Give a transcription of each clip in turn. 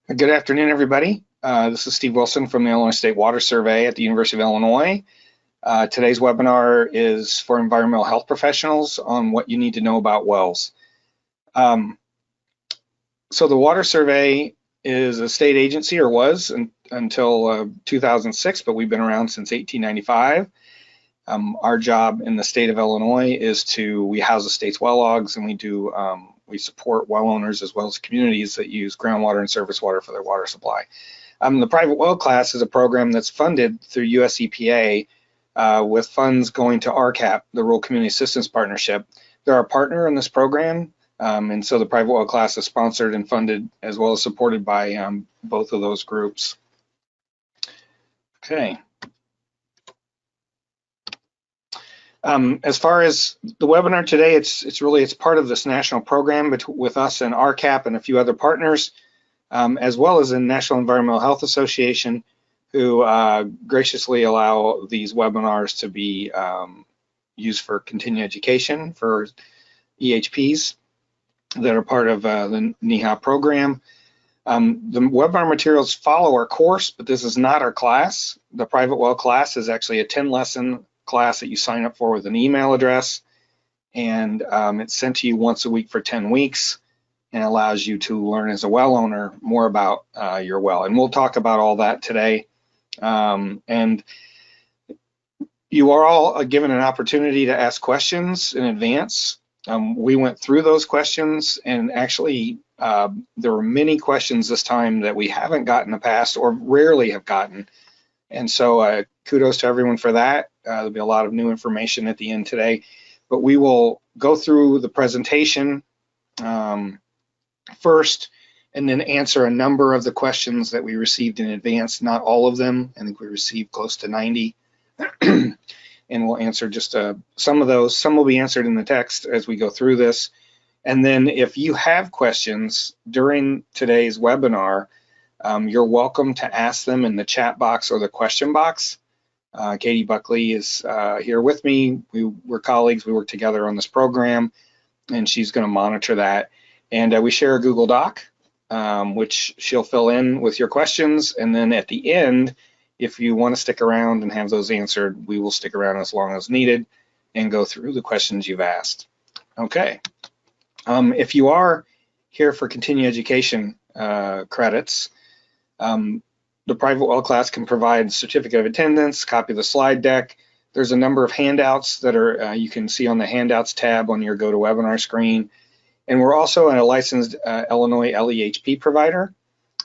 Good afternoon, everybody. This is Steve Wilson from the Illinois State Water Survey at the University of Illinois. Today's webinar is for environmental health professionals on what you need to know about wells. So the Water Survey is a state agency, or was until 2006, but we've been around since 1895. Our job in the state of Illinois is we house the state's well logs, and we support well owners as well as communities that use groundwater and surface water for their water supply. The private well class is a program that's funded through US EPA with funds going to RCAP, the Rural Community Assistance Partnership. They're our partner in this program, and so the private well class is sponsored and funded as well as supported by both of those groups. Okay. As far as the webinar today, it's part of this national program with us and RCAP and a few other partners, as well as the National Environmental Health Association, who graciously allow these webinars to be used for continuing education for EHPs that are part of the NEHA program. The webinar materials follow our course, but this is not our class. The private well class is actually a 10-lesson class that you sign up for with an email address, and it's sent to you once a week for 10 weeks and allows you to learn as a well owner more about your well. And we'll talk about all that today. And you are all given an opportunity to ask questions in advance. We went through those questions, and actually there were many questions this time that we haven't gotten in the past or rarely have gotten. And so kudos to everyone for that. There'll be a lot of new information at the end today, but we will go through the presentation first and then answer a number of the questions that we received in advance, not all of them. I think we received close to 90, and we'll answer just some of those. Some will be answered in the text as we go through this. And then if you have questions during today's webinar, you're welcome to ask them in the chat box or the question box. Katie Buckley is here with me. We're colleagues. We work together on this program, and she's going to monitor that. And we share a Google Doc, which she'll fill in with your questions. And then at the end, if you want to stick around and have those answered, we will stick around as long as needed and go through the questions you've asked. Okay. If you are here for continuing education credits, the private well class can provide certificate of attendance, copy of the slide deck. There's a number of handouts that are you can see on the handouts tab on your GoToWebinar screen. And we're also a licensed Illinois LEHP provider.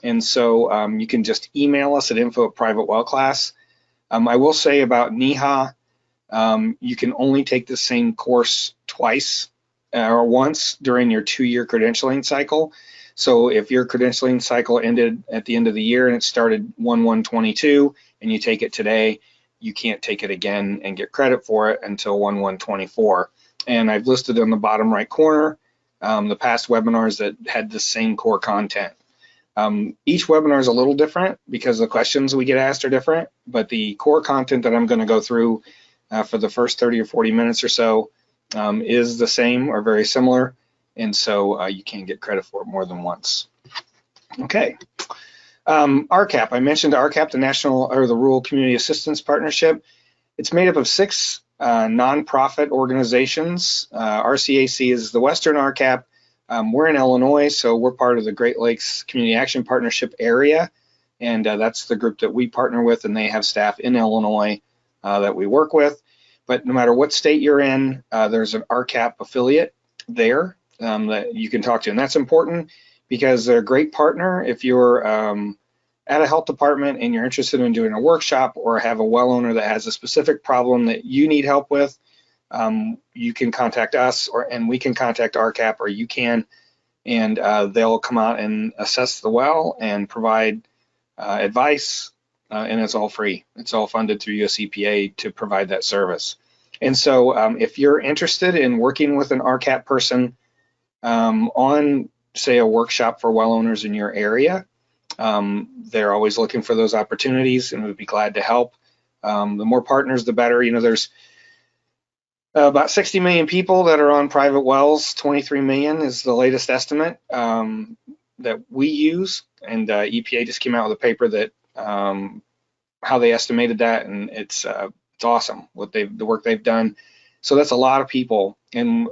And so you can just email us at info@privatewellclass. I will say about NEHA, you can only take the same course twice or once during your 2-year credentialing cycle. So if your credentialing cycle ended at the end of the year and it started 1/1/22 and you take it today, you can't take it again and get credit for it until 1/1/24. And I've listed on the bottom right corner the past webinars that had the same core content. Each webinar is a little different because the questions we get asked are different, but the core content that I'm going to go through for the first 30 or 40 minutes or so is the same or very similar. And so you can get credit for it more than once. Okay. RCAP, I mentioned RCAP, the Rural Community Assistance Partnership. It's made up of 6 nonprofit organizations. RCAC is the Western RCAP. We're in Illinois, so we're part of the Great Lakes Community Action Partnership area. And that's the group that we partner with, and they have staff in Illinois that we work with. But no matter what state you're in, there's an RCAP affiliate there that you can talk to. And that's important because they're a great partner. If you're at a health department and you're interested in doing a workshop or have a well owner that has a specific problem that you need help with, you can contact us and we can contact RCAP, or you can, and they'll come out and assess the well and provide advice, and it's all free. It's all funded through US EPA to provide that service. And so if you're interested in working with an RCAP person on, say, a workshop for well owners in your area, they're always looking for those opportunities and would be glad to help. The more partners, the better. You know, there's about 60 million people that are on private wells. 23 million is the latest estimate. we use, and EPA just came out with a paper that how they estimated that, and it's awesome what the work they've done. So that's a lot of people, and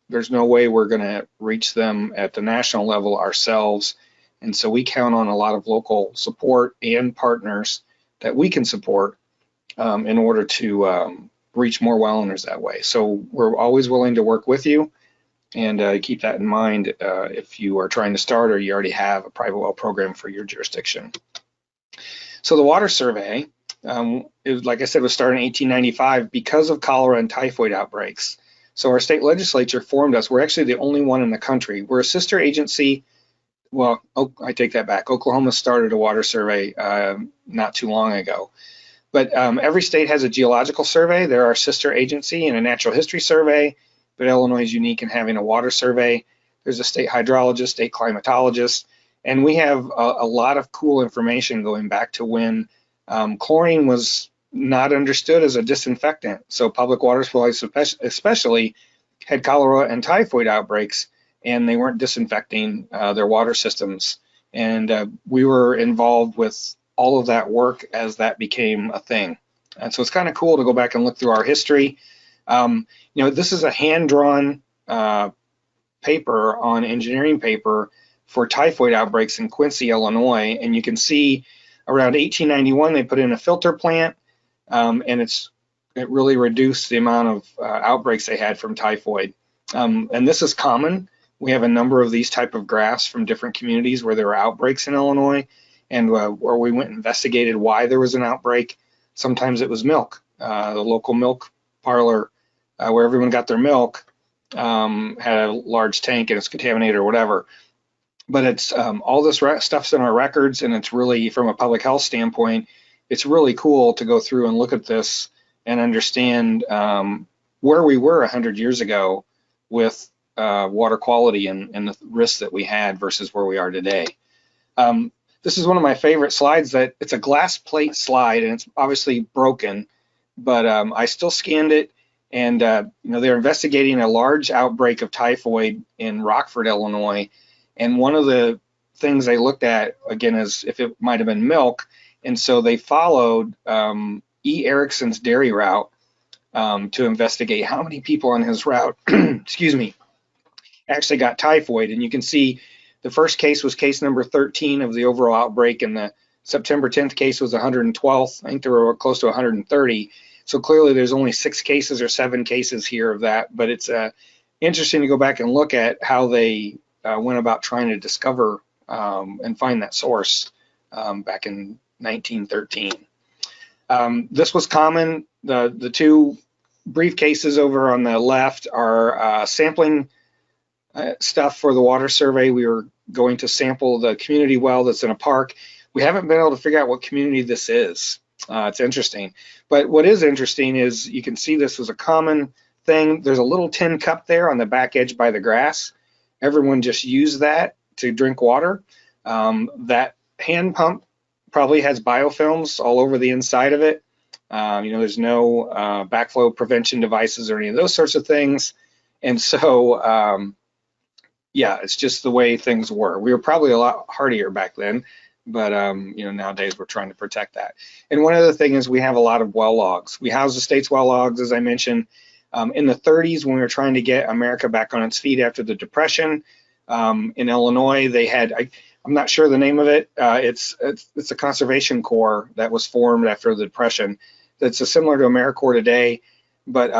there's no way we're going to reach them at the national level ourselves. And so we count on a lot of local support and partners that we can support in order to reach more well owners that way. So we're always willing to work with you, and keep that in mind if you are trying to start or you already have a private well program for your jurisdiction. So the water survey, like I said, was started in 1895 because of cholera and typhoid outbreaks. So our state legislature formed us. We're actually the only one in the country. We're a sister agency. Well, I take that back. Oklahoma started a water survey not too long ago. But every state has a geological survey. They're our sister agency, and a natural history survey. But Illinois is unique in having a water survey. There's a state hydrologist, state climatologist, and we have a lot of cool information going back to when chlorine was not understood as a disinfectant. So public water supplies especially had cholera and typhoid outbreaks, and they weren't disinfecting their water systems. And we were involved with all of that work as that became a thing. And so it's kind of cool to go back and look through our history. This is a hand-drawn paper on engineering paper for typhoid outbreaks in Quincy, Illinois, and you can see around 1891 they put in a filter plant, and it really reduced the amount of outbreaks they had from typhoid. And this is common. We have a number of these type of graphs from different communities where there were outbreaks in Illinois, and where we went and investigated why there was an outbreak. Sometimes it was milk. The local milk parlor where everyone got their milk had a large tank and it's contaminated or whatever. But it's all this stuff's in our records, and it's really, from a public health standpoint, it's really cool to go through and look at this and understand where we were 100 years ago with water quality and the risks that we had versus where we are today. This is one of my favorite slides. That it's a glass plate slide, and it's obviously broken, but I still scanned it. And they're investigating a large outbreak of typhoid in Rockford, Illinois. And one of the things they looked at, again, is if it might have been milk. And so they followed E. Erickson's dairy route to investigate how many people on his route, excuse me, actually got typhoid. And you can see the first case was case number 13 of the overall outbreak, and the September 10th case was 112th. I think there were close to 130. So clearly there's only 6 cases or 7 cases here of that, but it's interesting to go back and look at how they went about trying to discover and find that source back in 1913. This was common. The 2 brief cases over on the left are sampling stuff for the water survey. We were going to sample the community well that's in a park. We haven't been able to figure out what community this is. It's interesting. But what is interesting is you can see this was a common thing. There's a little tin cup there on the back edge by the grass. Everyone just used that to drink water. That hand pump probably has biofilms all over the inside of it. There's no backflow prevention devices or any of those sorts of things. And so, it's just the way things were. We were probably a lot hardier back then, but nowadays we're trying to protect that. And one other thing is we have a lot of well logs. We house the state's well logs, as I mentioned. In the 30s, when we were trying to get America back on its feet after the Depression, in Illinois, they had, I'm not sure the name of it. It's a conservation corps that was formed after the Depression. That's similar to AmeriCorps today, but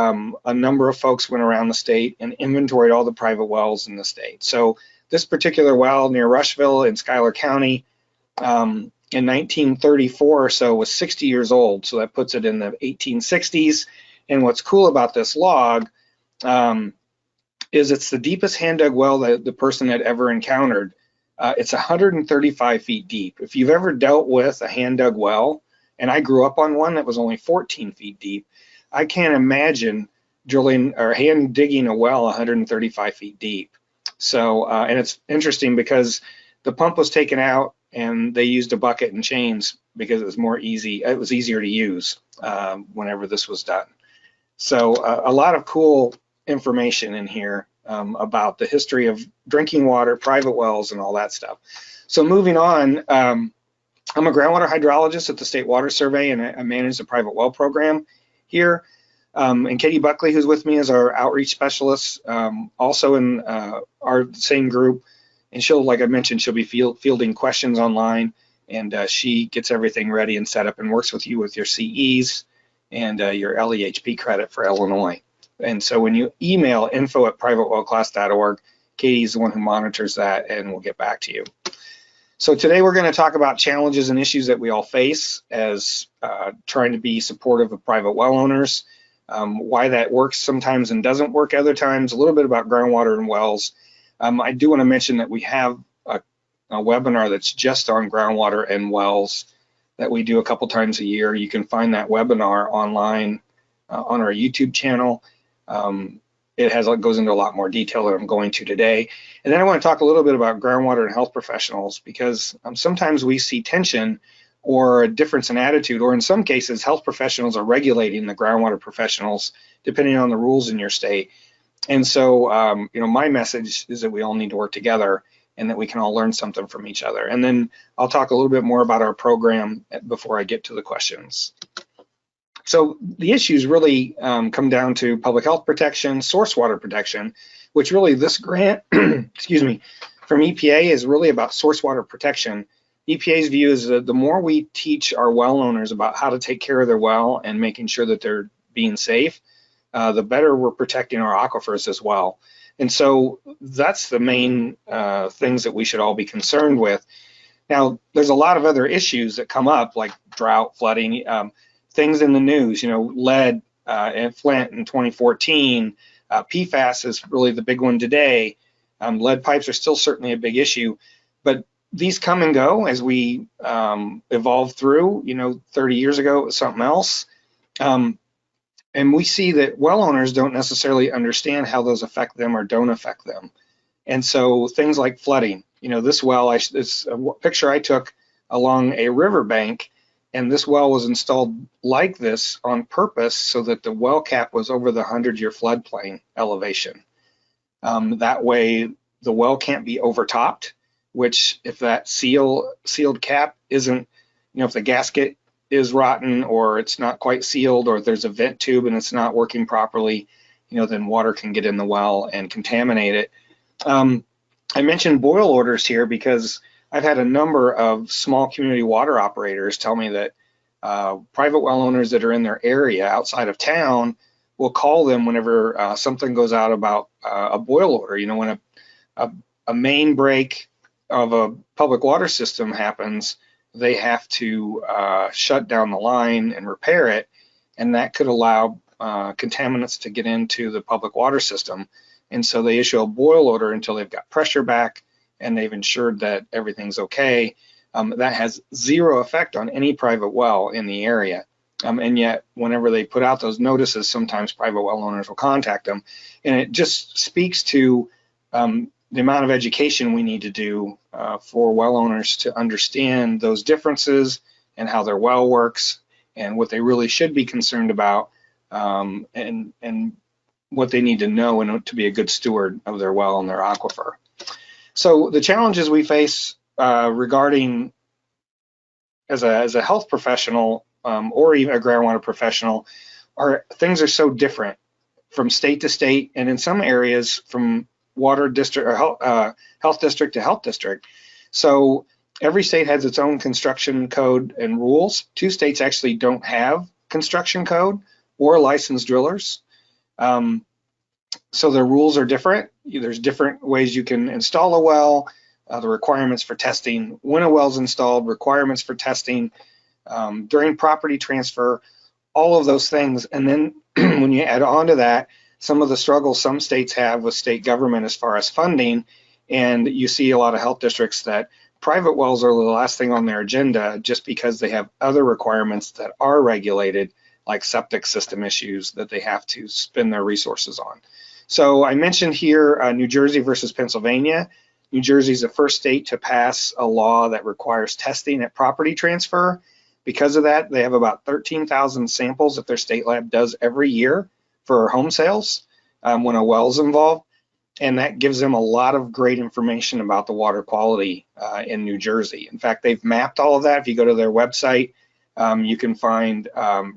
a number of folks went around the state and inventoried all the private wells in the state. So this particular well near Rushville in Schuyler County in 1934 or so was 60 years old. So that puts it in the 1860s. And what's cool about this log is it's the deepest hand dug well that the person had ever encountered. It's 135 feet deep. If you've ever dealt with a hand dug well, and I grew up on one that was only 14 feet deep, I can't imagine drilling or hand digging a well 135 feet deep. So, and it's interesting because the pump was taken out and they used a bucket and chains because it was it was easier to use whenever this was done. So a lot of cool information in here about the history of drinking water, private wells, and all that stuff. So moving on, I'm a groundwater hydrologist at the State Water Survey, and I manage the private well program here. And Katie Buckley, who's with me, is our outreach specialist, also in our same group. And she'll, like I mentioned, she'll be fielding questions online, and she gets everything ready and set up and works with you with your CEs and your LEHP credit for Illinois. And so when you email info@privatewellclass.org, Katie's the one who monitors that and will get back to you. So today we're going to talk about challenges and issues that we all face as trying to be supportive of private well owners, why that works sometimes and doesn't work other times, a little bit about groundwater and wells. I do want to mention that we have a webinar that's just on groundwater and wells that we do a couple times a year. You can find that webinar online on our YouTube channel. It goes into a lot more detail than I'm going to today. And then I want to talk a little bit about groundwater and health professionals, because sometimes we see tension or a difference in attitude, or in some cases, health professionals are regulating the groundwater professionals depending on the rules in your state. And so, my message is that we all need to work together and that we can all learn something from each other. And then I'll talk a little bit more about our program before I get to the questions. So the issues really come down to public health protection, source water protection, which really this grant, excuse me, from EPA is really about source water protection. EPA's view is that the more we teach our well owners about how to take care of their well and making sure that they're being safe, the better we're protecting our aquifers as well. And so that's the main things that we should all be concerned with. Now, there's a lot of other issues that come up, like drought, flooding, things in the news, lead and Flint in 2014. PFAS is really the big one today. Lead pipes are still certainly a big issue, but these come and go as we evolve through. 30 years ago it was something else. And we see that well owners don't necessarily understand how those affect them or don't affect them. And so things like flooding, this well, it's a picture I took along a riverbank, and this well was installed like this on purpose so that the well cap was over the 100-year floodplain elevation. That way the well can't be overtopped, which if that sealed cap isn't, if the gasket is rotten or it's not quite sealed, or if there's a vent tube and it's not working properly, then water can get in the well and contaminate it. I mentioned boil orders here because I've had a number of small community water operators tell me that private well owners that are in their area outside of town will call them whenever something goes out about a boil order. When a main break of a public water system happens, they have to shut down the line and repair it, and that could allow contaminants to get into the public water system. And so they issue a boil order until they've got pressure back and they've ensured that everything's okay. That has zero effect on any private well in the area. And yet, whenever they put out those notices, sometimes private well owners will contact them. And it just speaks to the amount of education we need to do for well owners to understand those differences and how their well works and what they really should be concerned about, and what they need to know and to be a good steward of their well and their aquifer. So the challenges we face regarding as a health professional or even a groundwater professional things are so different from state to state, and in some areas from water district or health district to health district. So every state has its own construction code and rules. 2 states actually don't have construction code or licensed drillers. So their rules are different. There's different ways you can install a well, the requirements for testing, when a well's installed, requirements for testing, during property transfer, all of those things. And then when you add on to that, some of the struggles some states have with state government as far as funding, and you see a lot of health districts that private wells are the last thing on their agenda just because they have other requirements that are regulated, like septic system issues that they have to spend their resources on. So I mentioned here New Jersey versus Pennsylvania. New Jersey is the first state to pass a law that requires testing at property transfer. Because of that, they have about 13,000 samples that their state lab does every year for home sales. when a well's involved. And that gives them a lot of great information about the water quality in New Jersey. In fact, they've mapped all of that. If you go to their website, you can find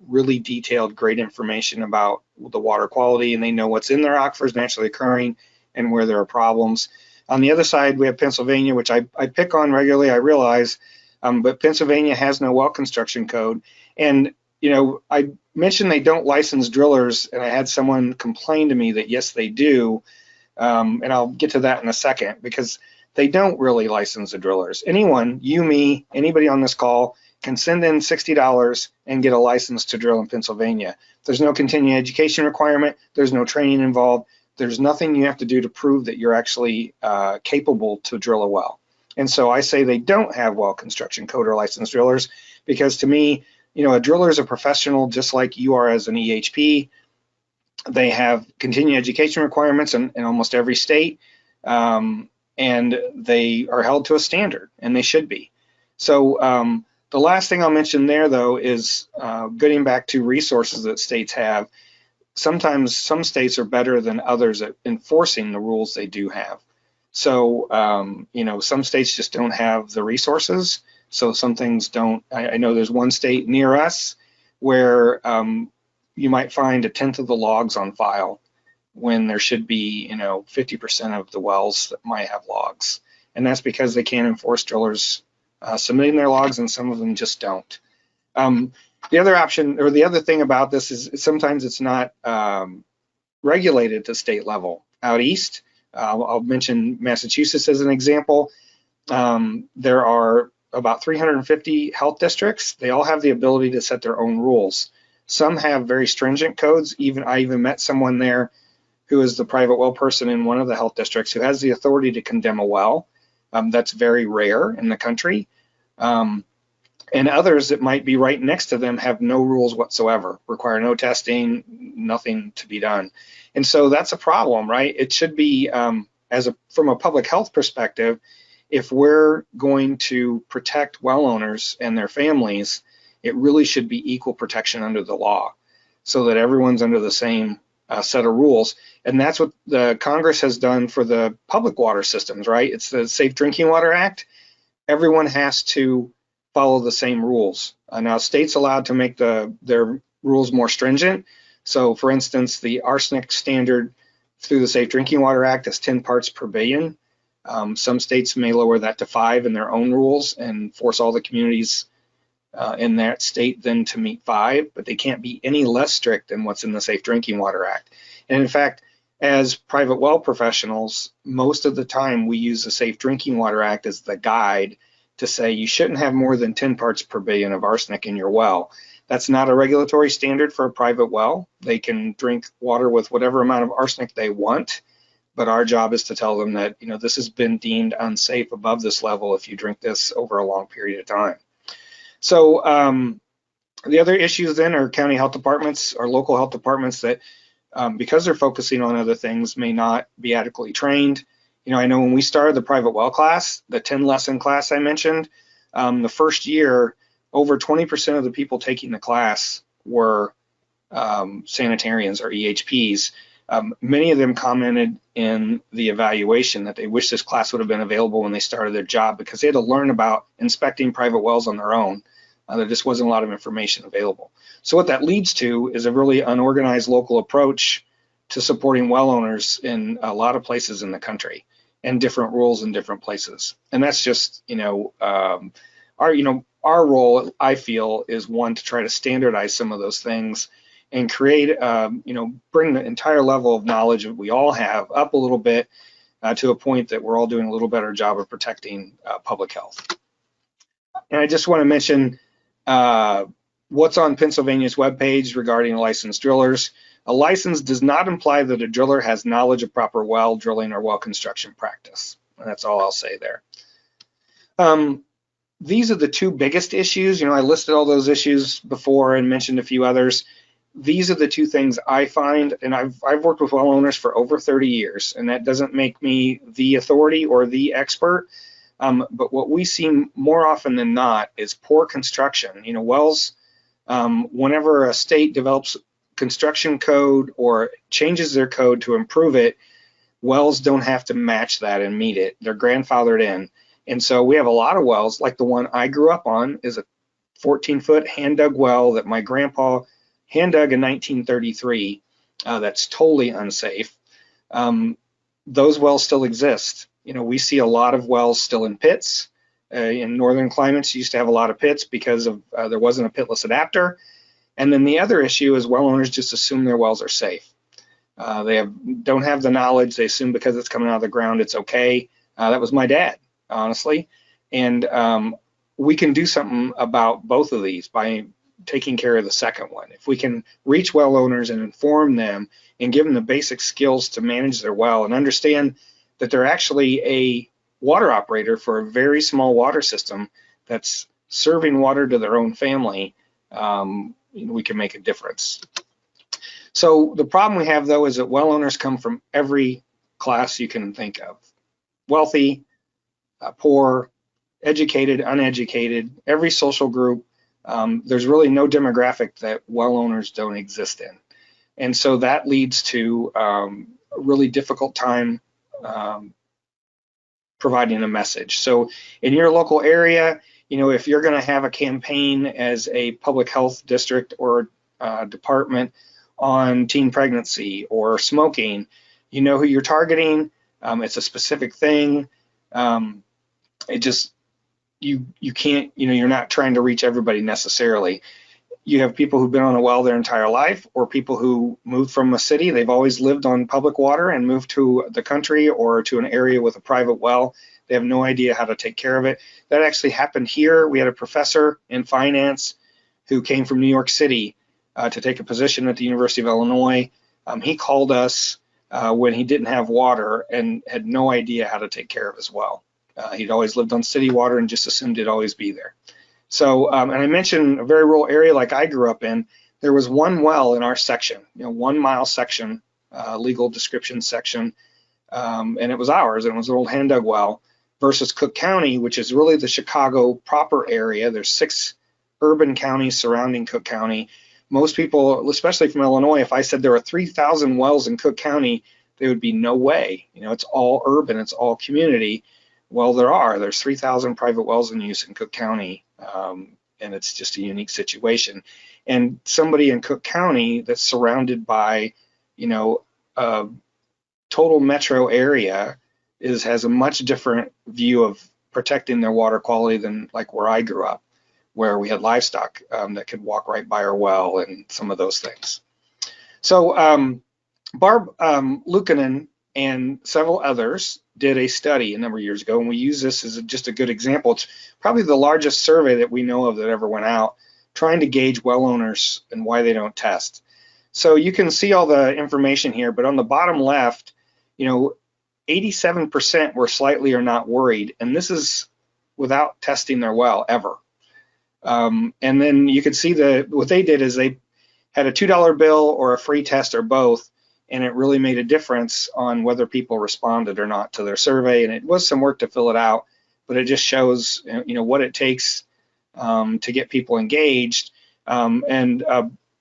really detailed, great information about the water quality, and they know what's in their aquifers naturally occurring and where there are problems. On the other side, we have Pennsylvania, which I pick on regularly, I realize, but Pennsylvania has no well construction code. And, you know, I mentioned they don't license drillers, and I had someone complain to me that yes, they do. And I'll get to that in a second, because they don't really license the drillers. Anyone, you, me, anybody on this call can send in $60 and get a license to drill in Pennsylvania. There's no continuing education requirement. There's no training involved. There's nothing you have to do to prove that you're actually capable to drill a well. And so I say they don't have well construction code or licensed drillers, because to me, you know, a driller is a professional just like you are as an EHP. They have continuing education requirements in almost every state, and they are held to a standard, and they should be. So the last thing I'll mention there, though, is getting back to resources that states have. Sometimes some states are better than others at enforcing the rules they do have. So, you know, some states just don't have the resources. So some things don't. I know there's one state near us where you might find 1/10 of the logs on file when there should be, you know, 50% of the wells that might have logs. And that's because they can't enforce drillers submitting their logs, and some of them just don't. The other option, or the other thing about this, is sometimes it's not regulated at the state level. Out east, I'll mention Massachusetts as an example. There are about 350 health districts. They all have the ability to set their own rules. Some have very stringent codes. I even met someone there who is the private well person in one of the health districts who has the authority to condemn a well. That's very rare in the country. And others that might be right next to them have no rules whatsoever, require no testing, nothing to be done. And so that's a problem, right? It should be, from a public health perspective, if we're going to protect well owners and their families, it really should be equal protection under the law, so that everyone's under the same set of rules. And that's what the Congress has done for the public water systems, right? It's the Safe Drinking Water Act. Everyone has to follow the same rules. Now, states allowed to make their rules more stringent. So, for instance, the arsenic standard through the Safe Drinking Water Act is 10 parts per billion. Some states may lower that to 5 in their own rules and force all the communities in that state then to meet 5, but they can't be any less strict than what's in the Safe Drinking Water Act. And in fact, as private well professionals, most of the time we use the Safe Drinking Water Act as the guide to say you shouldn't have more than 10 parts per billion of arsenic in your well. That's not a regulatory standard for a private well. They can drink water with whatever amount of arsenic they want, but our job is to tell them that, you know, this has been deemed unsafe above this level if you drink this over a long period of time. So the other issues then are county health departments or local health departments that, because they're focusing on other things, may not be adequately trained. You know, I know when we started the private well class, the 10-lesson class I mentioned, the first year, over 20% of the people taking the class were sanitarians or EHPs. Many of them commented in the evaluation that they wish this class would have been available when they started their job, because they had to learn about inspecting private wells on their own. There just wasn't a lot of information available. So what that leads to is a really unorganized local approach to supporting well owners in a lot of places in the country, and different rules in different places. And that's just, our role, I feel, is one to try to standardize some of those things and create, bring the entire level of knowledge that we all have up a little bit to a point that we're all doing a little better job of protecting public health. And I just want to mention what's on Pennsylvania's webpage regarding licensed drillers. A license does not imply that a driller has knowledge of proper well drilling or well construction practice. And that's all I'll say there. These are the two biggest issues. I listed all those issues before and mentioned a few others. These are the two things I find, and I've worked with well owners for over 30 years, and that doesn't make me the authority or the expert. But what we see more often than not is poor construction. Wells, whenever a state develops construction code or changes their code to improve it, wells don't have to match that and meet it. They're grandfathered in. And so we have a lot of wells, like the one I grew up on is a 14-foot hand-dug well that my grandpa hand-dug in 1933. That's totally unsafe. Those wells still exist. You know, we see a lot of wells still in pits. In northern climates, you used to have a lot of pits because of there wasn't a pitless adapter. And then the other issue is well owners just assume their wells are safe. They don't have the knowledge. They assume because it's coming out of the ground, it's okay. That was my dad, honestly. And we can do something about both of these by taking care of the second one. If we can reach well owners and inform them and give them the basic skills to manage their well and understand that they're actually a water operator for a very small water system that's serving water to their own family, we can make a difference. So the problem we have, though, is that well owners come from every class you can think of. Wealthy, poor, educated, uneducated, every social group. There's really no demographic that well owners don't exist in. And so that leads to a really difficult time providing a message. So in your local area, if you're going to have a campaign as a public health district or department on teen pregnancy or smoking, you know who you're targeting. It's a specific thing. You can't, you're not trying to reach everybody necessarily. You have people who've been on a well their entire life, or people who moved from a city. They've always lived on public water and moved to the country or to an area with a private well. They have no idea how to take care of it. That actually happened here. We had a professor in finance who came from New York City to take a position at the University of Illinois. He called us when he didn't have water and had no idea how to take care of his well. He'd always lived on city water and just assumed it'd always be there. So, and I mentioned a very rural area like I grew up in. There was one well in our section, 1 mile section, legal description section, and it was ours, and it was an old hand-dug well, versus Cook County, which is really the Chicago proper area. There's 6 urban counties surrounding Cook County. Most people, especially from Illinois, if I said there were 3,000 wells in Cook County, they would be no way. It's all urban, it's all community. Well, there's 3,000 private wells in use in Cook County, and it's just a unique situation. And somebody in Cook County that's surrounded by, a total metro area has a much different view of protecting their water quality than like where I grew up, where we had livestock that could walk right by our well and some of those things. So Barb Luukkonen and several others did a study a number of years ago, and we use this as just a good example. It's probably the largest survey that we know of that ever went out, trying to gauge well owners and why they don't test. So you can see all the information here, but on the bottom left, 87% were slightly or not worried, and this is without testing their well ever. And then you can see what they did is they had a $2 bill or a free test or both, and it really made a difference on whether people responded or not to their survey. And it was some work to fill it out, but it just shows what it takes to get people engaged. And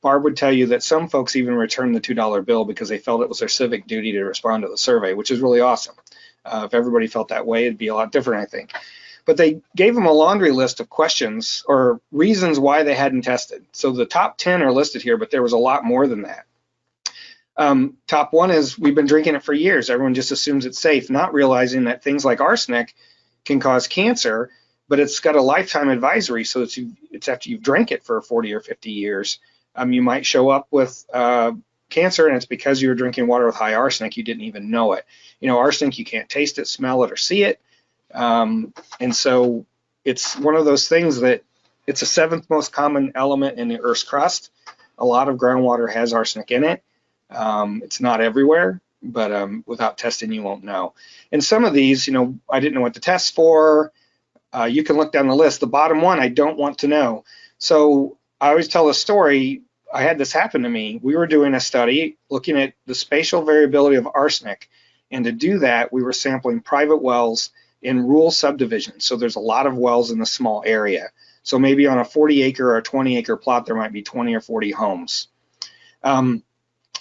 Barb would tell you that some folks even returned the $2 bill because they felt it was their civic duty to respond to the survey, which is really awesome. If everybody felt that way, it'd be a lot different, I think. But they gave them a laundry list of questions or reasons why they hadn't tested. So the top 10 are listed here, but there was a lot more than that. Top 1 is we've been drinking it for years. Everyone just assumes it's safe, not realizing that things like arsenic can cause cancer, but it's got a lifetime advisory. So it's after you've drank it for 40 or 50 years, you might show up with cancer, and it's because you were drinking water with high arsenic. You didn't even know it. Arsenic, you can't taste it, smell it, or see it. And so it's one of those things that it's the 7th most common element in the Earth's crust. A lot of groundwater has arsenic in it. It's not everywhere, but without testing, you won't know. And some of these, I didn't know what to test for. You can look down the list. The bottom one, I don't want to know. So I always tell a story. I had this happen to me. We were doing a study looking at the spatial variability of arsenic. And to do that, we were sampling private wells in rural subdivisions. So there's a lot of wells in a small area. So maybe on a 40-acre or a 20-acre plot, there might be 20 or 40 homes.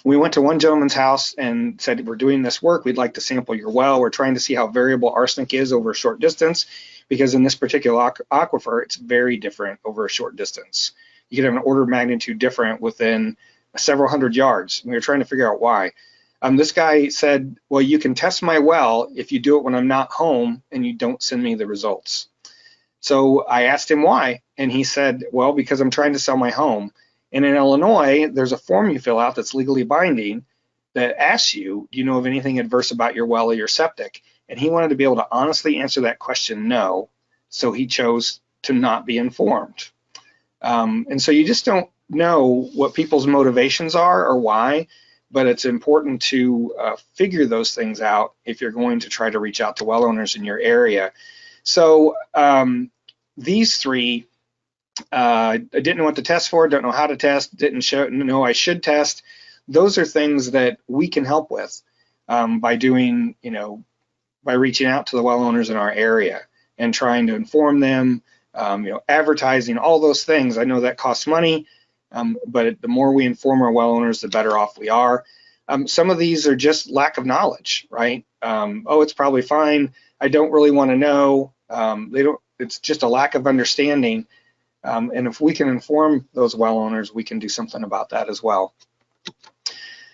We went to one gentleman's house and said, we're doing this work, we'd like to sample your well. We're trying to see how variable arsenic is over a short distance, because in this particular aquifer, it's very different over a short distance. You could have an order of magnitude different within several hundred yards. We were trying to figure out why. This guy said, well, you can test my well if you do it when I'm not home and you don't send me the results. So I asked him why, and he said, well, because I'm trying to sell my home. And in Illinois, there's a form you fill out that's legally binding that asks you, do you know of anything adverse about your well or your septic? And he wanted to be able to honestly answer that question, no. So he chose to not be informed. And so you just don't know what people's motivations are or why, but it's important to figure those things out if you're going to try to reach out to well owners in your area. So these three, I didn't know what to test for, don't know how to test, didn't know I should test. Those are things that we can help with by doing, by reaching out to the well owners in our area and trying to inform them, advertising, all those things. I know that costs money, but the more we inform our well owners, the better off we are. Some of these are just lack of knowledge, right? Oh, it's probably fine. I don't really want to know. It's just a lack of understanding. And if we can inform those well owners, we can do something about that as well.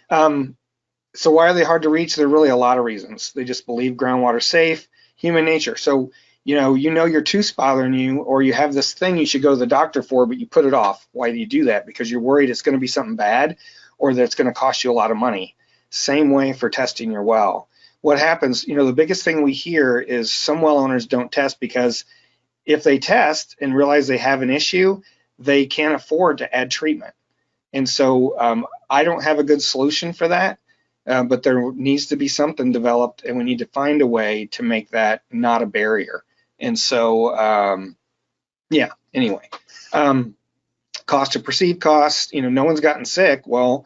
So why are they hard to reach? There are really a lot of reasons. They just believe groundwater's safe, human nature. So, you know your tooth's bothering you, or you have this thing you should go to the doctor for, but you put it off. Why do you do that? Because you're worried it's going to be something bad or that it's going to cost you a lot of money. Same way for testing your well. What happens, the biggest thing we hear is some well owners don't test because if they test and realize they have an issue, they can't afford to add treatment. And so I don't have a good solution for that, but there needs to be something developed, and we need to find a way to make that not a barrier. And so, yeah, anyway, cost to perceived costs, no one's gotten sick. Well,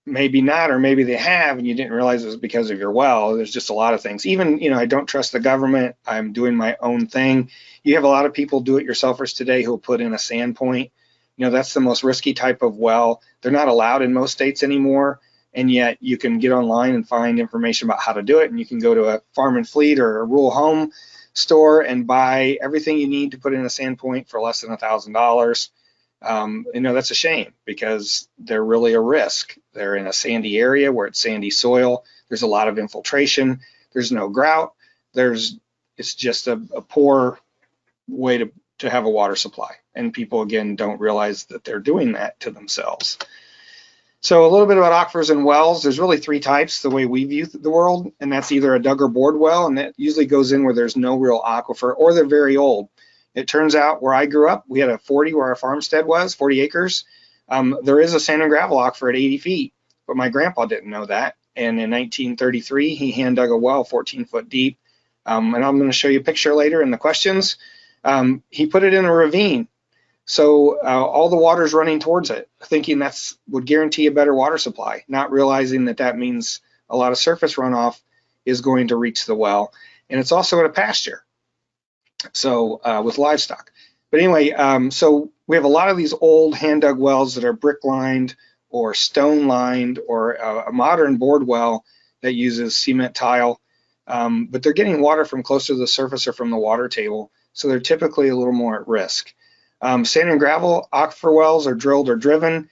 maybe not, or maybe they have, and you didn't realize it was because of your well. There's just a lot of things. Even, I don't trust the government. I'm doing my own thing. You have a lot of people, do-it-yourselfers today, who'll put in a sand point. That's the most risky type of well. They're not allowed in most states anymore, and yet you can get online and find information about how to do it, and you can go to a farm and fleet or a rural home store and buy everything you need to put in a sand point for less than $1,000. That's a shame because they're really a risk. They're in a sandy area where it's sandy soil. There's a lot of infiltration. There's no grout. It's just a poor way to have a water supply. And people, again, don't realize that they're doing that to themselves. So a little bit about aquifers and wells. There's really three types the way we view the world, and that's either a dug or bored well, and that usually goes in where there's no real aquifer, or they're very old. It turns out where I grew up, we had a 40 where our farmstead was, 40 acres. There is a sand and gravel aquifer at 80 feet, but my grandpa didn't know that. And in 1933, he hand dug a well 14 foot deep. And I'm going to show you a picture later in the questions. He put it in a ravine. So all the water's running towards it, thinking that's would guarantee a better water supply, not realizing that means a lot of surface runoff is going to reach the well. And it's also in a pasture, so with livestock. But anyway, so we have a lot of these old hand dug wells that are brick lined or stone lined, or a modern bored well that uses cement tile, but they're getting water from closer to the surface or from the water table, so they're typically a little more at risk. Sand and gravel aquifer wells are drilled or driven.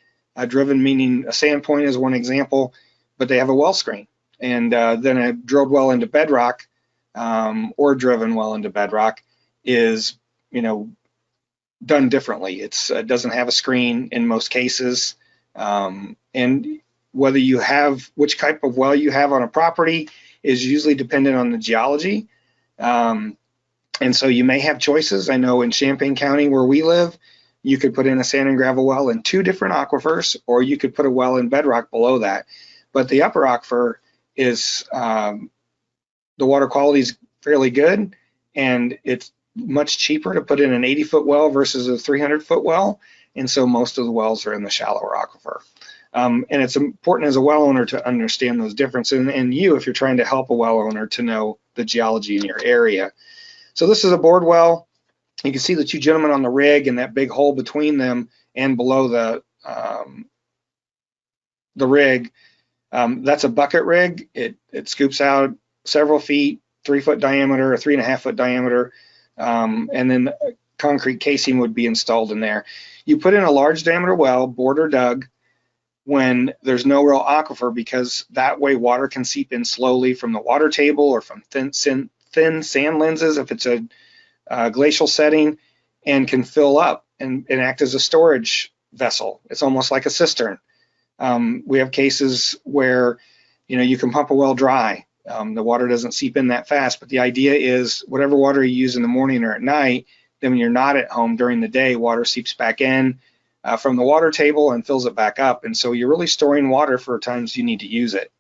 Driven meaning a sand point is one example, but they have a well screen. And then a drilled well into bedrock or driven well into bedrock is, done differently. It doesn't have a screen in most cases. And whether you have, which type of well you have on a property is usually dependent on the geology. And so you may have choices. I know in Champaign County where we live, you could put in a sand and gravel well in 2 different aquifers, or you could put a well in bedrock below that. But the upper aquifer is, the water quality is fairly good, and it's much cheaper to put in an 80-foot well versus a 300-foot well. And so most of the wells are in the shallower aquifer. And it's important as a well owner to understand those differences, and you, if you're trying to help a well owner, to know the geology in your area. So this is a bored well. You can see the 2 gentlemen on the rig and that big hole between them and below the the rig, that's a bucket rig. It scoops out several feet, 3-foot diameter or 3.5-foot diameter, and then concrete casing would be installed in there. You put in a large diameter well, bored or dug, when there's no real aquifer, because that way water can seep in slowly from the water table or from thin sand lenses if it's a glacial setting, and can fill up and act as a storage vessel. It's almost like a cistern. We have cases where, you can pump a well dry. The water doesn't seep in that fast, but the idea is whatever water you use in the morning or at night, then when you're not at home during the day, water seeps back in from the water table and fills it back up. And so you're really storing water for times you need to use it.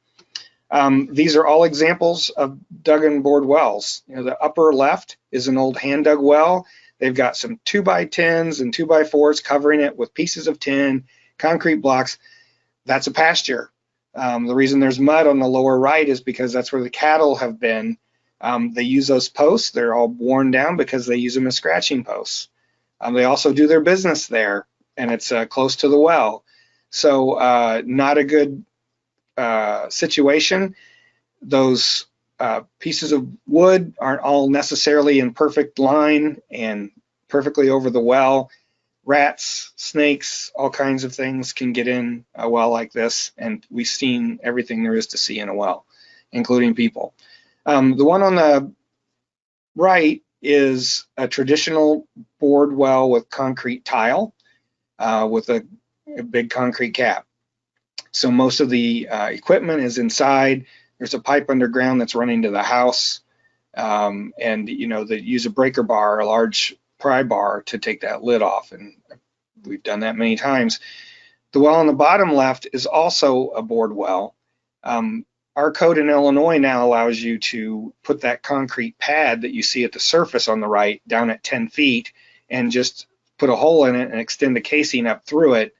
These are all examples of dug and bored wells. The upper left is an old hand dug well. They've got some 2x10s and 2x4s covering it with pieces of tin, concrete blocks. That's a pasture. The reason there's mud on the lower right is because that's where the cattle have been. They use those posts. They're all worn down because they use them as scratching posts. They also do their business there, and it's close to the well. So not a good situation. Those pieces of wood aren't all necessarily in perfect line and perfectly over the well. Rats, snakes, all kinds of things can get in a well like this, and we've seen everything there is to see in a well, including people. The one on the right is a traditional bored well with concrete tile with a big concrete cap. So most of the equipment is inside. There's a pipe underground that's running to the house, and they use a breaker bar, a large pry bar, to take that lid off, and we've done that many times. The well on the bottom left is also a bored well. Our code in Illinois now allows you to put that concrete pad that you see at the surface on the right down at 10 feet and just put a hole in it and extend the casing up through it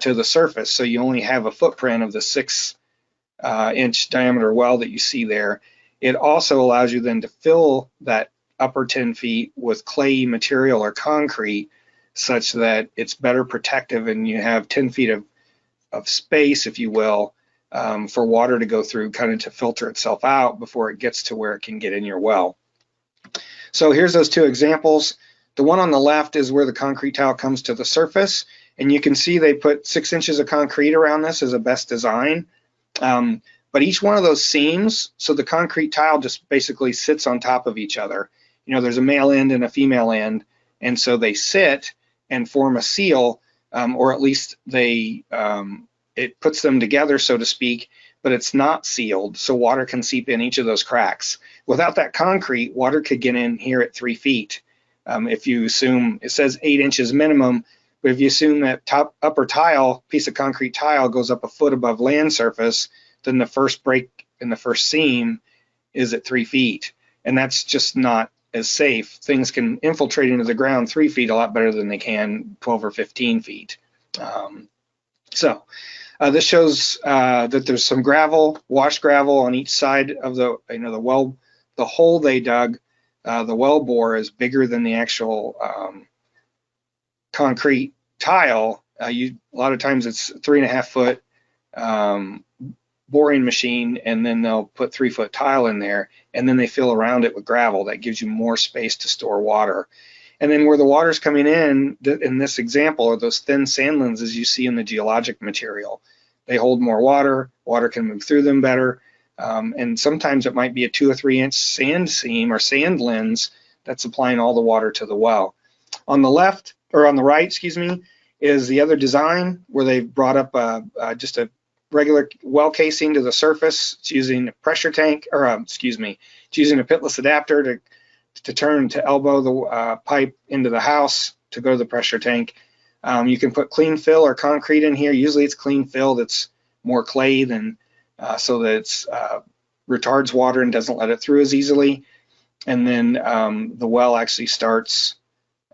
to the surface. So you only have a footprint of the 6-inch diameter well that you see there. It also allows you then to fill that upper 10 feet with clayey material or concrete such that it's better protective, and you have 10 feet of space, if you will, for water to go through, kind of to filter itself out before it gets to where it can get in your well. So here's those two examples. The one on the left is where the concrete tile comes to the surface, and you can see they put 6 inches of concrete around this as a best design. But each one of those seams, so the concrete tile just basically sits on top of each other. There's a male end and a female end, and so they sit and form a seal, or at least it puts them together, so to speak, but it's not sealed, so water can seep in each of those cracks. Without that concrete, water could get in here at 3 feet. If you assume, it says 8 inches minimum, but if you assume that upper tile, piece of concrete tile, goes up a foot above land surface, then the first break in the first seam is at 3 feet. And that's just not as safe. Things can infiltrate into the ground 3 feet a lot better than they can 12 or 15 feet. This shows that there's some gravel, washed gravel on each side of the well. The hole they dug, the well bore is bigger than the actual concrete tile. A lot of times it's 3.5 foot boring machine, and then they'll put 3-foot tile in there, and then they fill around it with gravel. That gives you more space to store water. And then where the water's coming in this example, are those thin sand lenses you see in the geologic material. They hold more water can move through them better, and sometimes it might be a 2 or 3 inch sand seam or sand lens that's supplying all the water to the well. On the left, or on the right, excuse me, is the other design where they've brought up just a regular well casing to the surface. It's using a pressure tank, or it's using a pitless adapter to turn to elbow the pipe into the house to go to the pressure tank. You can put clean fill or concrete in here. Usually it's clean fill that's more clay than, so that it's retards water and doesn't let it through as easily. And then the well actually starts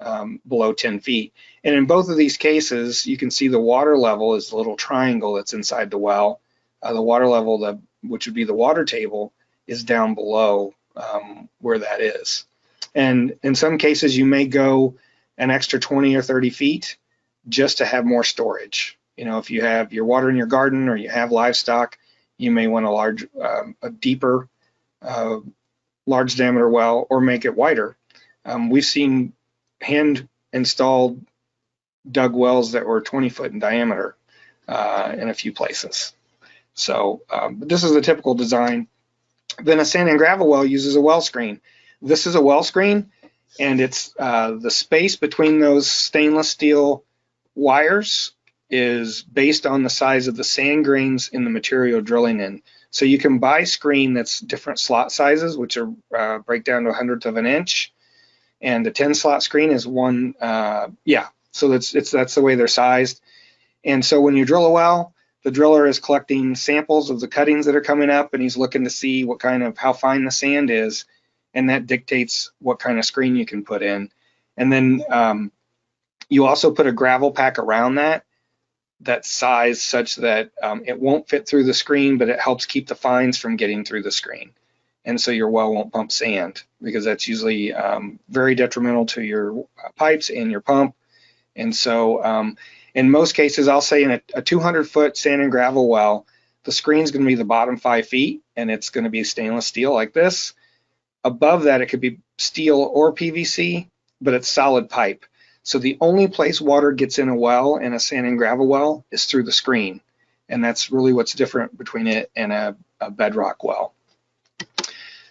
below 10 feet. And in both of these cases, you can see the water level is the little triangle that's inside the well. The water level, which would be the water table, is down below where that is. And in some cases, you may go an extra 20 or 30 feet just to have more storage. You know, if you're watering your garden or you have livestock, you may want a deeper, large diameter well, or make it wider. We've seen hand installed dug wells that were 20 foot in diameter in a few places. So this is a typical design. Then a sand and gravel well uses a well screen. This is a well screen, and it's the space between those stainless steel wires is based on the size of the sand grains in the material drilling in. So you can buy screen that's different slot sizes, which are break down to 1/100th of an inch, and the 10 slot screen is one. So that's the way they're sized. And so when you drill a well, the driller is collecting samples of the cuttings that are coming up, and he's looking to see how fine the sand is, and that dictates what kind of screen you can put in. And then you also put a gravel pack around that size such that it won't fit through the screen, but it helps keep the fines from getting through the screen. And so your well won't pump sand, because that's usually very detrimental to your pipes and your pump. And so in most cases, I'll say in a 200-foot sand and gravel well, the screen's going to be the bottom 5 feet, and it's going to be stainless steel like this. Above that, it could be steel or PVC, but it's solid pipe. So the only place water gets in a well, in a sand and gravel well, is through the screen. And that's really what's different between it and a bedrock well.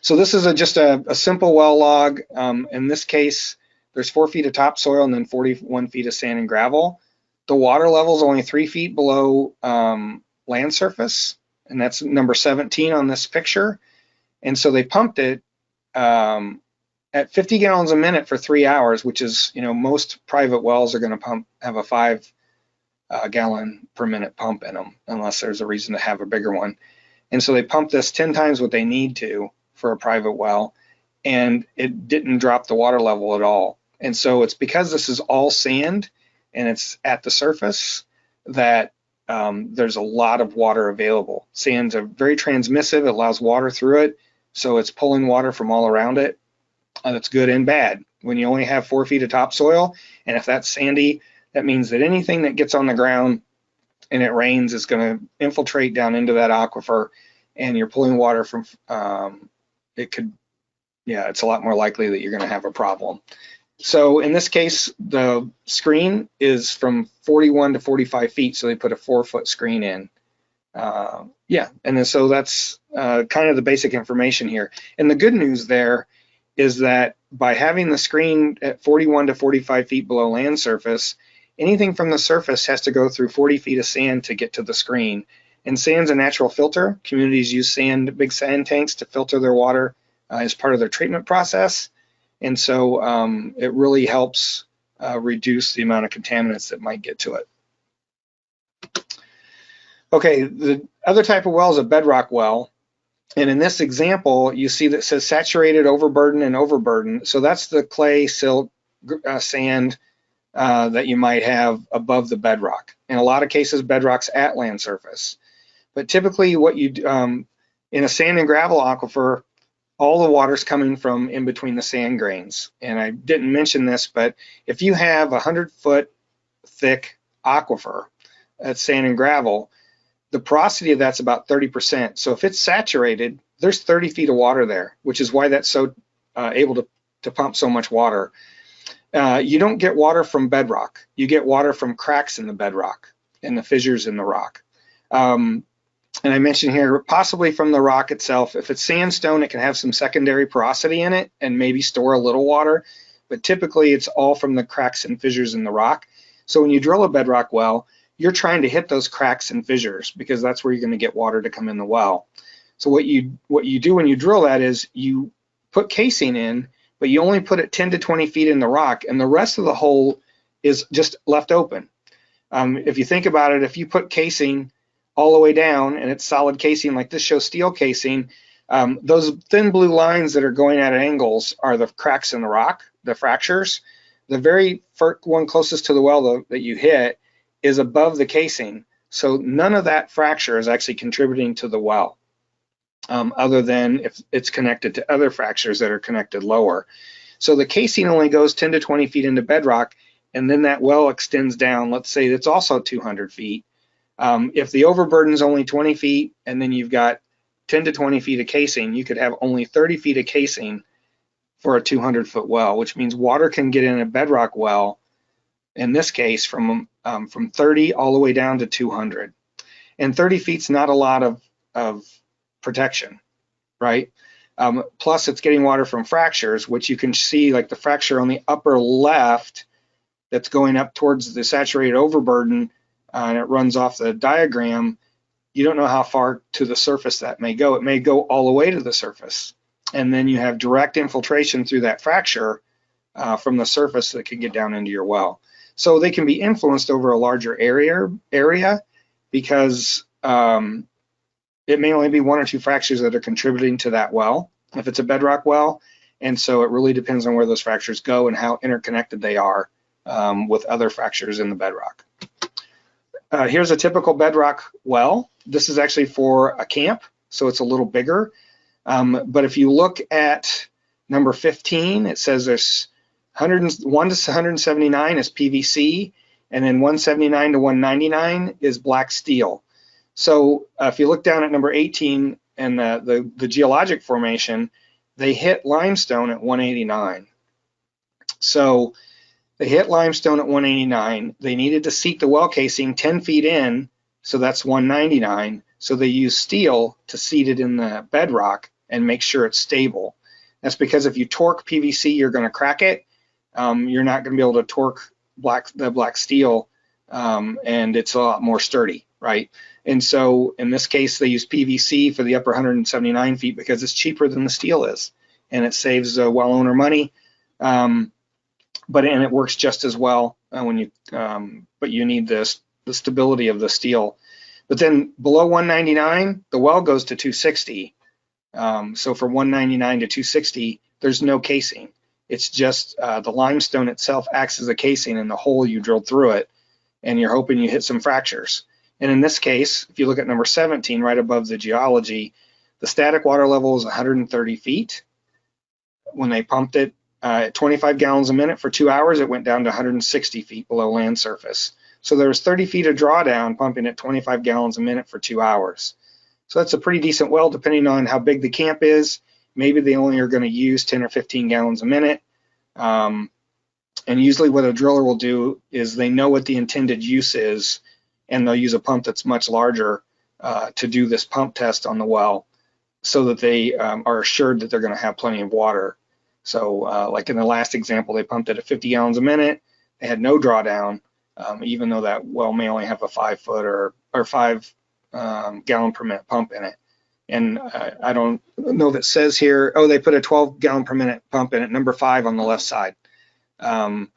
So this is just a simple well log. In this case, there's 4 feet of topsoil and then 41 feet of sand and gravel. The water level is only 3 feet below land surface, and that's number 17 on this picture. And so they pumped it at 50 gallons a minute for 3 hours, which is, most private wells are going to have a 5 gallon per minute pump in them, unless there's a reason to have a bigger one. And so they pumped this 10 times what they need to for a private well, and it didn't drop the water level at all. And so it's because this is all sand and it's at the surface that there's a lot of water available. Sands are very transmissive. It allows water through it, so it's pulling water from all around it. That's good and bad. When you only have 4 feet of topsoil, and if that's sandy, that means that anything that gets on the ground and it rains is going to infiltrate down into that aquifer, and you're pulling water from, it's a lot more likely that you're going to have a problem. So in this case, the screen is from 41 to 45 feet, so they put a 4-foot screen in. And then so that's kind of the basic information here. And the good news there is that by having the screen at 41 to 45 feet below land surface, anything from the surface has to go through 40 feet of sand to get to the screen. And sand's a natural filter. Communities use big sand tanks to filter their water as part of their treatment process. And so it really helps reduce the amount of contaminants that might get to it. Okay, the other type of well is a bedrock well. And in this example, you see that it says saturated, overburden, and overburden. So that's the clay, silt, sand that you might have above the bedrock. In a lot of cases, bedrock's at land surface. But typically what you in a sand and gravel aquifer, all the water's coming from in between the sand grains. And I didn't mention this, but if you have a 100-foot thick aquifer at sand and gravel, the porosity of that's about 30%. So if it's saturated, there's 30 feet of water there, which is why that's so able to pump so much water. You don't get water from bedrock. You get water from cracks in the bedrock and the fissures in the rock. And I mentioned here, possibly from the rock itself. If it's sandstone, it can have some secondary porosity in it and maybe store a little water, but typically it's all from the cracks and fissures in the rock. So when you drill a bedrock well, you're trying to hit those cracks and fissures because that's where you're going to get water to come in the well. So what you do when you drill that is you put casing in, but you only put it 10 to 20 feet in the rock, and the rest of the hole is just left open. If you think about it, if you put casing all the way down and it's solid casing, like this shows steel casing, those thin blue lines that are going at angles are the cracks in the rock, the fractures. The very first one closest to the well that you hit is above the casing. So none of that fracture is actually contributing to the well, other than if it's connected to other fractures that are connected lower. So the casing only goes 10 to 20 feet into bedrock, and then that well extends down, let's say it's also 200 feet. If the overburden is only 20 feet and then you've got 10 to 20 feet of casing, you could have only 30 feet of casing for a 200-foot well, which means water can get in a bedrock well, in this case, from 30 all the way down to 200. And 30 feet's not a lot of protection, right? Plus, it's getting water from fractures, which you can see, like the fracture on the upper left that's going up towards the saturated overburden, and it runs off the diagram. You don't know how far to the surface that may go. It may go all the way to the surface. And then you have direct infiltration through that fracture from the surface that can get down into your well. So they can be influenced over a larger area because it may only be 1 or 2 fractures that are contributing to that well, if it's a bedrock well. And so it really depends on where those fractures go and how interconnected they are with other fractures in the bedrock. Here's a typical bedrock well. This is actually for a camp, so it's a little bigger. But if you look at number 15, it says there's 101 to 179 is PVC, and then 179 to 199 is black steel. So if you look down at number 18 and the geologic formation, they hit limestone at 189. So they hit limestone at 189. They needed to seat the well casing 10 feet in, so that's 199. So they use steel to seat it in the bedrock and make sure it's stable. That's because if you torque PVC, you're going to crack it. You're not going to be able to torque the black steel, and it's a lot more sturdy, right? And so in this case, they use PVC for the upper 179 feet because it's cheaper than the steel is, and it saves the well owner money. And it works just as well when you, but you need the stability of the steel. But then below 199, the well goes to 260. So from 199 to 260, there's no casing. It's just the limestone itself acts as a casing in the hole you drilled through it, and you're hoping you hit some fractures. And in this case, if you look at number 17, right above the geology, the static water level is 130 feet. When they pumped it at 25 gallons a minute for 2 hours, it went down to 160 feet below land surface. So there was 30 feet of drawdown pumping at 25 gallons a minute for 2 hours. So that's a pretty decent well, depending on how big the camp is. Maybe they only are going to use 10 or 15 gallons a minute. And usually what a driller will do is they know what the intended use is, and they'll use a pump that's much larger to do this pump test on the well so that they are assured that they're going to have plenty of water. So like in the last example, they pumped it at 50 gallons a minute. They had no drawdown, even though that well may only have a 5 foot or 5 gallon per minute pump in it. And I don't know if it says here, oh, they put a 12 gallon per minute pump in it, number 5 on the left side. And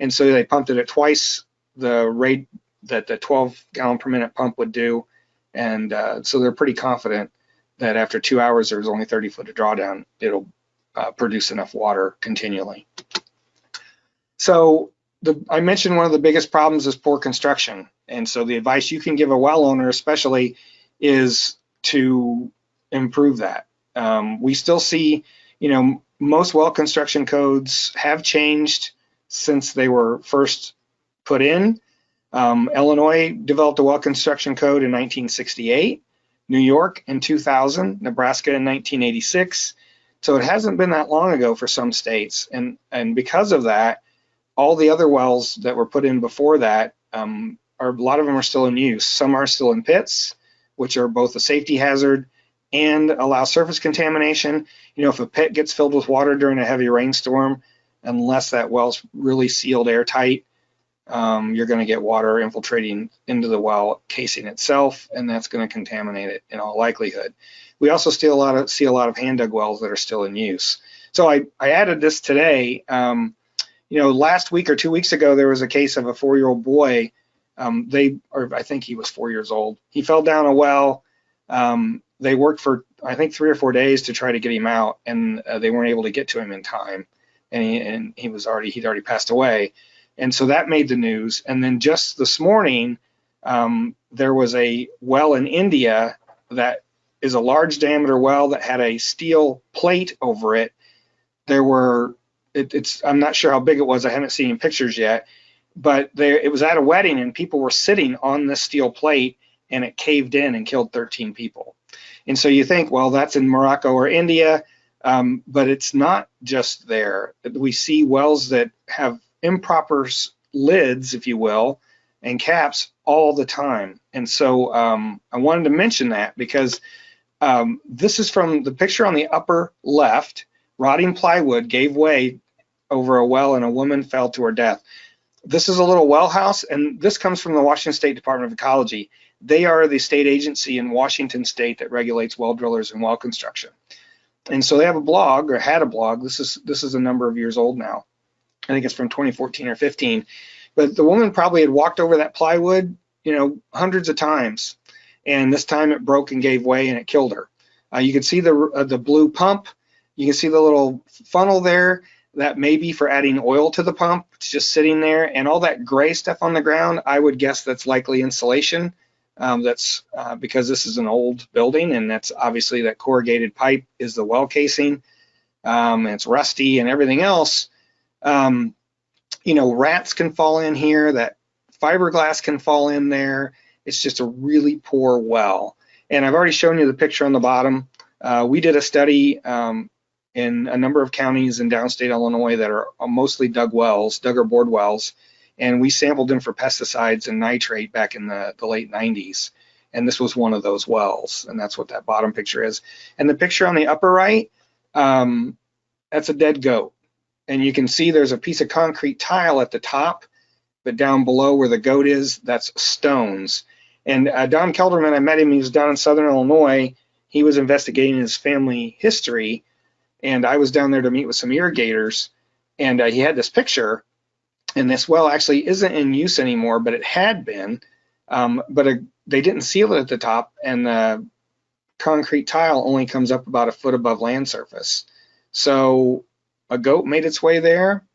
so they pumped it at twice the rate that the 12 gallon per minute pump would do. And so they're pretty confident that after 2 hours, there's only 30 foot of drawdown, it'll produce enough water continually. So I mentioned one of the biggest problems is poor construction. And so the advice you can give a well owner especially is to improve that. We still see, most well construction codes have changed since they were first put in. Illinois developed a well construction code in 1968, New York in 2000, Nebraska in 1986. So it hasn't been that long ago for some states. And because of that, all the other wells that were put in before that, a lot of them are still in use. Some are still in pits, which are both a safety hazard and allow surface contamination. If a pit gets filled with water during a heavy rainstorm, unless that well's really sealed airtight, you're going to get water infiltrating into the well casing itself, and that's going to contaminate it in all likelihood. We also see a lot of hand dug wells that are still in use. So I added this today. Last week or 2 weeks ago, there was a case of a 4-year-old boy. I think he was 4 years old. He fell down a well. They worked for, I think, 3 or 4 days to try to get him out, and they weren't able to get to him in time. And he'd already passed away. And so that made the news. And then just this morning, there was a well in India that is a large diameter well that had a steel plate over it. I'm not sure how big it was. I haven't seen any pictures yet, but it was at a wedding and people were sitting on this steel plate and it caved in and killed 13 people. And so you think, well, that's in Morocco or India, but it's not just there. We see wells that have improper lids, if you will, and caps all the time. And so I wanted to mention that because this is from the picture on the upper left. Rotting plywood gave way over a well and a woman fell to her death. This is a little well house, and this comes from the Washington State Department of Ecology. They are the state agency in Washington State that regulates well drillers and well construction. And so they have a blog, or had a blog. This is a number of years old now. I think it's from 2014 or 15. But the woman probably had walked over that plywood, hundreds of times. And this time it broke and gave way and it killed her. You can see the blue pump. You can see the little funnel there. That may be for adding oil to the pump. It's just sitting there. And all that gray stuff on the ground, I would guess that's likely insulation. That's because this is an old building, and that's obviously that corrugated pipe is the well casing. And it's rusty and everything else. Rats can fall in here. That fiberglass can fall in there. It's just a really poor well. And I've already shown you the picture on the bottom. We did a study in a number of counties in downstate Illinois that are mostly dug or bored wells, and we sampled them for pesticides and nitrate back in the late 90s. And this was one of those wells, and that's what that bottom picture is. And the picture on the upper right, that's a dead goat. And you can see there's a piece of concrete tile at the top, but down below where the goat is, that's stones. And Don Kelderman, I met him, he was down in Southern Illinois. He was investigating his family history, and I was down there to meet with some irrigators, and he had this picture, and this well actually isn't in use anymore, but it had been, they didn't seal it at the top, and the concrete tile only comes up about a foot above land surface. So a goat made its way there,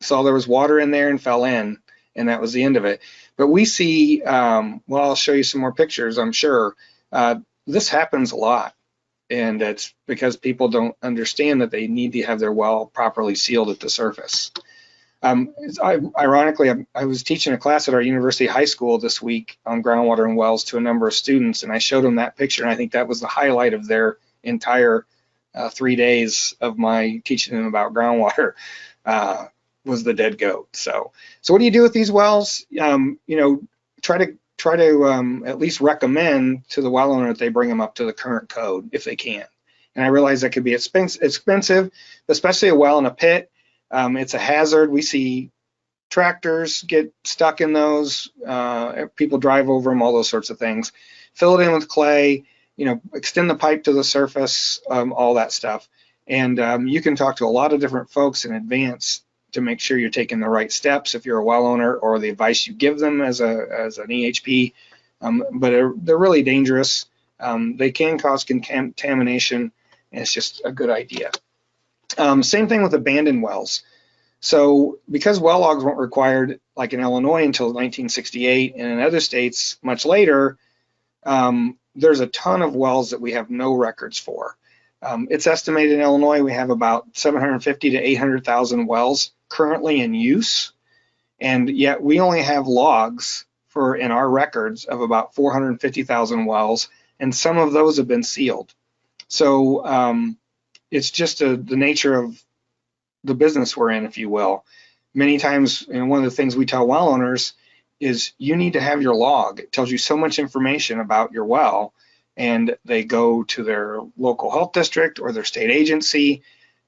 saw there was water in there and fell in, and that was the end of it. But we see, well, I'll show you some more pictures, I'm sure. This happens a lot, and it's because people don't understand that they need to have their well properly sealed at the surface. Ironically, I was teaching a class at our university high school this week on groundwater and wells to a number of students, and I showed them that picture, and I think that was the highlight of their entire 3 days of my teaching them about groundwater. Was the dead goat. So what do you do with these wells? Try to at least recommend to the well owner that they bring them up to the current code if they can. And I realize that could be expensive, especially a well in a pit. It's a hazard. We see tractors get stuck in those. People drive over them, all those sorts of things. Fill it in with clay, extend the pipe to the surface, all that stuff. And you can talk to a lot of different folks in advance to make sure you're taking the right steps if you're a well owner, or the advice you give them as an EHP. But they're really dangerous. They can cause contamination, and it's just a good idea. Same thing with abandoned wells. So because well logs weren't required, like in Illinois, until 1968, and in other states much later, there's a ton of wells that we have no records for. It's estimated in Illinois we have about 750 to 800,000 wells currently in use, and yet we only have logs in our records of about 450,000 wells, and some of those have been sealed. So it's just the nature of the business we're in, if you will. Many times, one of the things we tell well owners is you need to have your log. It tells you so much information about your well, and they go to their local health district or their state agency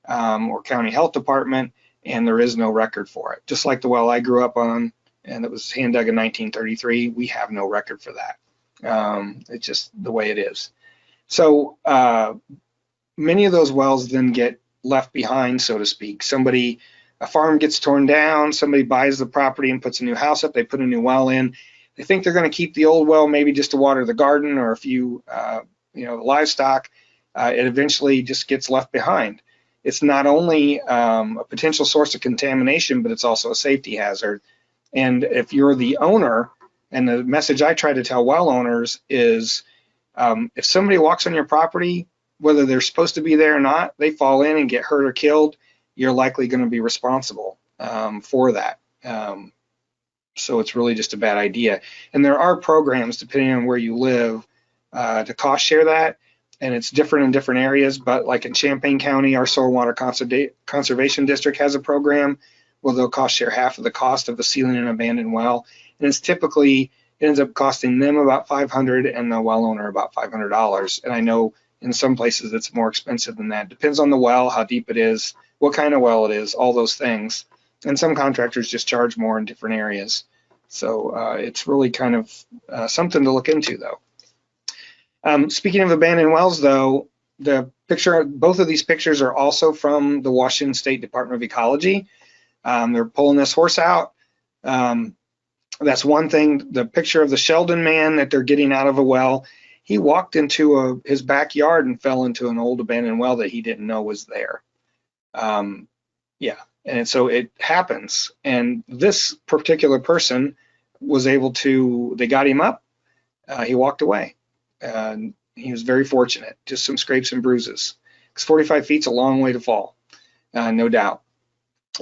or county health department, and there is no record for it. Just like the well I grew up on, and it was hand dug in 1933, we have no record for that. It's just the way it is. So many of those wells then get left behind, so to speak. A farm gets torn down, somebody buys the property and puts a new house up, they put a new well in. They think they're going to keep the old well maybe just to water the garden or a few livestock. It eventually just gets left behind. It's not only a potential source of contamination, but it's also a safety hazard. And if you're the owner, and the message I try to tell well owners is, if somebody walks on your property, whether they're supposed to be there or not, they fall in and get hurt or killed, you're likely going to be responsible for that. So it's really just a bad idea. And there are programs, depending on where you live, to cost share that. And it's different in different areas, but like in Champaign County, our Soil and Water Conservation District has a program where they'll cost share half of the cost of the sealing an abandoned well. And it's typically, it ends up costing them about $500 and the well owner about $500. And I know in some places it's more expensive than that. Depends on the well, how deep it is, what kind of well it is, all those things. And some contractors just charge more in different areas. So it's really kind of something to look into, though. Speaking of abandoned wells, though, both of these pictures are also from the Washington State Department of Ecology. They're pulling this horse out. That's one thing. The picture of the Sheldon man that they're getting out of a well, he walked into his backyard and fell into an old abandoned well that he didn't know was there. Yeah, and so it happens. And this particular person was able to, they got him up, he walked away. And he was very fortunate, just some scrapes and bruises. Because 45 feet's a long way to fall, no doubt.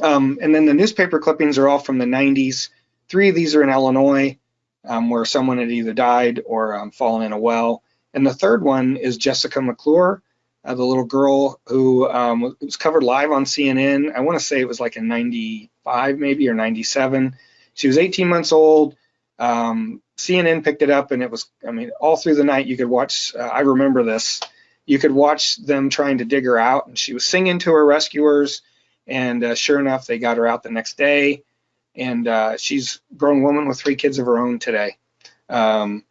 And then the newspaper clippings are all from the 90s. 3 of these are in Illinois, where someone had either died or fallen in a well. And the third one is Jessica McClure, the little girl who was covered live on CNN. I want to say it was like in 95 maybe or 97. She was 18 months old. CNN picked it up, and it was, I mean, all through the night you could watch, I remember this, you could watch them trying to dig her out, and she was singing to her rescuers, and sure enough, they got her out the next day, and she's a grown woman with 3 kids of her own today. But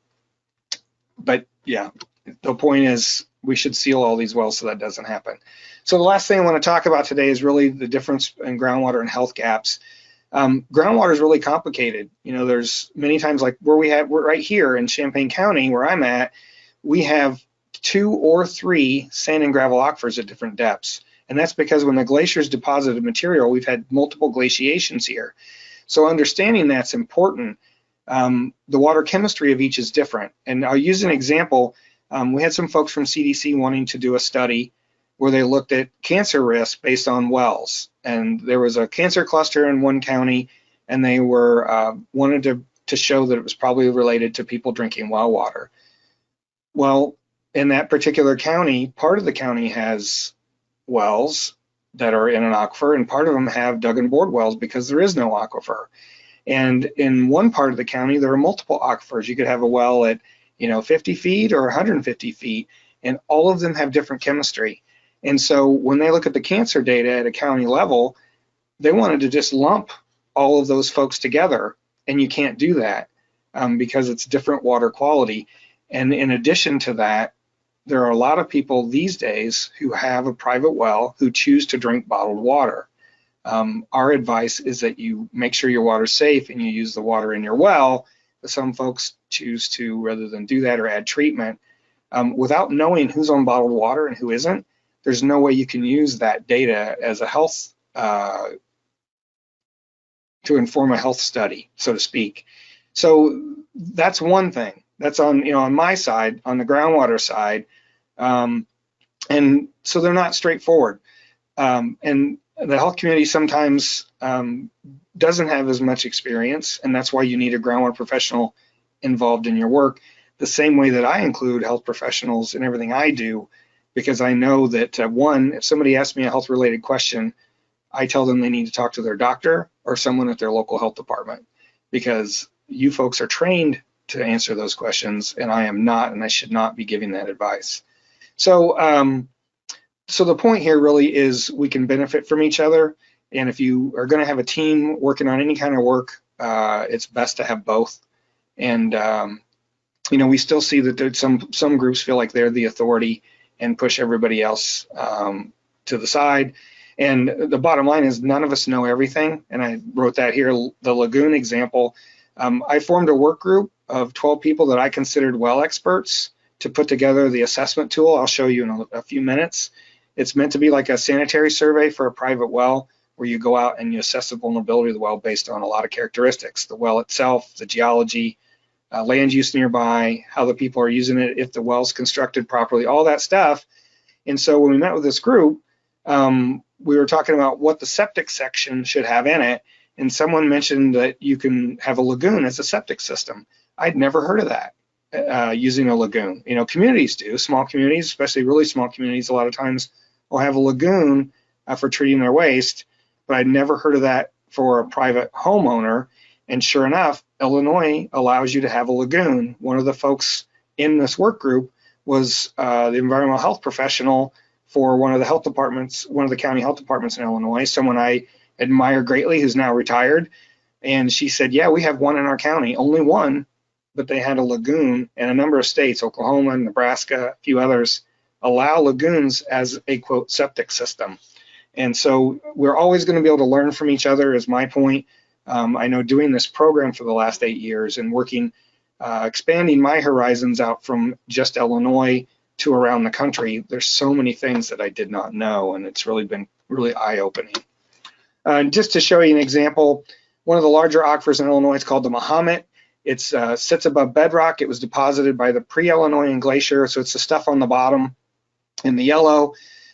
yeah, the point is we should seal all these wells so that doesn't happen. So the last thing I want to talk about today is really the difference in groundwater and health gaps. Groundwater is really complicated. You know, there's many times like we're right here in Champaign County where I'm at, we have 2 or 3 sand and gravel aquifers at different depths. And that's because when the glaciers deposited material, we've had multiple glaciations here. So understanding that's important. The water chemistry of each is different. And I'll use an example. We had some folks from CDC wanting to do a study where they looked at cancer risk based on wells. And there was a cancer cluster in one county, and they were wanted to show that it was probably related to people drinking well water. Well, in that particular county, part of the county has wells that are in an aquifer, and part of them have dug and bored wells because there is no aquifer. And in one part of the county, there are multiple aquifers. You could have a well at 50 feet or 150 feet, and all of them have different chemistry. And so when they look at the cancer data at a county level, they wanted to just lump all of those folks together, and you can't do that because it's different water quality. And in addition to that, there are a lot of people these days who have a private well who choose to drink bottled water. Our advice is that you make sure your water's safe and you use the water in your well, but some folks choose to, rather than do that or add treatment, without knowing who's on bottled water and who isn't, there's no way you can use that data as a health, to inform a health study, so to speak. So that's one thing. That's on, on my side, on the groundwater side. And so they're not straightforward. And the health community sometimes doesn't have as much experience, and that's why you need a groundwater professional involved in your work, the same way that I include health professionals in everything I do, because I know that one, if somebody asks me a health-related question, I tell them they need to talk to their doctor or someone at their local health department, because you folks are trained to answer those questions, and I am not, and I should not be giving that advice. So, so the point here really is we can benefit from each other, and if you are going to have a team working on any kind of work, it's best to have both. And we still see that some groups feel like they're the authority and push everybody else to the side. And the bottom line is none of us know everything. And I wrote that here, the lagoon example. I formed a work group of 12 people that I considered well experts to put together the assessment tool. I'll show you in a few minutes. It's meant to be like a sanitary survey for a private well, where you go out and you assess the vulnerability of the well based on a lot of characteristics: the well itself, the geology, land use nearby, how the people are using it, if the well's constructed properly, all that stuff. And so when we met with this group, we were talking about what the septic section should have in it. and someone mentioned that you can have a lagoon as a septic system. I'd never heard of that, using a lagoon. You know, communities do, small communities, especially really small communities, a lot of times will have a lagoon for treating their waste, but I'd never heard of that for a private homeowner. And sure enough, Illinois allows you to have a lagoon. One of the folks in this work group was the environmental health professional for one of the health departments, one of the county health departments in Illinois, someone I admire greatly who's now retired. And she said, yeah, we have one in our county, only one, but they had a lagoon, and a number of states, Oklahoma, Nebraska, a few others, allow lagoons as a, quote, septic system. And so we're always going to be able to learn from each other, is my point. I know doing this program for the last 8 years and working, expanding my horizons out from just Illinois to around the country, there's so many things that I did not know, and it's really been really eye-opening. Just to show you an example, one of the larger aquifers in Illinois is called the Mahomet. It sits above bedrock. It was deposited by the pre-Illinoisan glacier, so it's the stuff on the bottom in the yellow.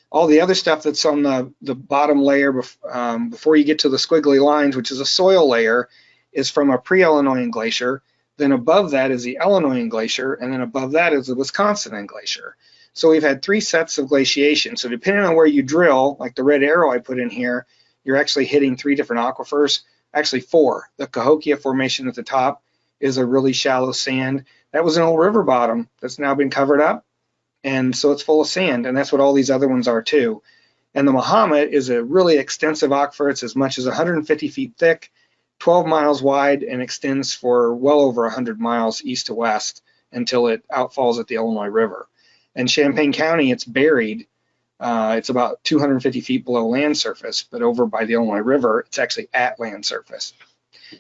All the other stuff that's on the bottom layer before you get to the squiggly lines, which is a soil layer, is from a pre-Illinoisan glacier. Then above that is the Illinoisan glacier, and then above that is the Wisconsin glacier. So we've had 3 sets of glaciation. So depending on where you drill, like the red arrow I put in here, you're actually hitting 3 different aquifers, actually 4. The Cahokia Formation at the top is a really shallow sand. That was an old river bottom that's now been covered up, and so it's full of sand, and that's what all these other ones are too. And the Mahomet is a really extensive aquifer. It's as much as 150 feet thick, 12 miles wide, and extends for well over 100 miles east to west until it outfalls at the Illinois River. In Champaign County, it's buried. It's about 250 feet below land surface, but over by the Illinois River, it's actually at land surface.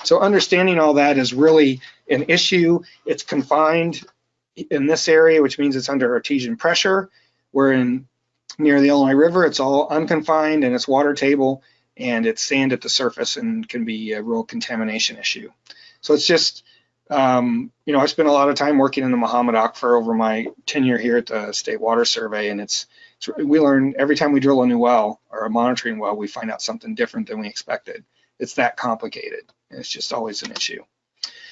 So understanding all that is really an issue. It's confined in this area, which means it's under artesian pressure. Where near the Illinois River, it's all unconfined and it's water table, and it's sand at the surface and can be a real contamination issue. So it's just, you know, I spent a lot of time working in the Mahomet Aquifer over my tenure here at the State Water Survey, and we learn every time we drill a new well or a monitoring well, we find out something different than we expected. It's that complicated, and it's just always an issue.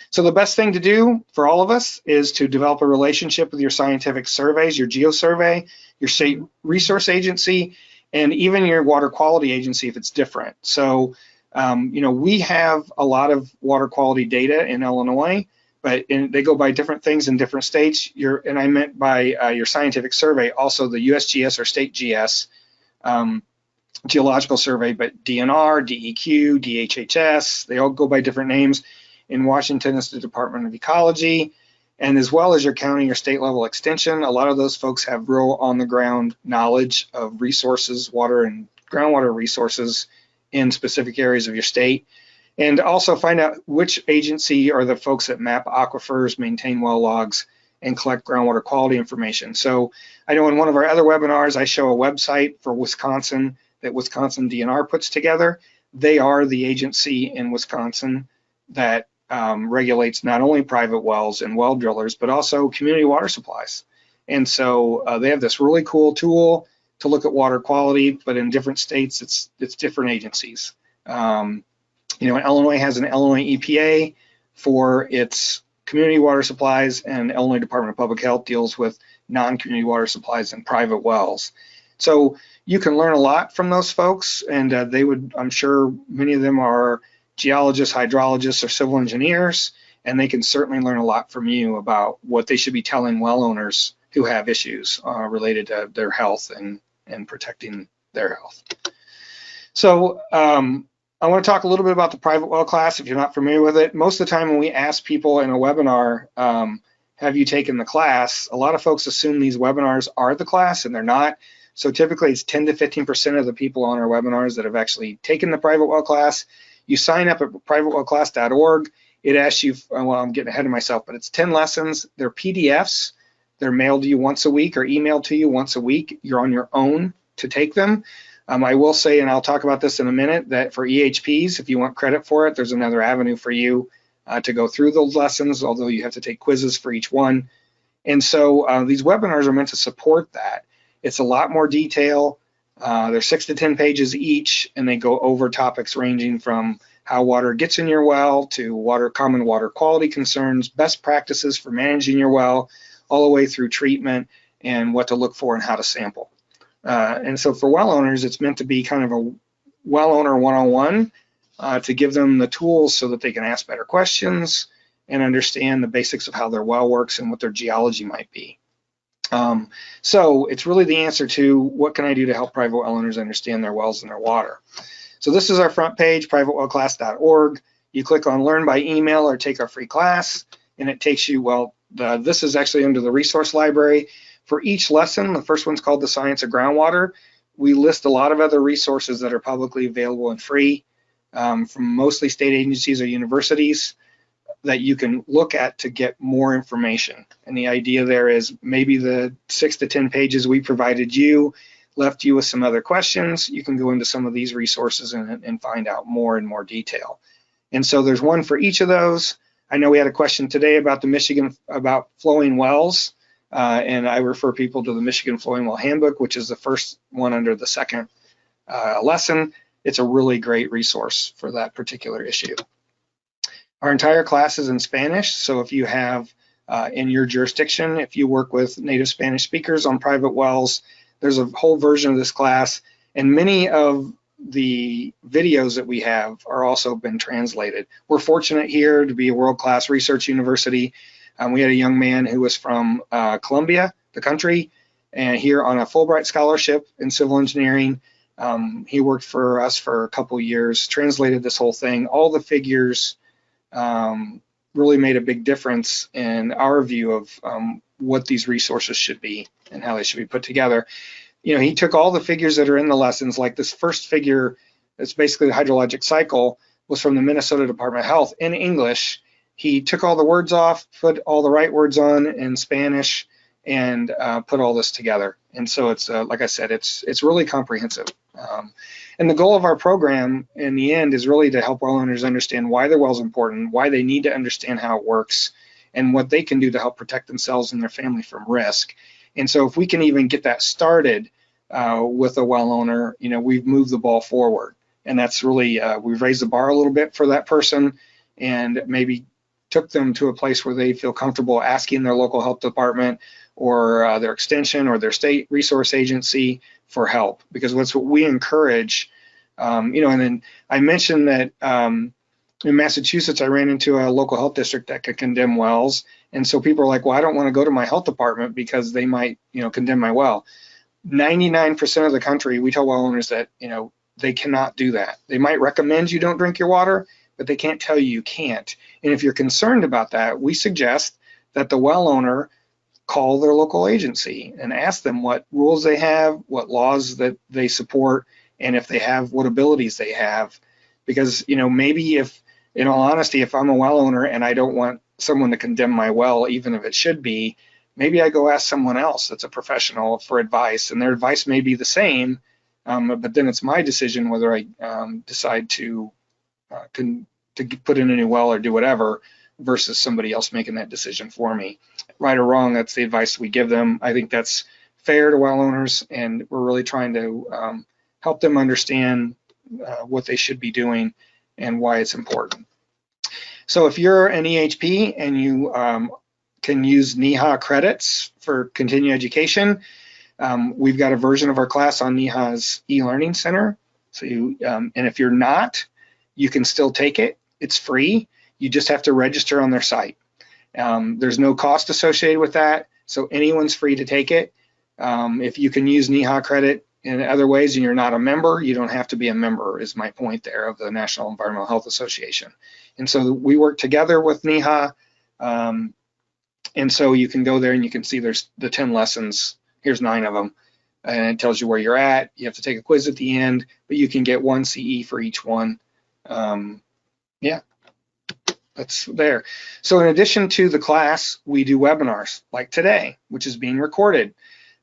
So the best thing to do for all of us is to develop a relationship with your scientific surveys, your geosurvey, your state resource agency, and even your water quality agency if it's different. So, you know, we have a lot of water quality data in Illinois, but they go by different things in different states. And I meant by your scientific survey, also the USGS or state GS, geological survey, but DNR, DEQ, DHHS, they all go by different names. In Washington, it's the Department of Ecology, and as well as your county or state level extension. A lot of those folks have real on the ground knowledge of resources, water and groundwater resources in specific areas of your state. And also find out which agency are the folks that map aquifers, maintain well logs, and collect groundwater quality information. So I know in one of our other webinars, I show a website for Wisconsin that Wisconsin DNR puts together. They are the agency in Wisconsin that regulates not only private wells and well drillers, but also community water supplies. And so they have this really cool tool to look at water quality, but in different states, it's different agencies. You know, Illinois has an Illinois EPA for its community water supplies, and Illinois Department of Public Health deals with non-community water supplies and private wells. So you can learn a lot from those folks, and they would, I'm sure many of them are geologists, hydrologists, or civil engineers, and they can certainly learn a lot from you about what they should be telling well owners who have issues related to their health and protecting their health. So I want to talk a little bit about the private well class if you're not familiar with it. Most of the time when we ask people in a webinar, have you taken the class, a lot of folks assume these webinars are the class, and they're not. So typically it's 10 to 15% of the people on our webinars that have actually taken the private well class. You sign up at privatewellclass.org. It asks you, well, I'm getting ahead of myself, but it's 10 lessons. They're PDFs. They're mailed to you once a week or emailed to you once a week. You're on your own to take them. I will say, and I'll talk about this in a minute, that for EHPs, if you want credit for it, there's another avenue for you to go through those lessons, although you have to take quizzes for each one. And so these webinars are meant to support that. It's a lot more detail. They're 6 to 10 pages each, and they go over topics ranging from how water gets in your well to common water quality concerns, best practices for managing your well, all the way through treatment and what to look for and how to sample. And so for well owners, it's meant to be kind of a well owner 101 to give them the tools so that they can ask better questions and understand the basics of how their well works and what their geology might be. So it's really the answer to what can I do to help private well owners understand their wells and their water. So this is our front page, privatewellclass.org. You click on Learn by Email or Take our free class, and it takes you, well, this is actually under the resource library. For each lesson, the first one's called The Science of Groundwater. We list a lot of other resources that are publicly available and free from mostly state agencies or universities that you can look at to get more information. And the idea there is maybe the 6 to 10 pages we provided you left you with some other questions. You can go into some of these resources and find out more in more detail. And so there's one for each of those. I know we had a question today about about flowing wells, and I refer people to the Michigan Flowing Well Handbook, which is the first one under the second lesson. It's a really great resource for that particular issue. Our entire class is in Spanish, so if you have in your jurisdiction, if you work with native Spanish speakers on private wells, there's a whole version of this class, and many of the videos that we have are also been translated. We're fortunate here to be a world-class research university. We had a young man who was from Colombia, the country, and here on a Fulbright scholarship in civil engineering. He worked for us for a couple years, translated this whole thing. All the figures really made a big difference in our view of what these resources should be and how they should be put together. You know, he took all the figures that are in the lessons, like this first figure, that's basically the hydrologic cycle, was from the Minnesota Department of Health in English. He took all the words off, put all the right words on in Spanish, and put all this together. And so it's, like I said, it's really comprehensive. And the goal of our program in the end is really to help well owners understand why their well is important, why they need to understand how it works, and what they can do to help protect themselves and their family from risk. And so if we can even get that started with a well owner, you know, we've moved the ball forward. And that's really, we've raised the bar a little bit for that person and maybe took them to a place where they feel comfortable asking their local health department or their extension or their state resource agency for help, because that's what we encourage. You know, and then I mentioned that in Massachusetts, I ran into a local health district that could condemn wells. And so people are like, well, I don't want to go to my health department because they might, you know, condemn my well. 99% of the country, we tell well owners that, you know, they cannot do that. They might recommend you don't drink your water, but they can't tell you can't. And if you're concerned about that, we suggest that the well owner call their local agency and ask them what rules they have, what laws that they support, and if they have, what abilities they have. Because, you know, maybe if, in all honesty, if I'm a well owner and I don't want someone to condemn my well, even if it should be, maybe I go ask someone else that's a professional for advice, and their advice may be the same, but then it's my decision whether I decide to put in a new well or do whatever, versus somebody else making that decision for me. Right or wrong, that's the advice we give them. I think that's fair to well owners, and we're really trying to help them understand what they should be doing and why it's important. So if you're an EHP and you can use NEHA credits for continuing education, we've got a version of our class on NEHA's e-learning center. So you, and if you're not, you can still take it. It's free. You just have to register on their site. There's no cost associated with that, so anyone's free to take it. If you can use NEHA credit in other ways and you're not a member, you don't have to be a member, is my point there, of the National Environmental Health Association. And so we work together with NEHA, and so you can go there and you can see there's the 10 lessons. Here's 9 of them, and it tells you where you're at. You have to take a quiz at the end, but you can get 1 CE for each one. Yeah, that's there. So in addition to the class, we do webinars like today, which is being recorded.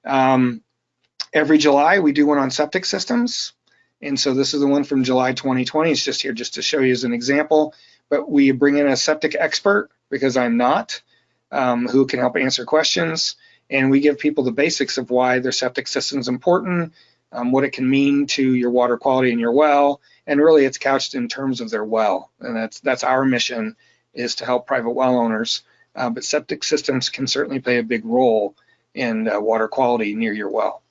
Every July, we do one on septic systems. And so this is the one from July 2020. It's just here just to show you as an example. But we bring in a septic expert, because I'm not, who can help answer questions. And we give people the basics of why their septic system is important, what it can mean to your water quality in your well, and really it's couched in terms of their well, and that's our mission, is to help private well owners, but septic systems can certainly play a big role in water quality near your well.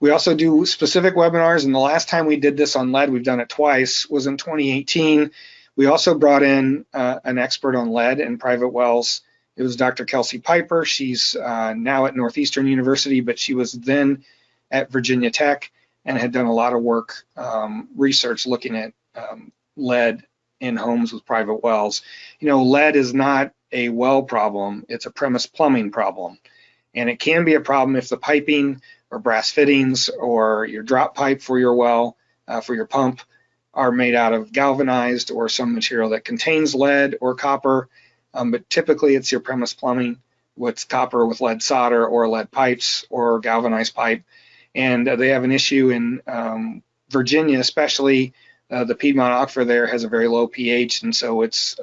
We also do specific webinars, and the last time we did this on lead, we've done it twice, was in 2018. We also brought in an expert on lead and private wells. It was Dr. Kelsey Piper. She's now at Northeastern University, but she was then at Virginia Tech and had done a lot of work, research looking at lead in homes with private wells. You know, lead is not a well problem, it's a premise plumbing problem. And it can be a problem if the piping or brass fittings or your drop pipe for your well, for your pump, are made out of galvanized or some material that contains lead or copper. But typically it's your premise plumbing with copper with lead solder or lead pipes or galvanized pipe. And they have an issue in Virginia, especially the Piedmont Aquifer there has a very low pH, and so it's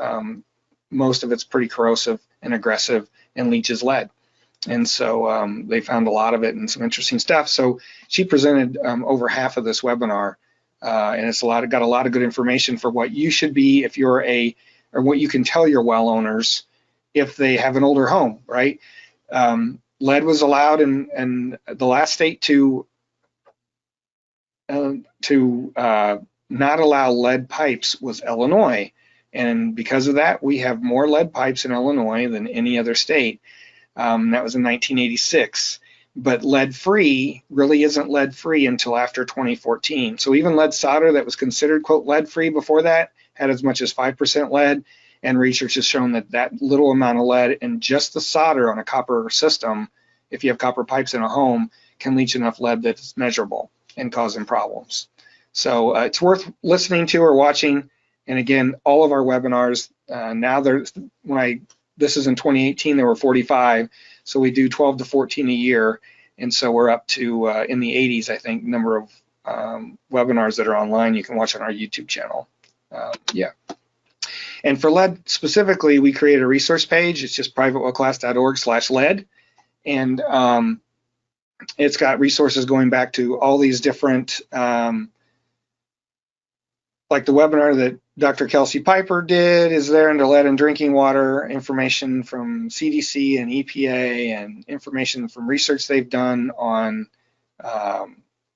most of it's pretty corrosive and aggressive and leaches lead. And so they found a lot of it and some interesting stuff. So she presented over half of this webinar, and it's got a lot of good information for what you should be if you're or what you can tell your well owners if they have an older home, right? Lead was allowed in the last state to not allow lead pipes was Illinois. And because of that, we have more lead pipes in Illinois than any other state. That was in 1986. But lead-free really isn't lead-free until after 2014. So even lead solder that was considered, quote, lead-free before that had as much as 5% lead. And research has shown that that little amount of lead in just the solder on a copper system, if you have copper pipes in a home, can leach enough lead that's measurable and causing problems. So it's worth listening to or watching. And again, all of our webinars, now this is in 2018, there were 45. So we do 12 to 14 a year. And so we're up to in the 80s, I think, number of webinars that are online you can watch on our YouTube channel. Yeah. And for lead specifically, we created a resource page. It's just privatewellclass.org/lead. And it's got resources going back to all these different, like the webinar that Dr. Kelsey Piper did is there under lead and drinking water, information from CDC and EPA and information from research they've done on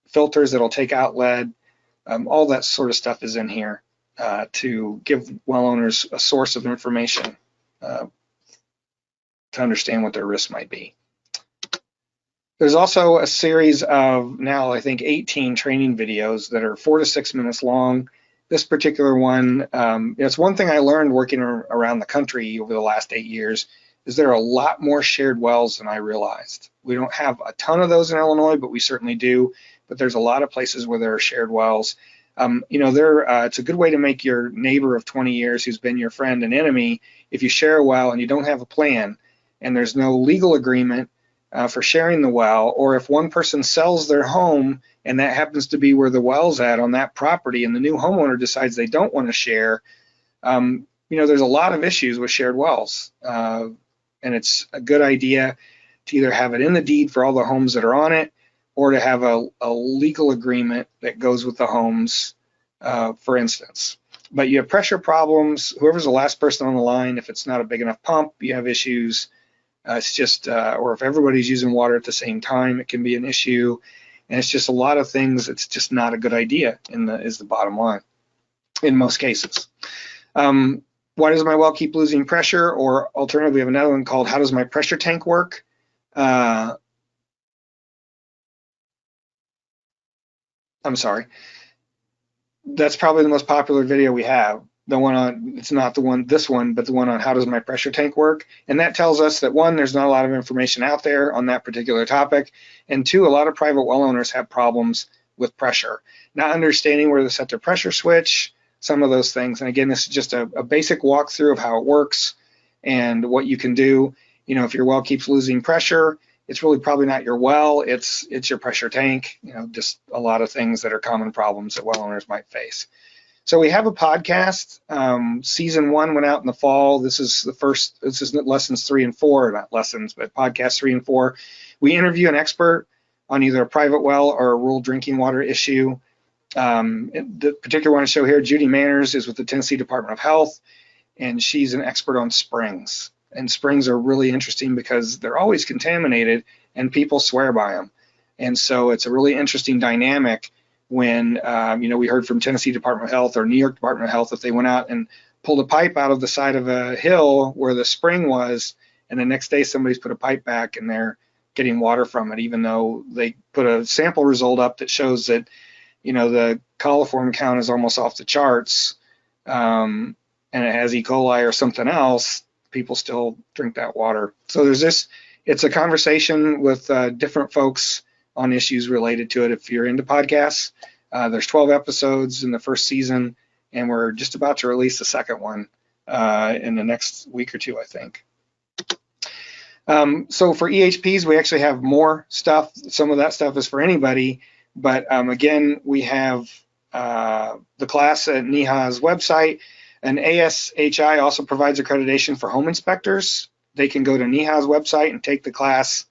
filters that'll take out lead. All that sort of stuff is in here to give well owners a source of information to understand what their risks might be. There's also a series of now, I think, 18 training videos that are 4 to 6 minutes long. This particular one, it's one thing I learned working around the country over the last 8 years, is there are a lot more shared wells than I realized. We don't have a ton of those in Illinois, but we certainly do. But there's a lot of places where there are shared wells. You know, it's a good way to make your neighbor of 20 years who's been your friend an enemy if you share a well and you don't have a plan and there's no legal agreement for sharing the well, or if one person sells their home and that happens to be where the well's at on that property and the new homeowner decides they don't want to share, you know, there's a lot of issues with shared wells. And it's a good idea to either have it in the deed for all the homes that are on it, or to have a legal agreement that goes with the homes, for instance. But you have pressure problems. Whoever's the last person on the line, if it's not a big enough pump, you have issues. It's just, or if everybody's using water at the same time, it can be an issue. And it's just a lot of things. It's just not a good idea is the bottom line in most cases. Why does my well keep losing pressure? Or alternatively, we have another one called, how does my pressure tank work? I'm sorry. That's probably the most popular video we have. The one on, it's not this one, but the one on how does my pressure tank work? And that tells us that, one, there's not a lot of information out there on that particular topic. And two, a lot of private well owners have problems with pressure, not understanding where to set their pressure switch, some of those things. And again, this is just a basic walkthrough of how it works and what you can do. You know, if your well keeps losing pressure, it's really probably not your well, it's your pressure tank, you know, just a lot of things that are common problems that well owners might face. So we have a podcast. Season 1 went out in the fall. This is lessons 3 and 4, not lessons, but podcast 3 and 4. We interview an expert on either a private well or a rural drinking water issue. The particular one to show here, Judy Manners, is with the Tennessee Department of Health, and she's an expert on springs. And springs are really interesting because they're always contaminated and people swear by them. And so it's a really interesting dynamic when, we heard from Tennessee Department of Health or New York Department of Health that they went out and pulled a pipe out of the side of a hill where the spring was, and the next day somebody's put a pipe back and they're getting water from it, even though they put a sample result up that shows that, the coliform count is almost off the charts, and it has E. coli or something else. People still drink that water. So it's a conversation with different folks on issues related to it. If you're into podcasts, there's 12 episodes in the first season, and we're just about to release the second one in the next week or two, I think. So for EHPs, we actually have more stuff. Some of that stuff is for anybody, but again, we have the class at NEHA's website. And ASHI also provides accreditation for home inspectors. They can go to NEHA's website and take the class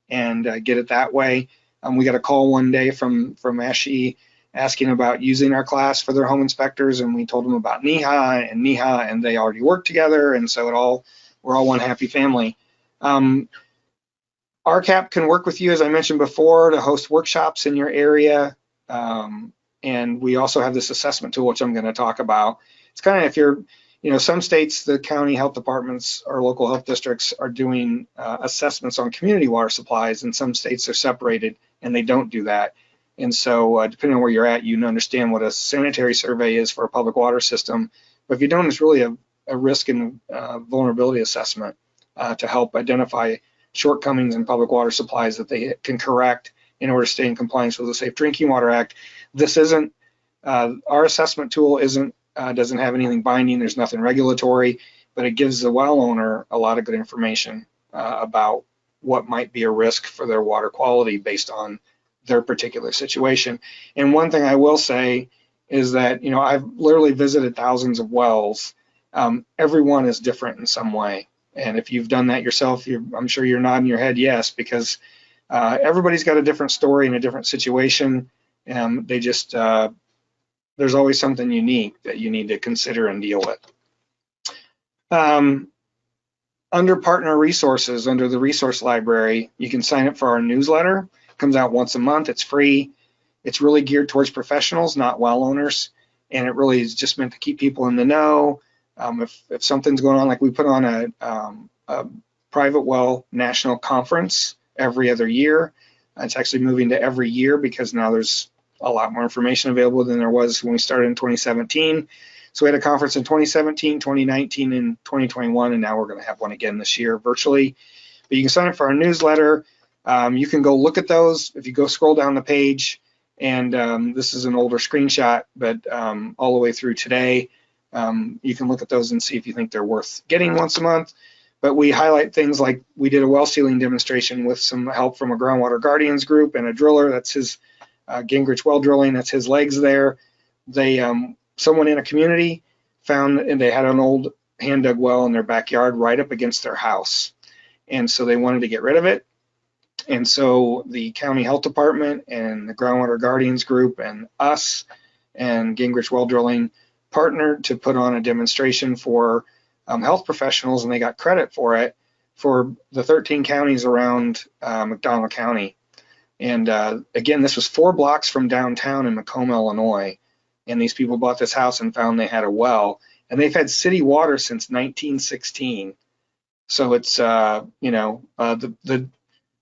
and get it that way. We got a call one day from ASHI asking about using our class for their home inspectors, and we told them about NEHA, and they already work together, and so we're all one happy family. RCAP can work with you, as I mentioned before, to host workshops in your area, and we also have this assessment tool, which I'm going to talk about. It's kind of, if you're, some states, the county health departments or local health districts are doing assessments on community water supplies, and some states are separated and they don't do that. And so depending on where you're at, you can understand what a sanitary survey is for a public water system. But if you don't, it's really a risk and vulnerability assessment to help identify shortcomings in public water supplies that they can correct in order to stay in compliance with the Safe Drinking Water Act. This isn't, our assessment tool doesn't have anything binding. There's nothing regulatory, but it gives the well owner a lot of good information about what might be a risk for their water quality based on their particular situation. And one thing I will say is that, I've literally visited thousands of wells. Every one is different in some way. And if you've done that yourself, I'm sure you're nodding your head yes, because everybody's got a different story and a different situation. And they just, there's always something unique that you need to consider and deal with. Under partner resources, under the resource library, you can sign up for our newsletter. It comes out once a month. It's free. It's really geared towards professionals, not well owners. And it really is just meant to keep people in the know. If something's going on, like we put on a private well national conference every other year. It's actually moving to every year because now there's a lot more information available than there was when we started in 2017. So we had a conference in 2017, 2019, and 2021, and now we're going to have one again this year virtually. But you can sign up for our newsletter. You can go look at those. If you go scroll down the page, and this is an older screenshot, but all the way through today, you can look at those and see if you think they're worth getting once a month. But we highlight things like we did a well sealing demonstration with some help from a Groundwater Guardians group and a driller. That's his Gingrich Well Drilling. That's his legs there. They someone in a community found, and they had an old hand dug well in their backyard right up against their house, and so they wanted to get rid of it. And so the county health department and the Groundwater Guardians group and us and Gingrich Well Drilling partnered to put on a demonstration for health professionals, and they got credit for it for the 13 counties around McDonald County. And again, this was 4 blocks from downtown in Macomb, Illinois. And these people bought this house and found they had a well, and they've had city water since 1916. So it's, the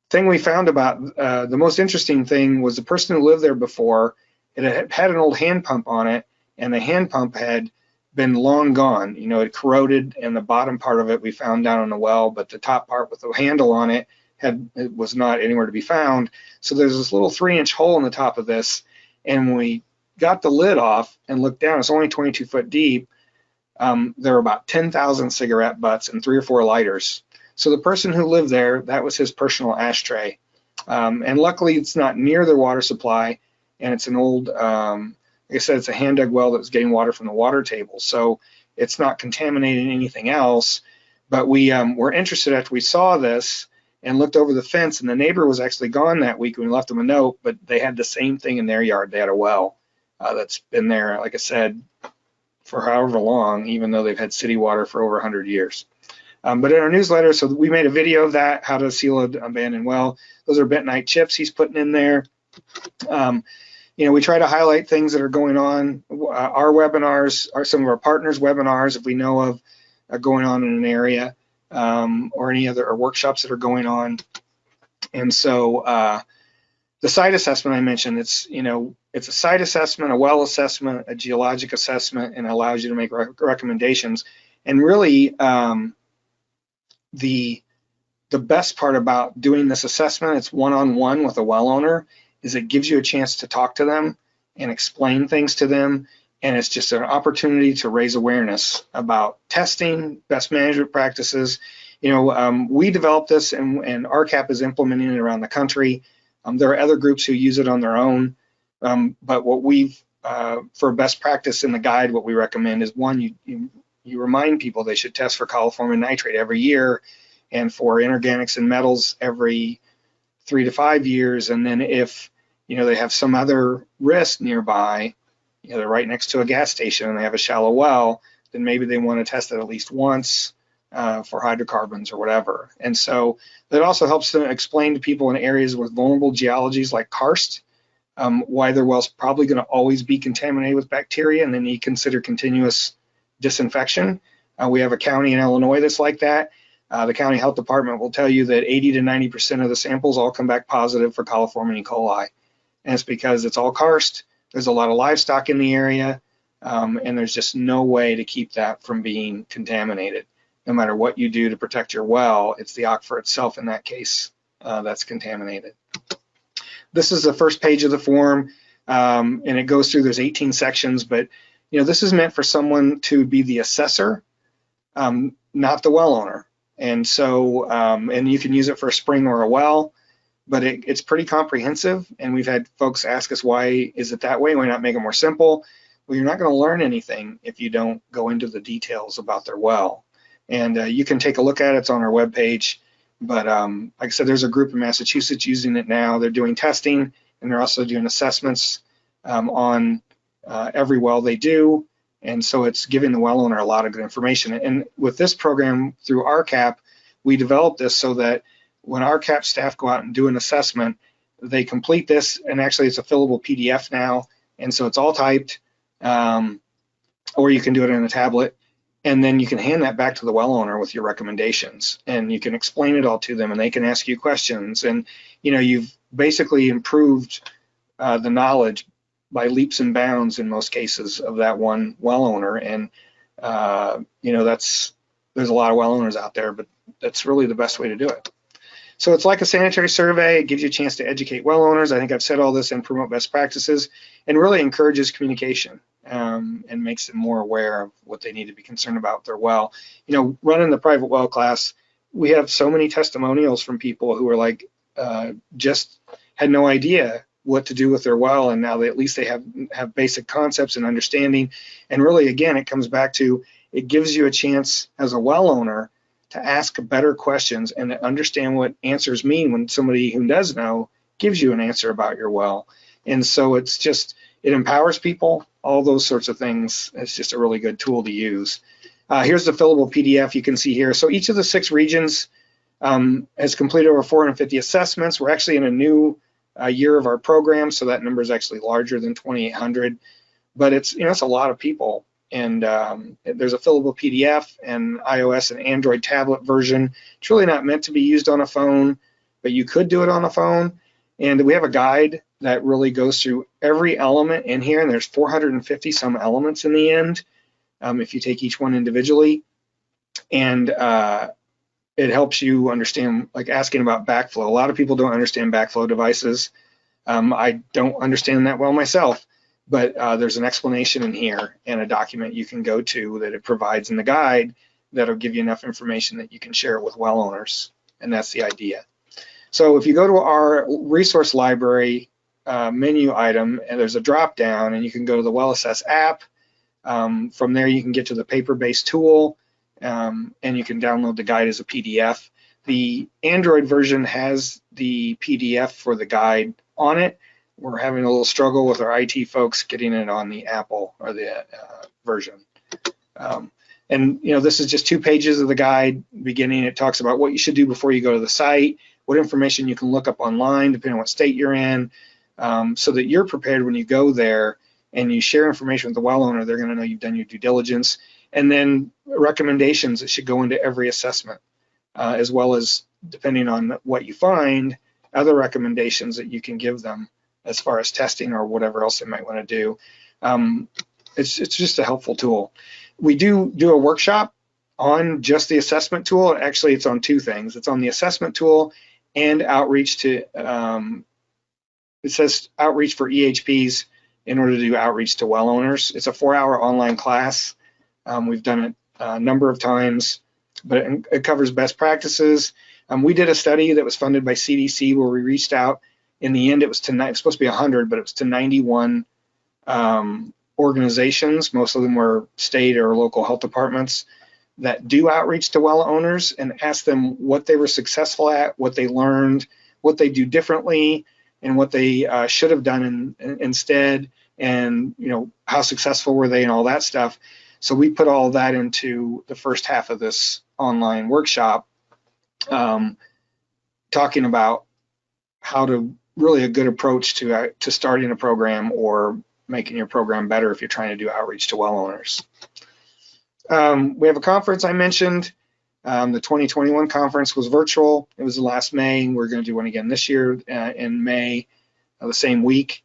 thing we found about, the most interesting thing was the person who lived there before, it had an old hand pump on it, and the hand pump had been long gone. It corroded, and the bottom part of it we found down in the well, but the top part with the handle on it was not anywhere to be found. So there's this little 3-inch hole in the top of this, and when we got the lid off and looked down, it's only 22 foot deep. There were about 10,000 cigarette butts and 3 or 4 lighters. So the person who lived there, that was his personal ashtray. And luckily it's not near their water supply, and it's an old, like I said, it's a hand dug well that was getting water from the water table. So it's not contaminating anything else. But we were interested after we saw this, and looked over the fence, and the neighbor was actually gone that week when we left them a note, but they had the same thing in their yard. They had a well that's been there, like I said, for however long, even though they've had city water for over 100 years. But in our newsletter, so we made a video of that, how to seal an abandoned well. Those are bentonite chips he's putting in there. You know, we try to highlight things that are going on. Our webinars are some of our partners' webinars, if we know of, going on in an area, or any other workshops that are going on. And so the site assessment I mentioned, it's a site assessment, a well assessment, a geologic assessment, and allows you to make recommendations. And really, the best part about doing this assessment, it's one-on-one with a well owner, is it gives you a chance to talk to them and explain things to them. And it's just an opportunity to raise awareness about testing, best management practices. You know, we developed this, and RCAP is implementing it around the country. There are other groups who use it on their own. But what we've, for best practice in the guide, what we recommend is, one, you remind people they should test for coliform nitrate every year, and for inorganics and metals every 3 to 5 years. And then if, they have some other risk nearby, they're right next to a gas station and they have a shallow well, then maybe they want to test it at least once for hydrocarbons or whatever. And so that also helps to explain to people in areas with vulnerable geologies like karst, why their well's probably going to always be contaminated with bacteria, and then you consider continuous disinfection. We have a county in Illinois that's like that. The county health department will tell you that 80 to 90% of the samples all come back positive for coliform and E. coli. And it's because it's all karst. There's a lot of livestock in the area, and there's just no way to keep that from being contaminated. No matter what you do to protect your well, it's the aquifer itself in that case that's contaminated. This is the first page of the form, and it goes through, there's 18 sections, but this is meant for someone to be the assessor, not the well owner. And so, and you can use it for a spring or a well, but it's pretty comprehensive. And we've had folks ask us, why is it that way? Why not make it more simple? Well, you're not going to learn anything if you don't go into the details about their well. And you can take a look at it. It's on our webpage. But like I said, there's a group in Massachusetts using it now. They're doing testing, and they're also doing assessments on every well they do. And so it's giving the well owner a lot of good information. And with this program through RCAP, we developed this so that when RCAP staff go out and do an assessment, they complete this, and actually it's a fillable PDF now. And so it's all typed, or you can do it in a tablet. And then you can hand that back to the well owner with your recommendations, and you can explain it all to them, and they can ask you questions. And you've basically improved the knowledge by leaps and bounds in most cases of that one well owner. And there's a lot of well owners out there, but that's really the best way to do it. So it's like a sanitary survey. It gives you a chance to educate well owners. I think I've said all this, and promote best practices, and really encourages communication, and makes them more aware of what they need to be concerned about with their well. Running the private well class, we have so many testimonials from people who are like, just had no idea what to do with their well, and now at least they have basic concepts and understanding. And really, again, it comes back to, it gives you a chance as a well owner to ask better questions and to understand what answers mean when somebody who does know gives you an answer about your well. And so it empowers people, all those sorts of things. It's just a really good tool to use. Here's the fillable PDF you can see here. So each of the 6 regions has completed over 450 assessments. We're actually in a new year of our program, so that number is actually larger than 2,800. But it's a lot of people. And there's a fillable PDF and iOS and Android tablet version. It's really not meant to be used on a phone, but you could do it on a phone. And we have a guide that really goes through every element in here, and there's 450 some elements in the end, if you take each one individually. And it helps you understand, like asking about backflow. A lot of people don't understand backflow devices. I don't understand that well myself. But there's an explanation in here and a document you can go to that it provides in the guide that'll give you enough information that you can share it with well owners, and that's the idea. So if you go to our resource library menu item, and there's a drop down, and you can go to the Well Assess app. From there you can get to the paper-based tool, and you can download the guide as a PDF. The Android version has the PDF for the guide on it. We're having a little struggle with our IT folks getting it on the Apple or the version. And this is just 2 pages of the guide. Beginning, it talks about what you should do before you go to the site, what information you can look up online, depending on what state you're in, so that you're prepared when you go there and you share information with the well owner. They're going to know you've done your due diligence. And then recommendations that should go into every assessment, as well as, depending on what you find, other recommendations that you can give them as far as testing or whatever else they might want to do. It's just a helpful tool. We do a workshop on just the assessment tool. Actually, it's on 2 things. It's on the assessment tool and outreach to, it says outreach for EHPs in order to do outreach to well owners. It's a 4-hour online class. We've done it a number of times, but it covers best practices. We did a study that was funded by CDC where we reached out. In the end, it was supposed to be 100, but it was to 91 organizations. Most of them were state or local health departments that do outreach to well owners, and asked them what they were successful at, what they learned, what they do differently, and what they should have done instead, and how successful were they and all that stuff. So we put all that into the first half of this online workshop, talking about how to really a good approach to starting a program or making your program better if you're trying to do outreach to well owners. We have a conference I mentioned. The 2021 conference was virtual. It was the last May. We're going to do one again this year in May, the same week.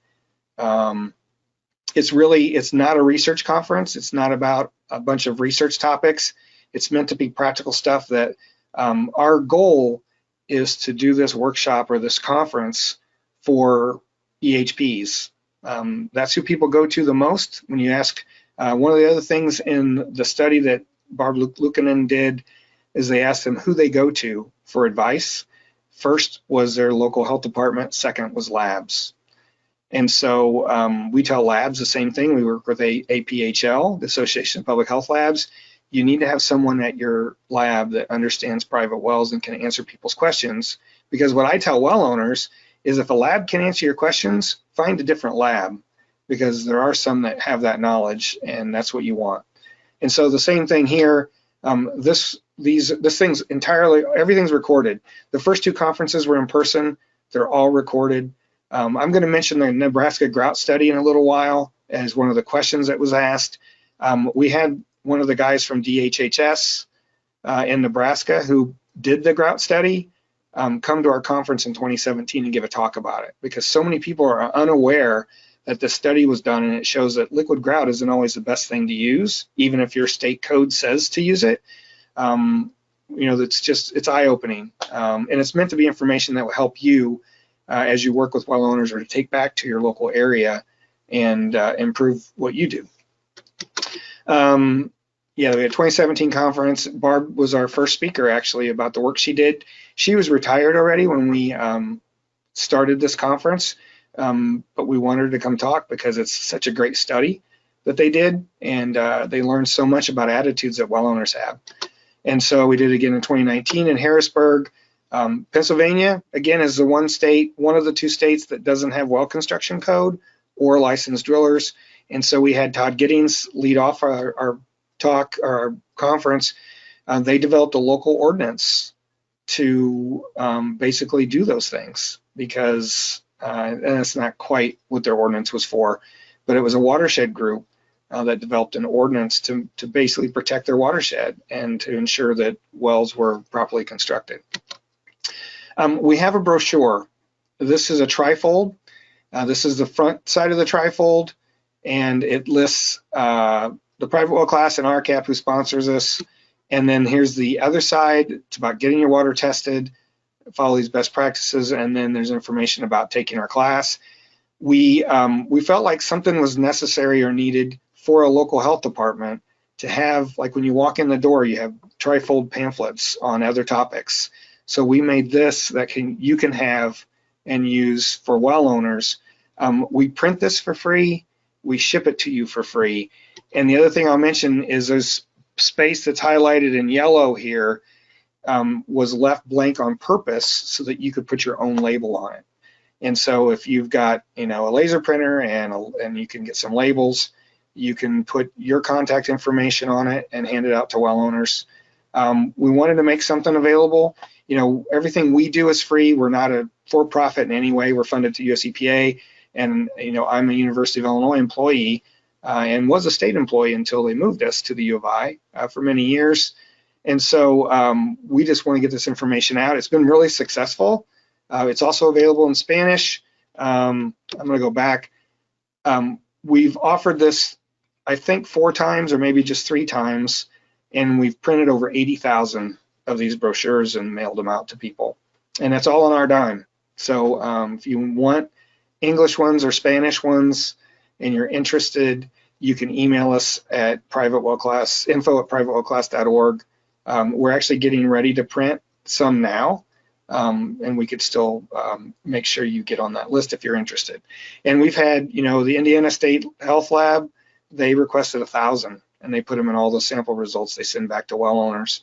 It's not a research conference. It's not about a bunch of research topics. It's meant to be practical stuff that our goal is to do this workshop or this conference for EHPs. That's who people go to the most. When you ask, one of the other things in the study that Barb Lukanen did is they asked them who they go to for advice. First was their local health department, second was labs. And so we tell labs the same thing. We work with APHL, the Association of Public Health Labs. You need to have someone at your lab that understands private wells and can answer people's questions. Because what I tell well owners is if a lab can answer your questions, find a different lab, because there are some that have that knowledge and that's what you want. And so the same thing here, this thing's entirely, everything's recorded. The first 2 conferences were in person. They're all recorded. I'm going to mention the Nebraska grout study in a little while as one of the questions that was asked. We had one of the guys from DHHS in Nebraska who did the grout study come to our conference in 2017 and give a talk about it, because so many people are unaware that the study was done, and it shows that liquid grout isn't always the best thing to use, even if your state code says to use it. It's eye-opening, and it's meant to be information that will help you as you work with well owners or to take back to your local area and improve what you do. We had a 2017 conference. Barb was our first speaker, actually, about the work she did. She was retired already when we started this conference, but we wanted her to come talk because it's such a great study that they did, and they learned so much about attitudes that well owners have. And so we did it again in 2019 in Harrisburg. Pennsylvania, again, is the one of the 2 states that doesn't have well construction code or licensed drillers. And so we had Todd Giddings lead off our talk, our conference. They developed a local ordinance to basically do those things, because, and that's not quite what their ordinance was for, but it was a watershed group that developed an ordinance to basically protect their watershed and to ensure that wells were properly constructed. We have a brochure. This is a trifold. This is the front side of the trifold, and it lists the private well class and RCAP who sponsors us. And then here's the other side. It's about getting your water tested, follow these best practices, and then there's information about taking our class. We felt like something was necessary or needed for a local health department to have, like when you walk in the door, you have trifold pamphlets on other topics. So we made this that you can have and use for well owners. We print this for free. We ship it to you for free. And the other thing I'll mention is there's space that's highlighted in yellow here. was left blank on purpose so that you could put your own label on it. And so if you've got, a laser printer and you can get some labels, you can put your contact information on it and hand it out to well owners. We wanted to make something available. Everything we do is free. We're not a for-profit in any way. We're funded to US EPA, and I'm a University of Illinois employee and was a state employee until they moved us to the U of I for many years. And so we just want to get this information out. It's been really successful. It's also available in Spanish. I'm going to go back. We've offered this, I think, 4 times or maybe just 3 times, and we've printed over 80,000 of these brochures and mailed them out to people. And that's all on our dime. So if you want English ones or Spanish ones and you're interested, you can email us at info@privatewellclass.org. We're actually getting ready to print some now, and we could still make sure you get on that list if you're interested. And we've had, the Indiana State Health Lab, they requested 1,000, and they put them in all the sample results they send back to well owners.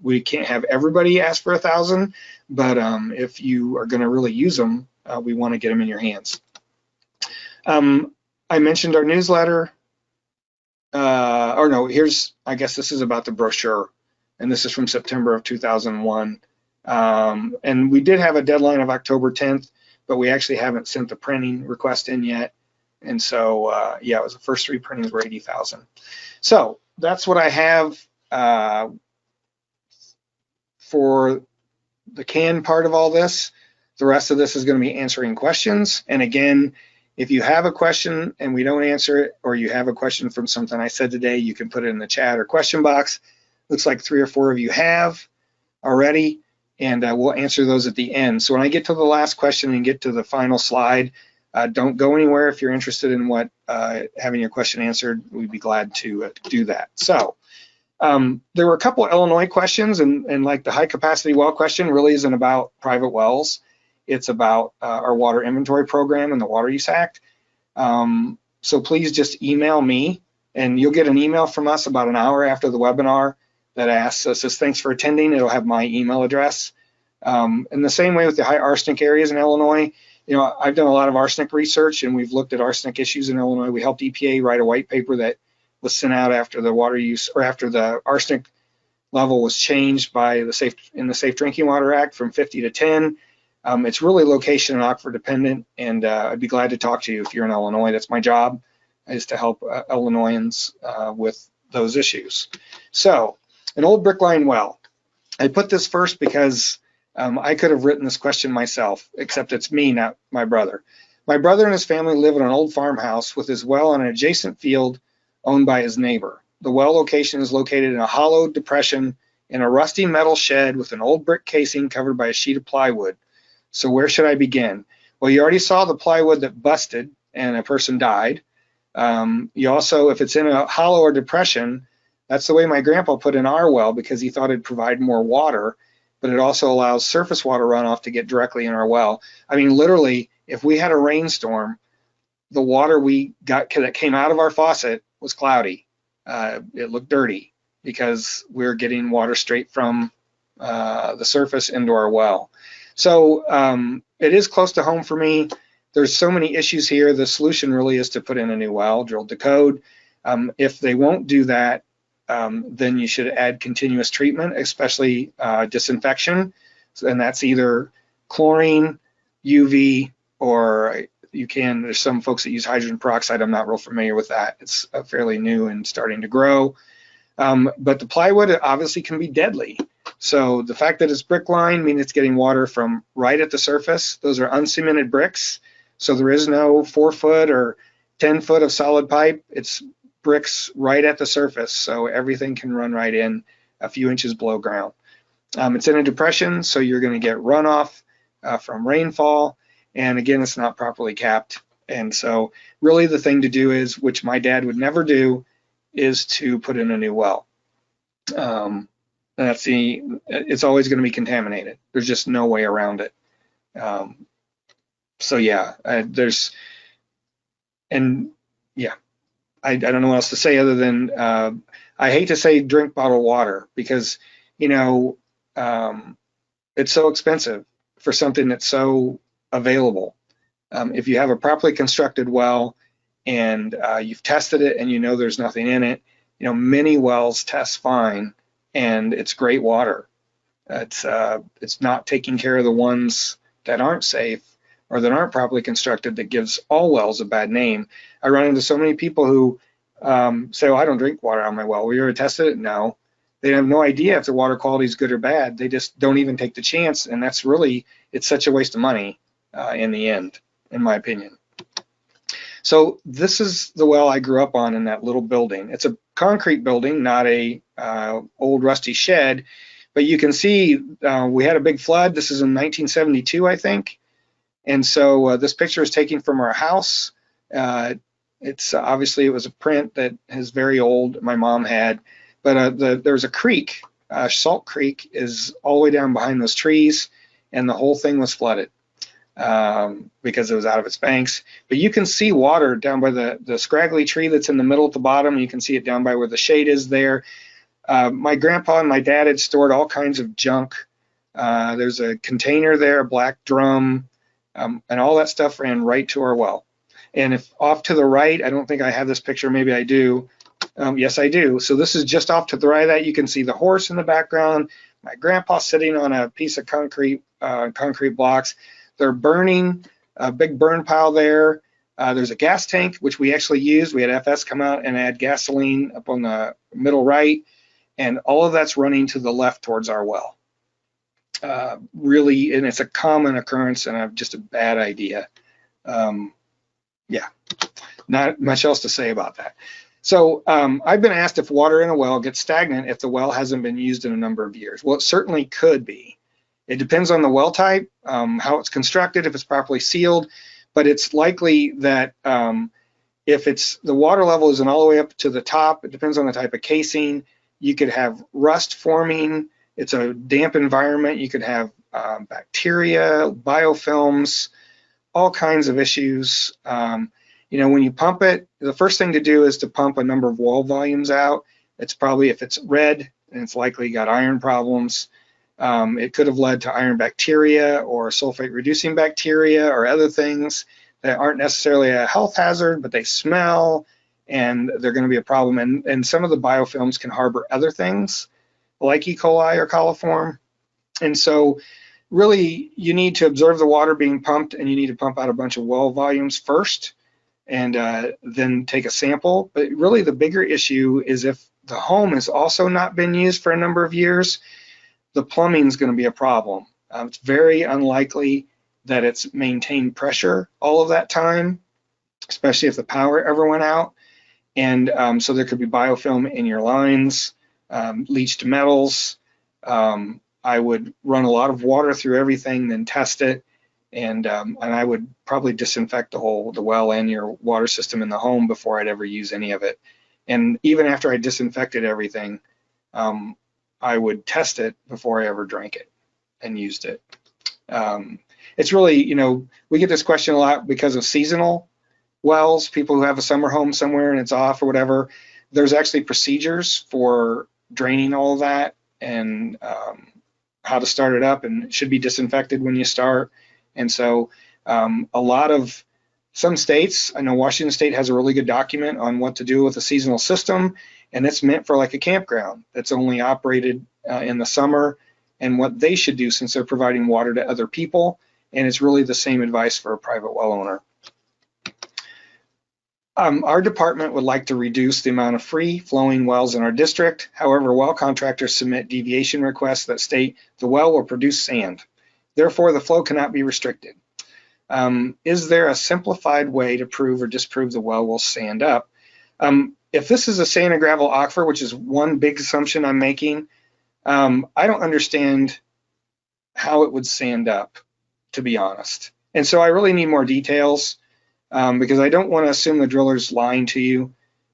We can't have everybody ask for 1,000, but if you are going to really use them, we want to get them in your hands. I mentioned our newsletter. I guess this is about the brochure, and this is from September of 2001. And we did have a deadline of October 10th, but we actually haven't sent the printing request in yet. And so, it was the first 3 printings were 80,000. So that's what I have for the canned part of all this. The rest of this is going to be answering questions. And again, if you have a question and we don't answer it, or you have a question from something I said today, you can put it in the chat or question box. Looks like 3 or 4 of you have already, and we'll answer those at the end. So when I get to the last question and get to the final slide, don't go anywhere. If you're interested in having your question answered, we'd be glad to do that. So there were a couple of Illinois questions, and like the high capacity well question really isn't about private wells. It's about our water inventory program and the Water Use Act. So please just email me, and you'll get an email from us about an hour after the webinar that says thanks for attending. It'll have my email address. In the same way with the high arsenic areas in Illinois, I've done a lot of arsenic research, and we've looked at arsenic issues in Illinois. We helped EPA write a white paper that was sent out after the water use, or after the arsenic level was changed by the Safe Drinking Water Act from 50 to 10. It's really location and aquifer dependent, and I'd be glad to talk to you if you're in Illinois. That's my job, is to help Illinoisans with those issues. So, an old brick line well. I put this first because I could have written this question myself, except it's me, not my brother. My brother and his family live in an old farmhouse with his well on an adjacent field owned by his neighbor. The well location is located in a hollowed depression in a rusty metal shed with an old brick casing covered by a sheet of plywood. So where should I begin? Well, you already saw the plywood that busted and a person died. You also, if it's in a hollow or depression, that's the way my grandpa put in our well because he thought it'd provide more water, but it also allows surface water runoff to get directly in our well. I mean, literally, if we had a rainstorm, the water we got that came out of our faucet was cloudy. It looked dirty because we're getting water straight from the surface into our well. So it is close to home for me. There's so many issues here. The solution really is to put in a new well, drilled to code. If they won't do that, then you should add continuous treatment, especially disinfection. And that's either chlorine, UV, or there's some folks that use hydrogen peroxide. I'm not real familiar with that. It's fairly new and starting to grow. But the plywood obviously can be deadly. So the fact that it's brick line means it's getting water from right at the surface. Those are uncemented bricks. So there is no 4 foot or 10 foot of solid pipe. It's bricks right at the surface. So everything can run right in a few inches below ground. It's in a depression, so you're going to get runoff from rainfall. And again, it's not properly capped. And so really the thing to do is, which my dad would never do, is to put in a new well. It's always going to be contaminated. There's just no way around it. I don't know what else to say other than I hate to say drink bottled water because, it's so expensive for something that's so available. If you have a properly constructed well and you've tested it and you know there's nothing in it, many wells test fine and it's great water. It's not taking care of the ones that aren't safe or that aren't properly constructed that gives all wells a bad name. I run into so many people who say, well, I don't drink water out of my well. Well, you ever tested it? No. They have no idea if the water quality is good or bad. They just don't even take the chance, and it's such a waste of money in the end, in my opinion. So this is the well I grew up on in that little building. It's a concrete building, not a old rusty shed, but you can see we had a big flood. This is in 1972, I think. And so this picture is taken from our house. It's obviously it was a print that is very old, my mom had, but there's a creek, Salt Creek is all the way down behind those trees, and the whole thing was flooded because it was out of its banks. But you can see water down by the scraggly tree that's in the middle at the bottom. You can see it down by where the shade is there. My grandpa and my dad had stored all kinds of junk. There's a container there, a black drum, and all that stuff ran right to our well. And if off to the right, I don't think I have this picture, maybe I do. Yes, I do. So this is just off to the right of that. You can see the horse in the background, my grandpa sitting on a piece of concrete blocks. They're burning, a big burn pile there. There's a gas tank, which we actually used. We had FS come out and add gasoline up on the middle right. And all of that's running to the left towards our well. Really, and it's a common occurrence and just a bad idea. Yeah, not much else to say about that. So I've been asked if water in a well gets stagnant if the well hasn't been used in a number of years. Well, it certainly could be. It depends on the well type, how it's constructed, if it's properly sealed, but it's likely that if the water level isn't all the way up to the top, it depends on the type of casing. You could have rust forming. It's a damp environment. You could have bacteria, biofilms, all kinds of issues. When you pump it, the first thing to do is to pump a number of well volumes out. It's probably, if it's red, and it's likely got iron problems. It could have led to iron bacteria or sulfate reducing bacteria or other things that aren't necessarily a health hazard, but they smell and they're going to be a problem. And some of the biofilms can harbor other things like E. coli or coliform. And so really you need to observe the water being pumped, and you need to pump out a bunch of well volumes first and then take a sample. But really the bigger issue is if the home has also not been used for a number of years, the plumbing is going to be a problem. It's very unlikely that it's maintained pressure all of that time, especially if the power ever went out. And so there could be biofilm in your lines, leached metals. I would run a lot of water through everything, then test it. And I would probably disinfect the well and your water system in the home before I'd ever use any of it. And even after I disinfected everything, I would test it before I ever drank it and used it. It's really, we get this question a lot because of seasonal wells, people who have a summer home somewhere and it's off or whatever. There's actually procedures for draining all of that and how to start it up, and it should be disinfected when you start. And so some states, I know Washington State has a really good document on what to do with a seasonal system, and it's meant for like a campground that's only operated in the summer, and what they should do since they're providing water to other people. And it's really the same advice for a private well owner. Our department would like to reduce the amount of free flowing wells in our district. However, well contractors submit deviation requests that state the well will produce sand. Therefore, the flow cannot be restricted. Is there a simplified way to prove or disprove the well will sand up? If this is a sand and gravel aquifer, which is one big assumption I'm making, I don't understand how it would sand up, to be honest. And so I really need more details because I don't want to assume the driller's lying to you.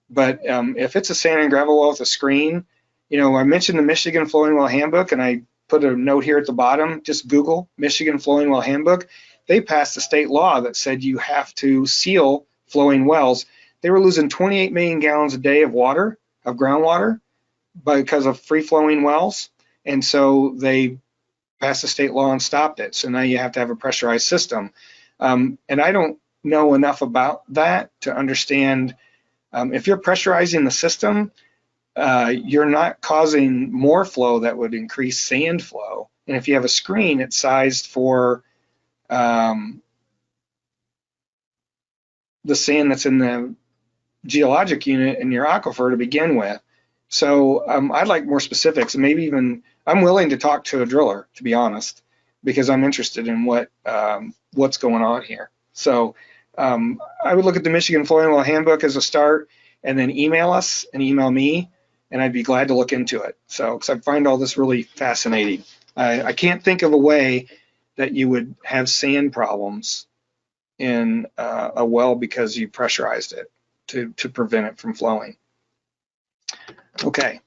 But if it's a sand and gravel well with a screen, I mentioned the Michigan Flowing Well Handbook, and I put a note here at the bottom. Just Google Michigan Flowing Well Handbook. They passed a state law that said you have to seal flowing wells. They were losing 28 million gallons a day of water, of groundwater, because of free flowing wells. And so they passed a state law and stopped it. So now you have to have a pressurized system. And I don't know enough about that to understand if you're pressurizing the system, you're not causing more flow that would increase sand flow. And if you have a screen, it's sized for the sand that's in the geologic unit in your aquifer to begin with. So I'd like more specifics, and maybe even I'm willing to talk to a driller, to be honest, because I'm interested in what's going on here. So I would look at the Michigan Flowing Well Handbook as a start, and then email us and email me, and I'd be glad to look into it. So, because I find all this really fascinating. I can't think of a way that you would have sand problems in a well because you pressurized it to prevent it from flowing. Okay.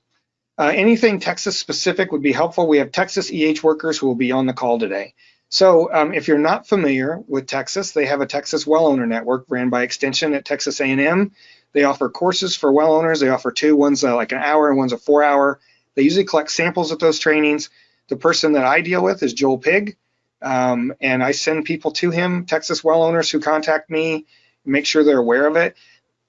Anything Texas specific would be helpful. We have Texas EH workers who will be on the call today. So if you're not familiar with Texas, they have a Texas Well Owner Network ran by Extension at Texas A&M. They offer courses for well owners. They offer two. One's like an hour and one's a 4 hour. They usually collect samples at those trainings. The person that I deal with is Joel Pigg, and I send people to him, Texas well owners who contact me, make sure they're aware of it.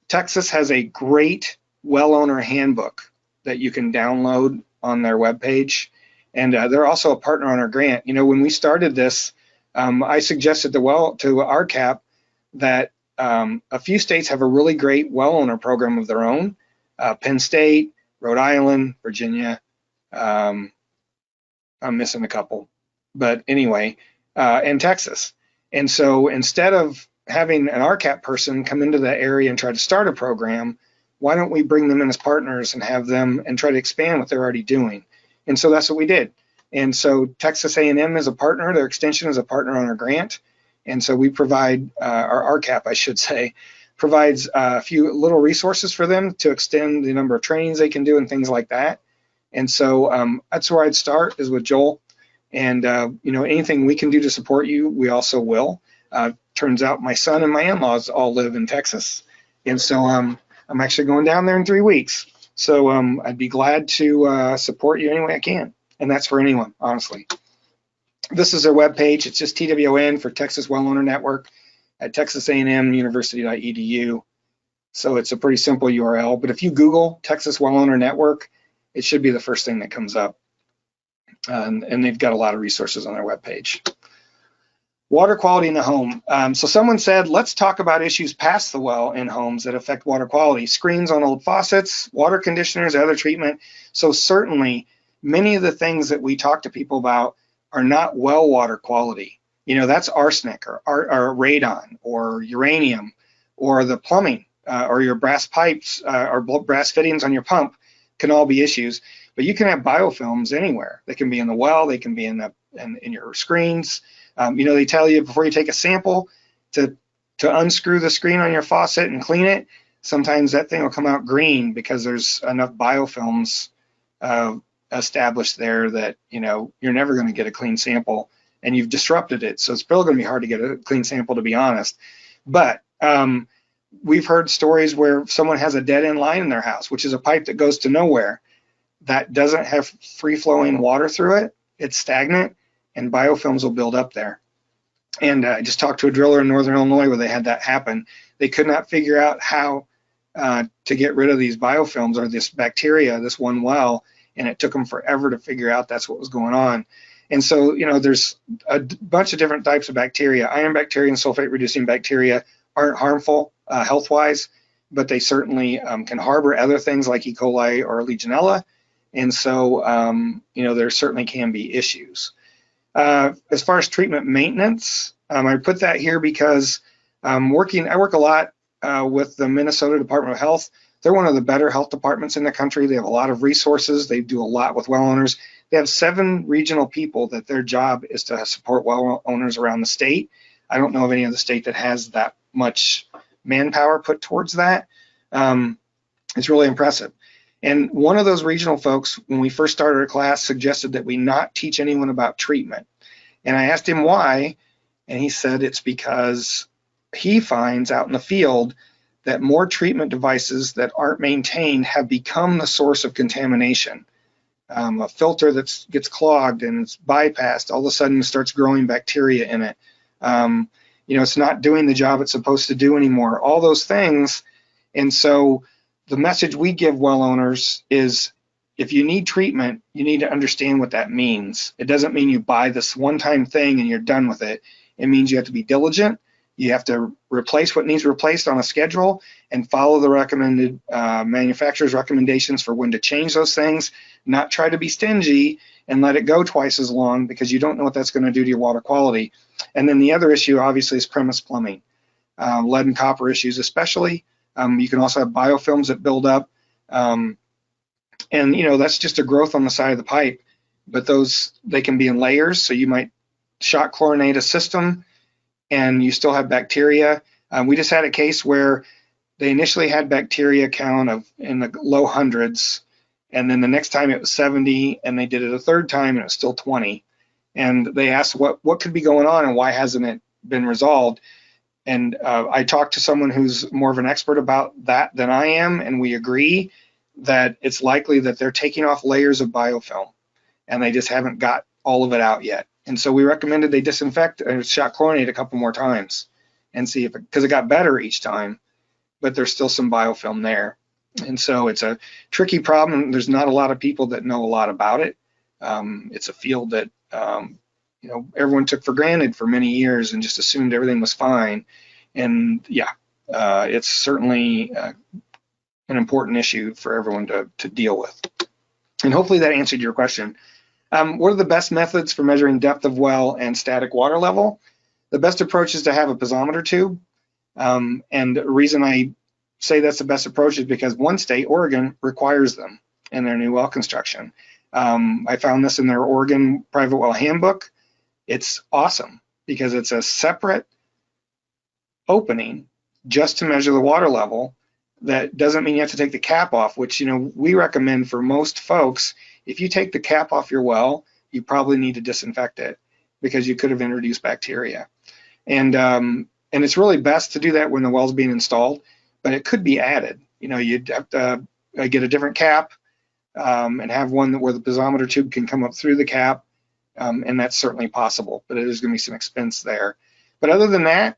Texas has a great well owner handbook that you can download on their webpage. And they're also a partner on our grant. You know, when we started this, I suggested to RCAP that a few states have a really great well owner program of their own. Penn State, Rhode Island, Virginia. I'm missing a couple, but anyway, and Texas. And so instead of having an RCAP person come into the area and try to start a program, why don't we bring them in as partners and have them and try to expand what they're already doing? And so that's what we did. And so Texas A&M is a partner, their extension is a partner on our grant. And so we provide, our RCAP, I should say, provides a few little resources for them to extend the number of trainings they can do and things like that. And so that's where I'd start, is with Joel. And you know, anything we can do to support you, we also will. Turns out my son and my in-laws all live in Texas. And so I'm actually going down there in 3 weeks. So I'd be glad to support you any way I can. And that's for anyone, honestly. This is their webpage. It's just TWN for Texas Well Owner Network at texasamuniversity.edu. So it's a pretty simple URL. But if you Google Texas Well Owner Network, it should be the first thing that comes up. And they've got a lot of resources on their webpage. Water quality in the home. So someone said, let's talk about issues past the well in homes that affect water quality. Screens on old faucets, water conditioners, other treatment. So certainly many of the things that we talk to people about are not well water quality. You know, that's arsenic or radon or uranium or the plumbing or your brass pipes or brass fittings on your pump can all be issues. But you can have biofilms anywhere. They can be in the well, they can be in your screens. You know, they tell you before you take a sample to unscrew the screen on your faucet and clean it. Sometimes that thing will come out green because there's enough biofilms established there that, you know, you're never going to get a clean sample and you've disrupted it. So it's still going to be hard to get a clean sample, to be honest. But we've heard stories where someone has a dead end line in their house, which is a pipe that goes to nowhere, that doesn't have free flowing water through it. It's stagnant, and biofilms will build up there. And I just talked to a driller in Northern Illinois where they had that happen. They could not figure out how to get rid of these biofilms or this bacteria, this one well, and it took them forever to figure out that's what was going on. And so, you know, there's a bunch of different types of bacteria. Iron bacteria and sulfate reducing bacteria aren't harmful health-wise, but they certainly can harbor other things like E. coli or Legionella. And so, you know, there certainly can be issues. As far as treatment maintenance, I put that here because I work a lot with the Minnesota Department of Health. They're one of the better health departments in the country. They have a lot of resources. They do a lot with well owners. They have 7 regional people that their job is to support well owners around the state. I don't know of any other state that has that much manpower put towards that. It's really impressive. And one of those regional folks, when we first started our class, suggested that we not teach anyone about treatment. And I asked him why, and he said it's because he finds out in the field that more treatment devices that aren't maintained have become the source of contamination. a filter that gets clogged and it's bypassed, all of a sudden it starts growing bacteria in it. It's not doing the job it's supposed to do anymore, all those things. And so the message we give well owners is, if you need treatment, you need to understand what that means. It doesn't mean you buy this one-time thing and you're done with it. It means you have to be diligent. You have to replace what needs replaced on a schedule and follow the recommended manufacturer's recommendations for when to change those things, not try to be stingy and let it go twice as long, because you don't know what that's going to do to your water quality. And then the other issue, obviously, is premise plumbing, lead and copper issues especially. You can also have biofilms that build up. And that's just a growth on the side of the pipe, but they can be in layers. So you might shock chlorinate a system and you still have bacteria. We just had a case where they initially had bacteria count in the low hundreds, and then the next time it was 70, and they did it a third time and it was still 20. And they asked what could be going on and why hasn't it been resolved. And I talked to someone who's more of an expert about that than I am, and we agree that it's likely that they're taking off layers of biofilm and they just haven't got all of it out yet. And so we recommended they disinfect and shock chlorinate a couple more times and see if because it got better each time, but there's still some biofilm there. And so it's a tricky problem. There's not a lot of people that know a lot about it. It's a field that everyone took for granted for many years and just assumed everything was fine. And it's certainly an important issue for everyone to deal with. And hopefully that answered your question. What are the best methods for measuring depth of well and static water level? The best approach is to have a piezometer tube. And the reason I say that's the best approach is because one state, Oregon, requires them in their new well construction. I found this in their Oregon private well handbook. It's awesome because it's a separate opening just to measure the water level. That doesn't mean you have to take the cap off, which we recommend for most folks. If you take the cap off your well, you probably need to disinfect it because you could have introduced bacteria. And it's really best to do that when the well's being installed, but it could be added. You'd have to get a different cap and have one where the piezometer tube can come up through the cap, and that's certainly possible, but there's going to be some expense there. But other than that,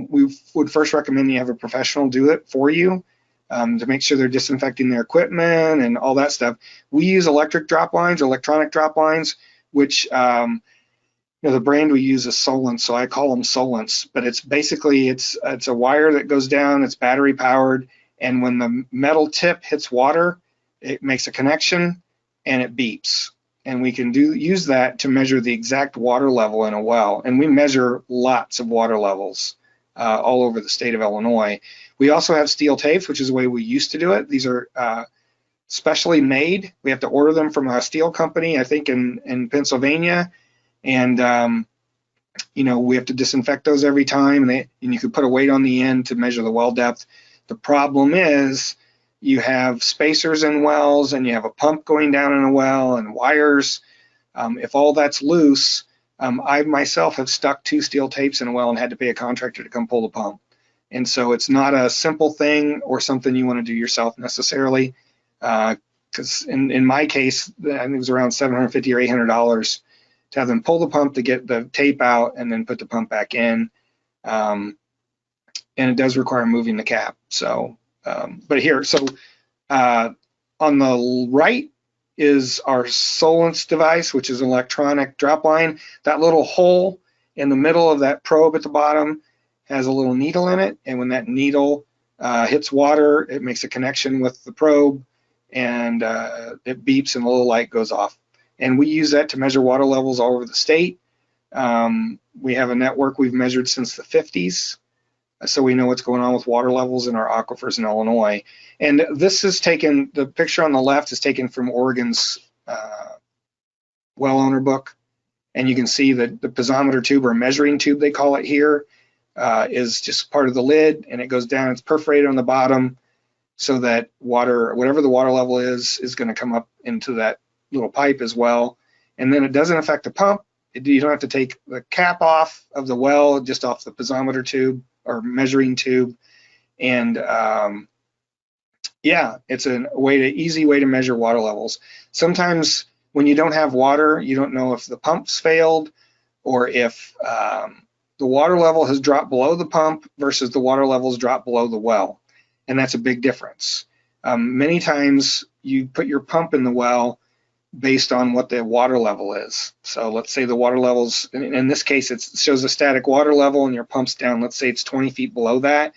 we would first recommend you have a professional do it for you to make sure they're disinfecting their equipment and all that stuff. We use electric drop lines or electronic drop lines, which the brand we use is Solence, so I call them Solence. But it's basically it's a wire that goes down. It's battery powered, and when the metal tip hits water, it makes a connection and it beeps. And we can use that to measure the exact water level in a well. And we measure lots of water levels all over the state of Illinois. We also have steel tapes, which is the way we used to do it. These are specially made. We have to order them from a steel company, I think in Pennsylvania. And we have to disinfect those every time. And you can put a weight on the end to measure the well depth. The problem is you have spacers in wells and you have a pump going down in a well and wires. If all that's loose, I myself have stuck 2 steel tapes in a well and had to pay a contractor to come pull the pump. And so it's not a simple thing or something you want to do yourself necessarily. Because in my case, I think it was around $750 or $800 to have them pull the pump to get the tape out and then put the pump back in. And it does require moving the cap. So, but here, so on the right is our Solence device, which is an electronic drop line. That little hole in the middle of that probe at the bottom has a little needle in it, and when that needle hits water, it makes a connection with the probe, and it beeps and a little light goes off. And we use that to measure water levels all over the state. We have a network we've measured since the 50s, so we know what's going on with water levels in our aquifers in Illinois. And this is taken, the picture on the left is taken from Oregon's well owner book, and you can see that the piezometer tube or measuring tube, they call it here, is just part of the lid, and it goes down, it's perforated on the bottom so that water, whatever the water level is going to come up into that little pipe as well. And then it doesn't affect the pump. You don't have to take the cap off of the well, just off the piezometer tube or measuring tube. And yeah, it's an easy way to measure water levels. Sometimes when you don't have water, you don't know if the pump's failed or if the water level has dropped below the pump versus the water levels dropped below the well. And that's a big difference. Many times you put your pump in the well based on what the water level is. So let's say the water levels, in this case, it shows a static water level and your pump's down, let's say it's 20 feet below that.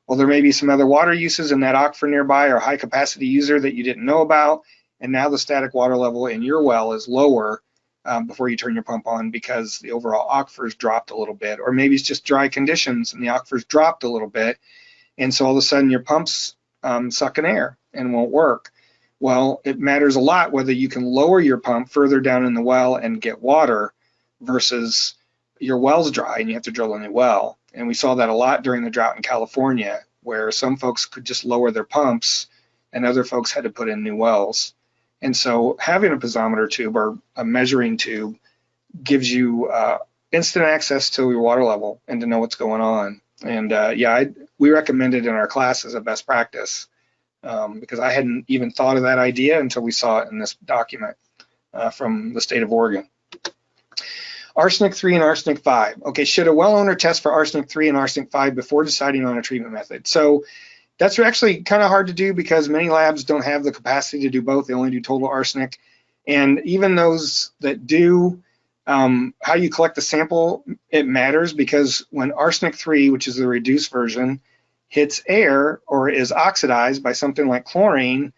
Well, there may be some other water uses in that aquifer nearby or high capacity user that you didn't know about. And now the static water level in your well is lower before you turn your pump on because the overall aquifers dropped a little bit, or maybe it's just dry conditions and the aquifers dropped a little bit. And so all of a sudden your pump's sucking air and won't work. Well, it matters a lot whether you can lower your pump further down in the well and get water versus your well's dry and you have to drill a new well. And we saw that a lot during the drought in California, where some folks could just lower their pumps and other folks had to put in new wells. And so having a piezometer tube or a measuring tube gives you instant access to your water level and to know what's going on. And we recommend it in our class as a best practice because I hadn't even thought of that idea until we saw it in this document from the state of Oregon. Arsenic-3 and arsenic-5. Okay, should a well owner test for arsenic-3 and arsenic-5 before deciding on a treatment method? So that's actually kind of hard to do because many labs don't have the capacity to do both. They only do total arsenic. And even those that do, how you collect the sample, it matters because when arsenic-3, which is the reduced version, hits air or is oxidized by something like chlorine,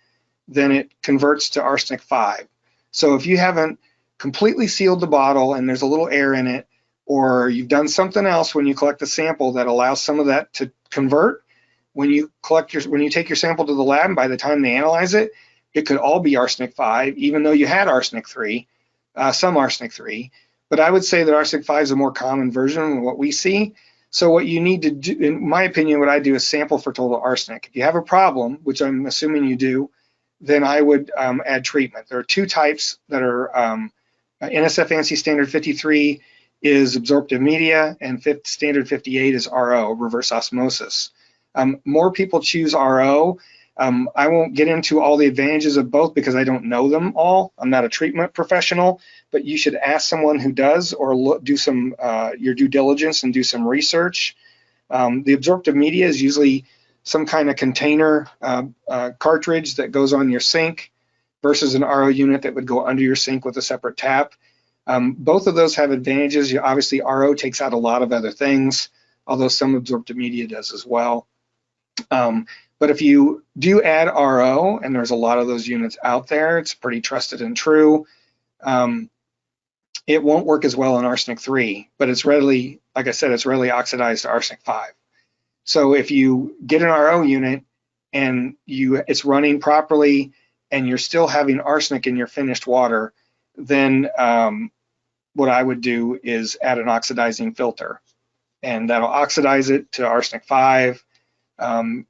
then it converts to arsenic-5. So if you haven't completely sealed the bottle and there's a little air in it, or you've done something else when you collect the sample that allows some of that to convert, when you take your sample to the lab, and by the time they analyze it, it could all be arsenic-5, even though you had arsenic-3, some arsenic-3. But I would say that arsenic-5 is a more common version of what we see. So what you need to do, in my opinion, what I do is sample for total arsenic. If you have a problem, which I'm assuming you do, then I would add treatment. There are two types that are NSF ANSI standard 53 is absorptive media, and standard 58 is RO, reverse osmosis. More people choose RO. I won't get into all the advantages of both because I don't know them all. I'm not a treatment professional, but you should ask someone who does or do some your due diligence and do some research. The absorptive media is usually some kind of container cartridge that goes on your sink versus an RO unit that would go under your sink with a separate tap. Both of those have advantages. Obviously, RO takes out a lot of other things, although some absorptive media does as well. But if you do add RO, and there's a lot of those units out there, it's pretty trusted and true, it won't work as well in arsenic-3, but it's readily, like I said, it's readily oxidized to arsenic-5. So if you get an RO unit and it's running properly and you're still having arsenic in your finished water, then what I would do is add an oxidizing filter, and that'll oxidize it to arsenic-5.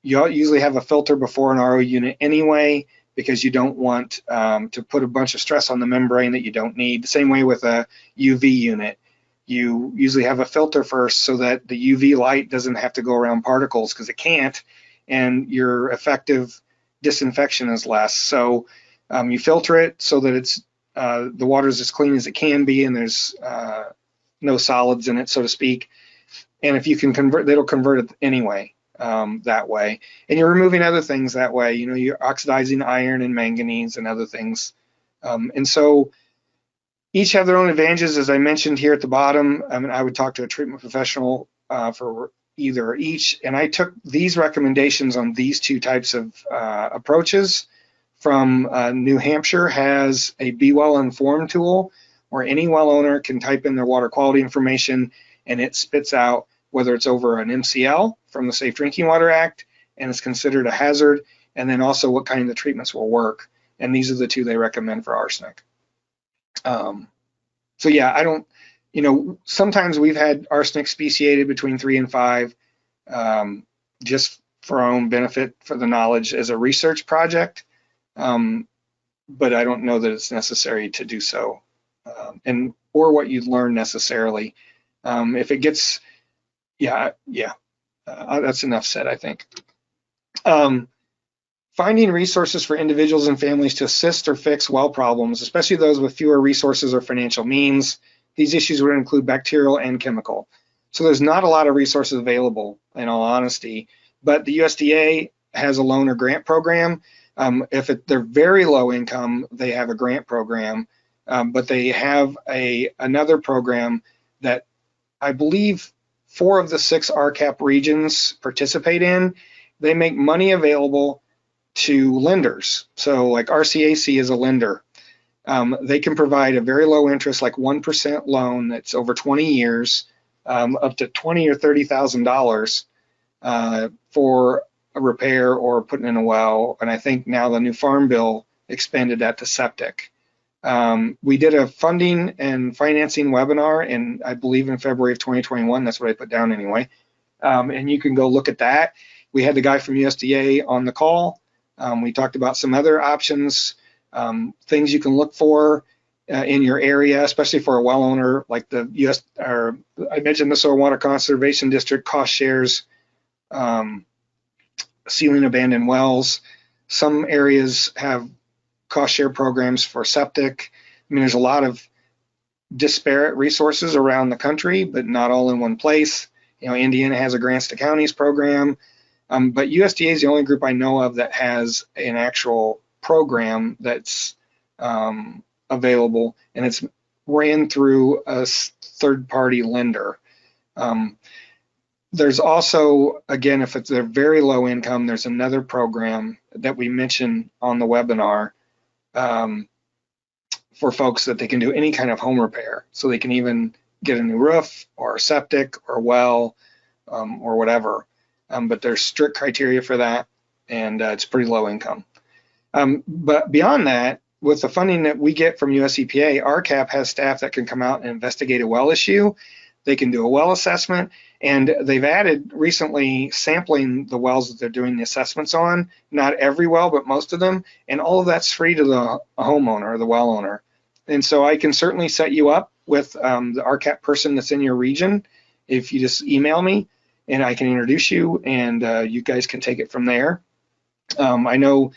You usually have a filter before an RO unit anyway, because you don't want to put a bunch of stress on the membrane that you don't need. The same way with a UV unit. You usually have a filter first so that the UV light doesn't have to go around particles, because it can't, and your effective disinfection is less. So you filter it so that it's the water is as clean as it can be, and there's no solids in it, so to speak. And if you can convert, it'll convert it anyway. That way, and you're removing other things that way. You know, you're oxidizing iron and manganese and other things, and so each have their own advantages, as I mentioned here at the bottom. I mean, I would talk to a treatment professional for either or each, and I took these recommendations on these two types of approaches from New Hampshire. Has a Be Well Informed tool where any well owner can type in their water quality information, and it spits out whether it's over an MCL from the Safe Drinking Water Act and it's considered a hazard, and then also what kind of treatments will work. And these are the two they recommend for arsenic. So yeah, I don't, you know, sometimes we've had arsenic speciated between 3 and 5 just for our own benefit, for the knowledge as a research project, but I don't know that it's necessary to do so, or what you'd learn necessarily. If it gets, that's enough said, I think. Finding resources for individuals and families to assist or fix well problems, especially those with fewer resources or financial means. These issues would include bacterial and chemical. So there's not a lot of resources available, in all honesty, but the USDA has a loan or grant program. If they're very low income, they have a grant program, but they have another program that I believe 4 of the 6 RCAP regions participate in. They make money available to lenders. So like RCAC is a lender. They can provide a very low interest, like 1% loan that's over 20 years, up to $20,000 or $30,000 for a repair or putting in a well. And I think now the new Farm Bill expanded that to septic. We did a funding and financing webinar in, I believe, in February of 2021. That's what I put down anyway. And you can go look at that. We had the guy from USDA on the call. We talked about some other options, things you can look for in your area, especially for a well owner, like the I mentioned the Soil Water Conservation District cost shares, sealing abandoned wells. Some areas have cost share programs for septic. I mean, there's a lot of disparate resources around the country, but not all in one place. You know, Indiana has a grants to counties program, but USDA is the only group I know of that has an actual program that's available, and it's ran through a third-party lender. There's also, again, if they're very low income, there's another program that we mentioned on the webinar for folks that they can do any kind of home repair. So they can even get a new roof or a septic or a well or whatever. But there's strict criteria for that, and it's pretty low income. But beyond that, with the funding that we get from US EPA, RCAP has staff that can come out and investigate a well issue. They can do a well assessment, and they've added recently sampling the wells that they're doing the assessments on, not every well, but most of them, and all of that's free to the homeowner or the well owner. And so I can certainly set you up with the RCAP person that's in your region if you just email me, and I can introduce you, and you guys can take it from there. I know,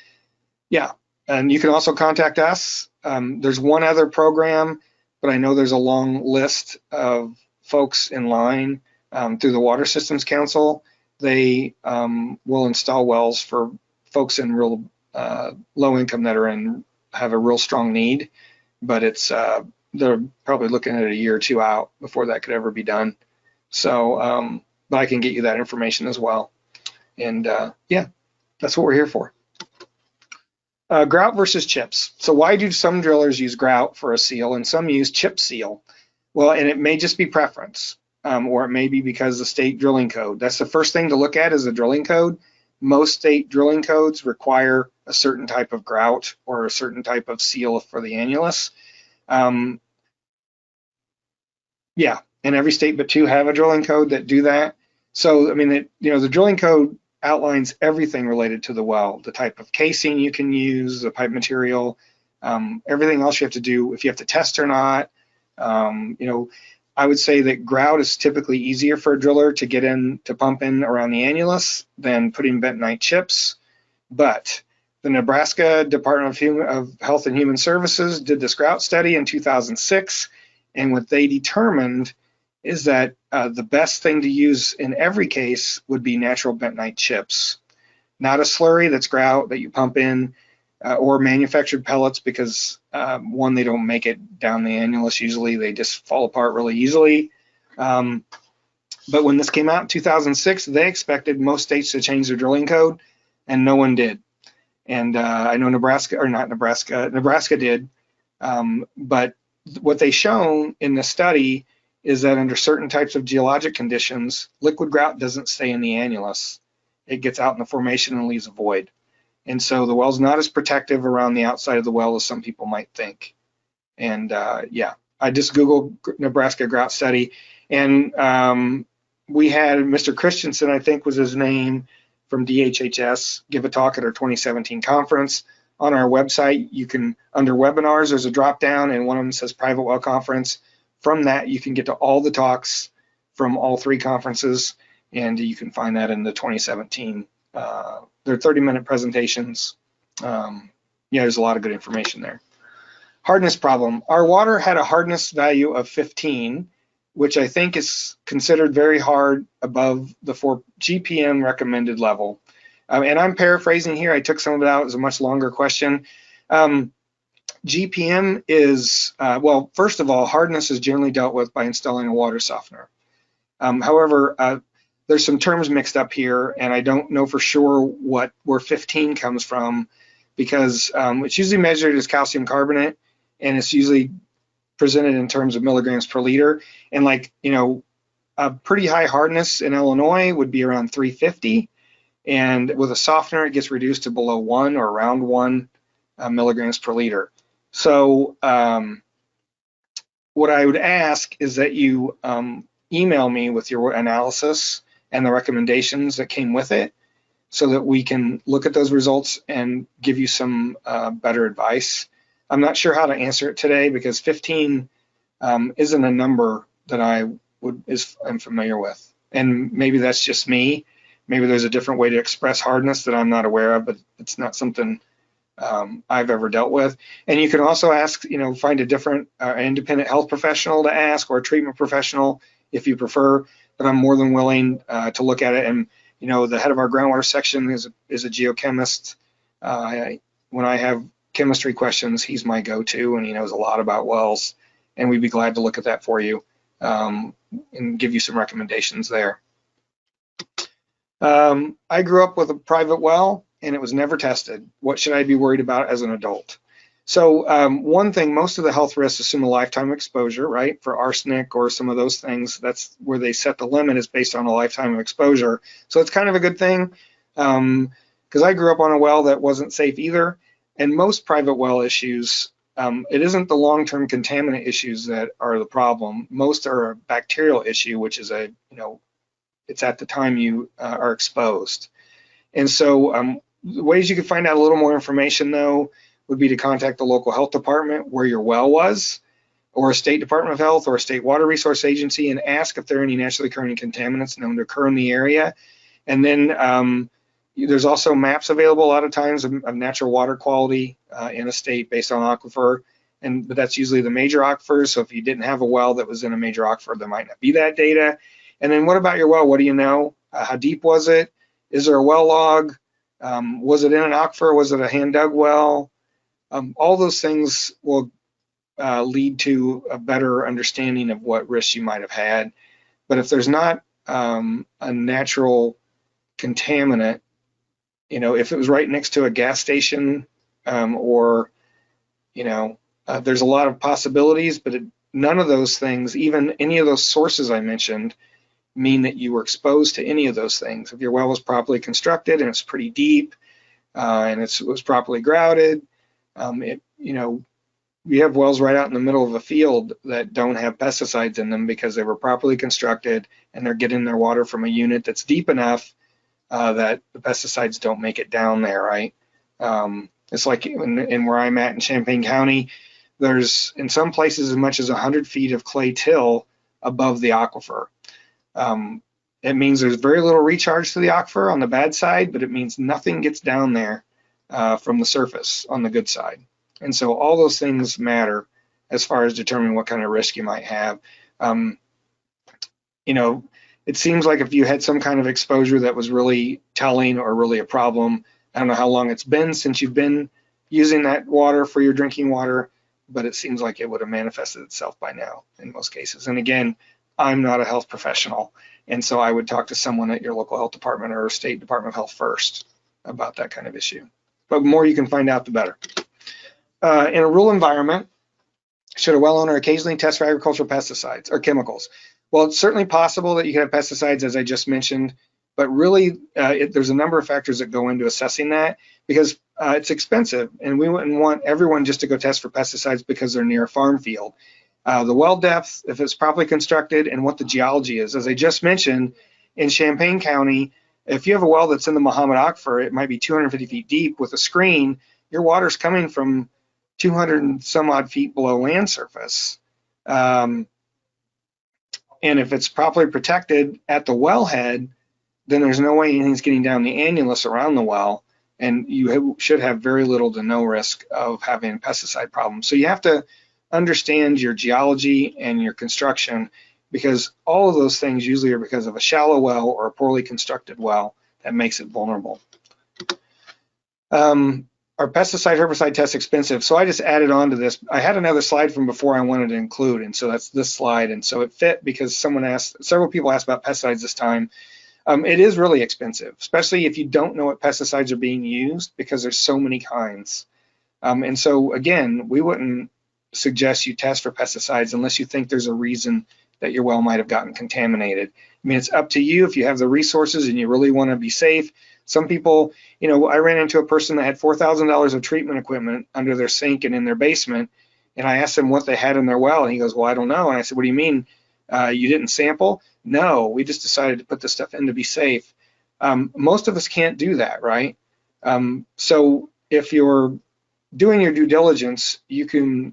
yeah, and you can also contact us. There's one other program, but I know there's a long list of folks in line through the Water Systems Council. They will install wells for folks in real low income that have a real strong need, but they're probably looking at a year or 2 out before that could ever be done. So, but I can get you that information as well. And yeah, that's what we're here for. Grout versus chips. So why do some drillers use grout for a seal and some use chip seal? Well, and it may just be preference, or it may be because the state drilling code. That's the first thing to look at, is the drilling code. Most state drilling codes require a certain type of grout or a certain type of seal for the annulus. Yeah, and every state but 2 have a drilling code that do that. So, I mean, the drilling code outlines everything related to the well, the type of casing you can use, the pipe material, everything else you have to do, if you have to test or not. I would say that grout is typically easier for a driller to get in, to pump in around the annulus than putting bentonite chips. But the Nebraska Department of Health and Human Services did this grout study in 2006, and what they determined is that the best thing to use in every case would be natural bentonite chips, not a slurry that's grout that you pump in, or manufactured pellets, because one, they don't make it down the annulus usually, they just fall apart really easily. But when this came out in 2006, they expected most states to change their drilling code, and no one did. And I know Nebraska did. But what they shown in the study is that under certain types of geologic conditions, liquid grout doesn't stay in the annulus. It gets out in the formation and leaves a void. And so the well's not as protective around the outside of the well as some people might think. And yeah, I just Googled Nebraska grout study, and we had Mr. Christensen, I think was his name, from DHHS, give a talk at our 2017 conference. On our website, you can, under webinars, there's a drop down, and one of them says private well conference. From that, you can get to all the talks from all 3 conferences, and you can find that in the 2017 they're 30-minute presentations. Yeah, there's a lot of good information there. Hardness problem. Our water had a hardness value of 15, which I think is considered very hard above the 4 GPM recommended level. And I'm paraphrasing here. I took some of it out. It was a much longer question. GPM is, well, first of all, hardness is generally dealt with by installing a water softener. However, there's some terms mixed up here, and I don't know for sure where 15 comes from, because it's usually measured as calcium carbonate, and it's usually presented in terms of milligrams per liter. And like, you know, a pretty high hardness in Illinois would be around 350, and with a softener, it gets reduced to below 1 or around 1 milligrams per liter. So what I would ask is that you email me with your analysis and the recommendations that came with it, so that we can look at those results and give you some better advice. I'm not sure how to answer it today, because 15 isn't a number that I'm familiar with. And maybe that's just me. Maybe there's a different way to express hardness that I'm not aware of, but it's not something I've ever dealt with. And you can also ask, you know, find a different independent health professional to ask, or a treatment professional if you prefer, but I'm more than willing to look at it. And, you know, the head of our groundwater section is a geochemist. When I have chemistry questions, he's my go-to, and he knows a lot about wells, and we'd be glad to look at that for you and give you some recommendations there. I grew up with a private well, and it was never tested. What should I be worried about as an adult? So one thing, most of the health risks assume a lifetime exposure, right? For arsenic or some of those things, that's where they set the limit, is based on a lifetime of exposure. So it's kind of a good thing, because I grew up on a well that wasn't safe either. And most private well issues, it isn't the long-term contaminant issues that are the problem. Most are a bacterial issue, which is it's at the time you are exposed. And so the ways you can find out a little more information, though, would be to contact the local health department where your well was, or a state department of health or a state water resource agency, and ask if there are any naturally occurring contaminants known to occur in the area. And then there's also maps available a lot of times of natural water quality in a state based on aquifer, but that's usually the major aquifers. So if you didn't have a well that was in a major aquifer, there might not be that data. And then what about your well? What do you know? How deep was it? Is there a well log? Was it in an aquifer? Was it a hand dug well? All those things will lead to a better understanding of what risks you might have had. But if there's not a natural contaminant, if it was right next to a gas station, or there's a lot of possibilities, but none of those things, even any of those sources I mentioned, mean that you were exposed to any of those things. If your well was properly constructed and it's pretty deep, and it was properly grouted, we have wells right out in the middle of a field that don't have pesticides in them because they were properly constructed, and they're getting their water from a unit that's deep enough that the pesticides don't make it down there, right? It's like in where I'm at in Champaign County, there's in some places as much as 100 feet of clay till above the aquifer. It means there's very little recharge to the aquifer on the bad side, but it means nothing gets down there from the surface on the good side. And so all those things matter as far as determining what kind of risk you might have. It seems like if you had some kind of exposure that was really telling or really a problem, I don't know how long it's been since you've been using that water for your drinking water, but it seems like it would have manifested itself by now in most cases. And again, I'm not a health professional, and so I would talk to someone at your local health department or state department of health first about that kind of issue. But the more you can find out, the better. In a rural environment, should a well owner occasionally test for agricultural pesticides or chemicals? Well, it's certainly possible that you can have pesticides, as I just mentioned, but really there's a number of factors that go into assessing that, because it's expensive, and we wouldn't want everyone just to go test for pesticides because they're near a farm field. The well depth, if it's properly constructed, and what the geology is. As I just mentioned, in Champaign County, if you have a well that's in the Mahomet Aquifer, it might be 250 feet deep with a screen, your water's coming from 200 and some odd feet below land surface. And if it's properly protected at the wellhead, then there's no way anything's getting down the annulus around the well, and you should have very little to no risk of having a pesticide problem. So you have to understand your geology and your construction, because all of those things usually are because of a shallow well or a poorly constructed well that makes it vulnerable. Are pesticide herbicide tests expensive? So I just added on to this. I had another slide from before I wanted to include, and so that's this slide. And so it fit because several people asked about pesticides this time. It is really expensive, especially if you don't know what pesticides are being used, because there's so many kinds. And so again, we wouldn't suggest you test for pesticides unless you think there's a reason that your well might have gotten contaminated. I mean, it's up to you if you have the resources and you really want to be safe. Some people, you know, I ran into a person that had $4,000 of treatment equipment under their sink and in their basement, and I asked him what they had in their well, and he goes, well, I don't know. And I said, what do you mean? You didn't sample? No, we just decided to put the stuff in to be safe. Most of us can't do that, right? So if you're doing your due diligence, you can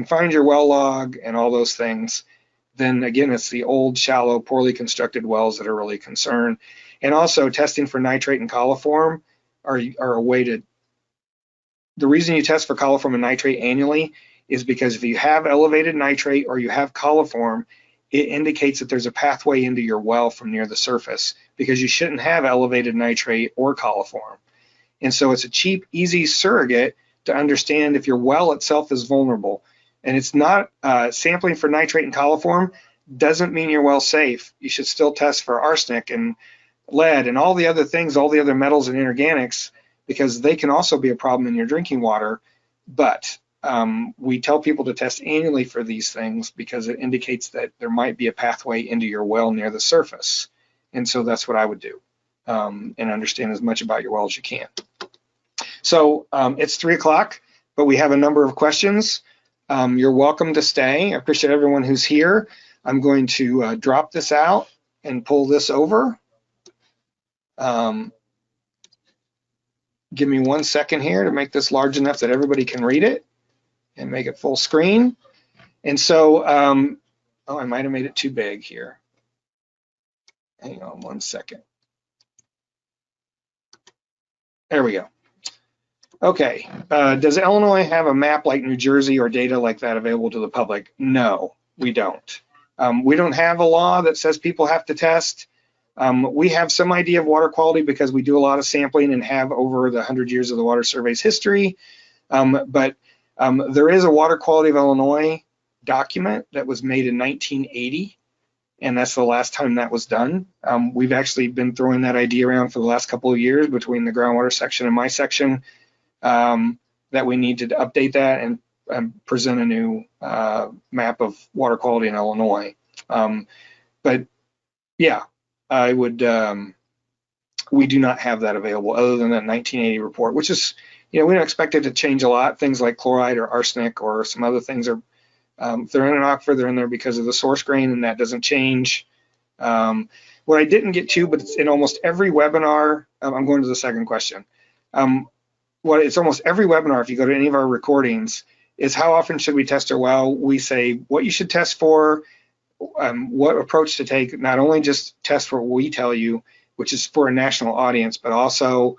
find your well log and all those things, then again, it's the old, shallow, poorly constructed wells that are really concerned. And also testing for nitrate and coliform are a way to, the reason you test for coliform and nitrate annually is because if you have elevated nitrate or you have coliform, it indicates that there's a pathway into your well from near the surface, because you shouldn't have elevated nitrate or coliform. And so it's a cheap, easy surrogate to understand if your well itself is vulnerable. And it's not sampling for nitrate and coliform doesn't mean your well's safe. You should still test for arsenic and lead and all the other things, all the other metals and inorganics, because they can also be a problem in your drinking water. But we tell people to test annually for these things because it indicates that there might be a pathway into your well near the surface. And so that's what I would do, and understand as much about your well as you can. So it's 3 o'clock, but we have a number of questions. You're welcome to stay. I appreciate everyone who's here. I'm going to drop this out and pull this over. Give me 1 second here to make this large enough that everybody can read it and make it full screen. And so, oh, I might have made it too big here. Hang on 1 second. There we go. Okay, does Illinois have a map like New Jersey or data like that available to the public? No, we don't. We don't have a law that says people have to test. We have some idea of water quality because we do a lot of sampling and have over the 100 years of the Water Survey's history. But there is a Water Quality of Illinois document that was made in 1980, and that's the last time that was done. We've actually been throwing that idea around for the last couple of years between the groundwater section and my section, that we need to update that and present a new map of water quality in Illinois. But yeah, I would, we do not have that available other than that 1980 report, which is, you know, we don't expect it to change a lot. Things like chloride or arsenic or some other things are, if they're in an aquifer, they're in there because of the source grain, and that doesn't change. What I didn't get to, but it's in almost every webinar, I'm going to the second question. It's almost every webinar, if you go to any of our recordings, is how often should we test our well? We say what you should test for, what approach to take, not only just test for what we tell you, which is for a national audience, but also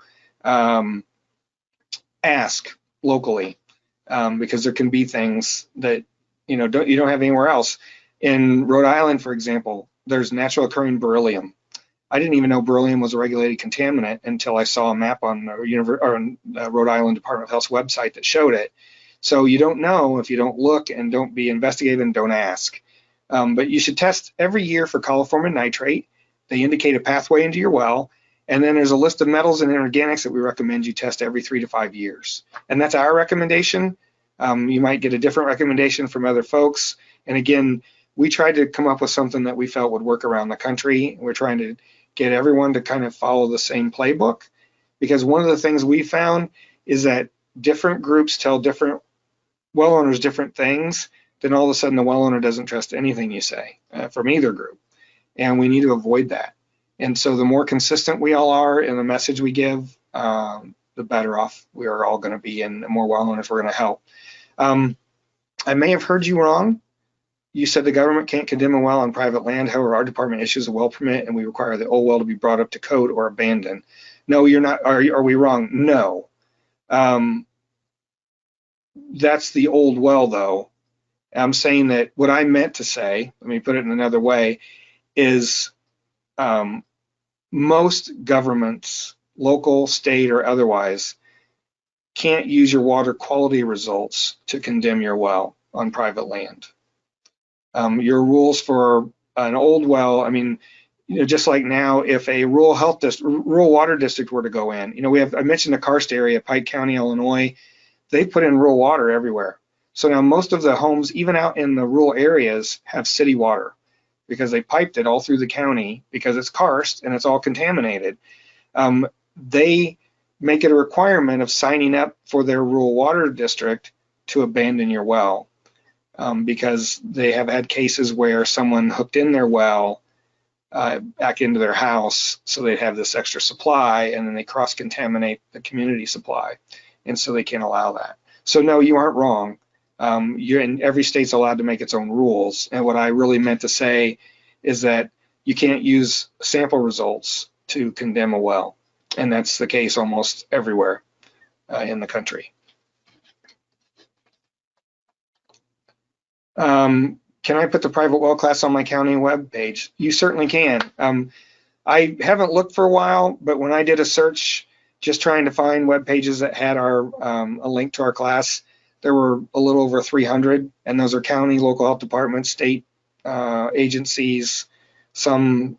ask locally, because there can be things that you don't have anywhere else. In Rhode Island, for example, there's natural occurring beryllium. I didn't even know beryllium was a regulated contaminant until I saw a map on Rhode Island Department of Health's website that showed it. So you don't know if you don't look and don't be investigative and don't ask. But you should test every year for coliform and nitrate. They indicate a pathway into your well. And then there's a list of metals and inorganics that we recommend you test every 3 to 5 years. And that's our recommendation. You might get a different recommendation from other folks. And again, we tried to come up with something that we felt would work around the country. We're trying to get everyone to kind of follow the same playbook, because one of the things we found is that different groups tell different well owners different things. Then all of a sudden the well owner doesn't trust anything you say from either group. And we need to avoid that. And so the more consistent we all are in the message we give, the better off we are all going to be, and the more well owners we're going to help. I may have heard you wrong. You said the government can't condemn a well on private land. However, our department issues a well permit and we require the old well to be brought up to code or abandoned. No, you're not. Are we wrong? No. That's the old well, though. I'm saying that what I meant to say, let me put it in another way, is most governments, local, state, or otherwise, can't use your water quality results to condemn your well on private land. Your rules for an old well, I mean, just like now, if a rural water district were to go in, I mentioned the karst area, Pike County, Illinois, they put in rural water everywhere. So now most of the homes, even out in the rural areas, have city water because they piped it all through the county because it's karst and it's all contaminated. They make it a requirement of signing up for their rural water district to abandon your well because they have had cases where someone hooked in their well back into their house so they'd have this extra supply, and then they cross-contaminate the community supply, and so they can't allow that. So no, you aren't wrong. Every state's allowed to make its own rules, and what I really meant to say is that you can't use sample results to condemn a well, and that's the case almost everywhere in the country. Can I put the private well class on my county web page? You certainly can. I haven't looked for a while, but when I did a search just trying to find web pages that had a link to our class, there were a little over 300, and those are county, local health departments, state agencies, some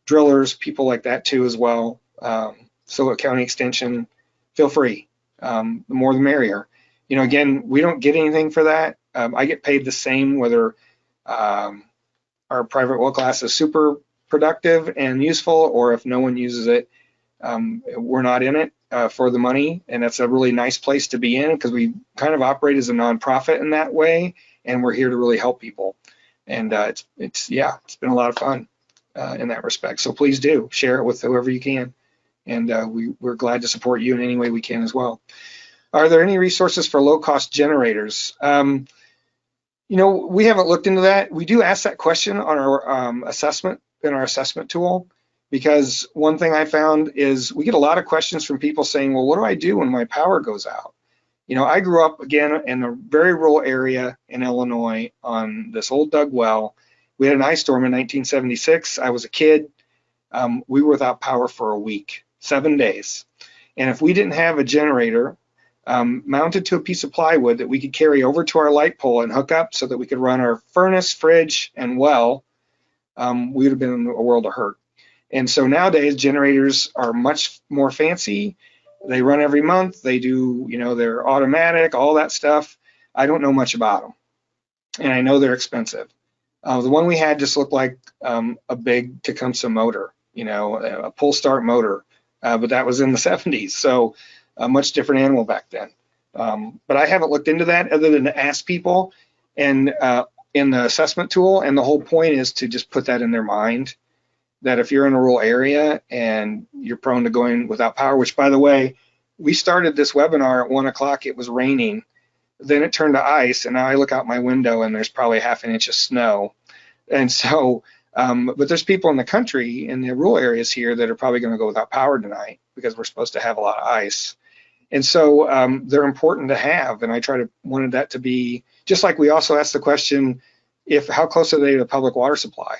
drillers, people like that too as well. So at county extension, feel free. The more the merrier. Again, we don't get anything for that. I get paid the same whether our private well class is super productive and useful, or if no one uses it, we're not in it for the money, and that's a really nice place to be in because we kind of operate as a nonprofit in that way, and we're here to really help people. And it's been a lot of fun in that respect. So please do share it with whoever you can, and we're glad to support you in any way we can as well. Are there any resources for low-cost generators? We haven't looked into that. We do ask that question on our assessment tool, because one thing I found is we get a lot of questions from people saying, well, what do I do when my power goes out? I grew up, again, in a very rural area in Illinois on this old dug well. We had an ice storm in 1976. I was a kid. We were without power for a week, 7 days. And if we didn't have a generator mounted to a piece of plywood that we could carry over to our light pole and hook up so that we could run our furnace, fridge, and well, we would have been in a world of hurt. And so nowadays, generators are much more fancy. They run every month. They do, they're automatic, all that stuff. I don't know much about them, and I know they're expensive. The one we had just looked like a big Tecumseh motor, a pull start motor, but that was in the 70s, so a much different animal back then. But I haven't looked into that other than to ask people and in the assessment tool, and the whole point is to just put that in their mind, that if you're in a rural area and you're prone to going without power, which, by the way, we started this webinar at 1 o'clock, it was raining, then it turned to ice, and now I look out my window and there's probably half an inch of snow. And so, but there's people in the country, in the rural areas here, that are probably going to go without power tonight because we're supposed to have a lot of ice. And so they're important to have, and I wanted that to be, just like we also asked the question, how close are they to the public water supply?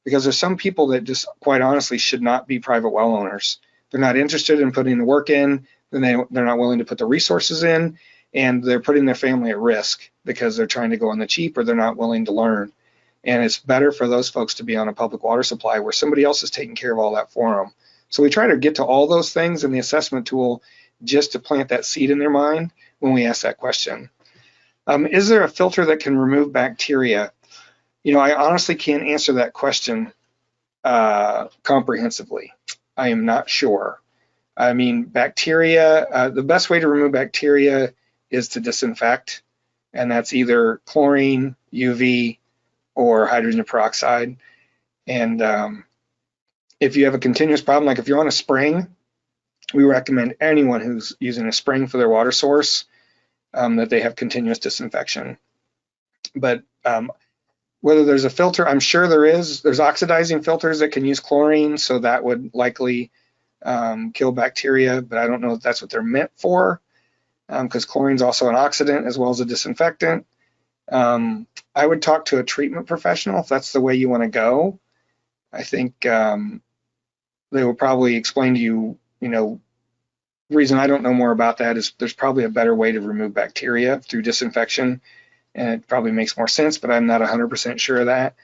Because there's some people that just quite honestly should not be private well owners. They're not interested in putting the work in, then they're not willing to put the resources in, and they're putting their family at risk because they're trying to go on the cheap, or they're not willing to learn. And it's better for those folks to be on a public water supply where somebody else is taking care of all that for them. So we try to get to all those things in the assessment tool just to plant that seed in their mind when we ask that question. Is there a filter that can remove bacteria? I honestly can't answer that question comprehensively. I am not sure. I mean, bacteria, the best way to remove bacteria is to disinfect, and that's either chlorine, UV, or hydrogen peroxide. And if you have a continuous problem, like if you're on a spring, we recommend anyone who's using a spring for their water source that they have continuous disinfection. But Whether there's a filter, I'm sure there is. There's oxidizing filters that can use chlorine, so that would likely kill bacteria, but I don't know if that's what they're meant for, because chlorine's also an oxidant as well as a disinfectant. I would talk to a treatment professional if that's the way you want to go. I think they will probably explain to you, the reason I don't know more about that is there's probably a better way to remove bacteria through disinfection, and it probably makes more sense, but I'm not 100% sure of that.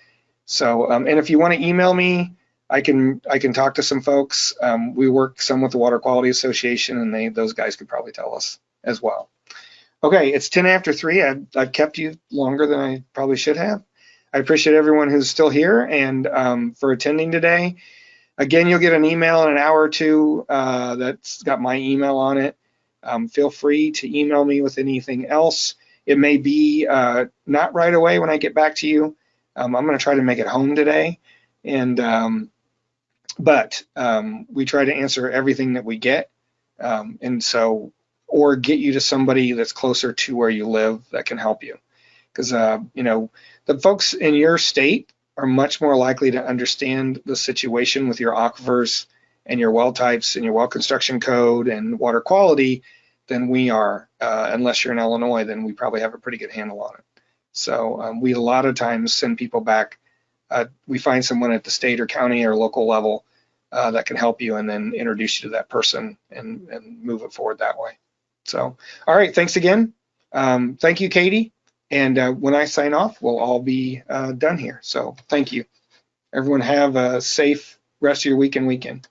So, and if you want to email me, I can talk to some folks. We work some with the Water Quality Association, and those guys could probably tell us as well. Okay, it's 10 after 3. I've kept you longer than I probably should have. I appreciate everyone who's still here and for attending today. Again, you'll get an email in an hour or two that's got my email on it. Feel free to email me with anything else. It may be not right away when I get back to you. I'm going to try to make it home today, but we try to answer everything that we get, or get you to somebody that's closer to where you live that can help you, because the folks in your state are much more likely to understand the situation with your aquifers and your well types and your well construction code and water quality than we are. Unless you're in Illinois, then we probably have a pretty good handle on it. So we a lot of times send people back. We find someone at the state or county or local level that can help you, and then introduce you to that person and move it forward that way. So, all right, thanks again. Thank you, Katie. And when I sign off, we'll all be done here. So thank you. Everyone have a safe rest of your week and weekend.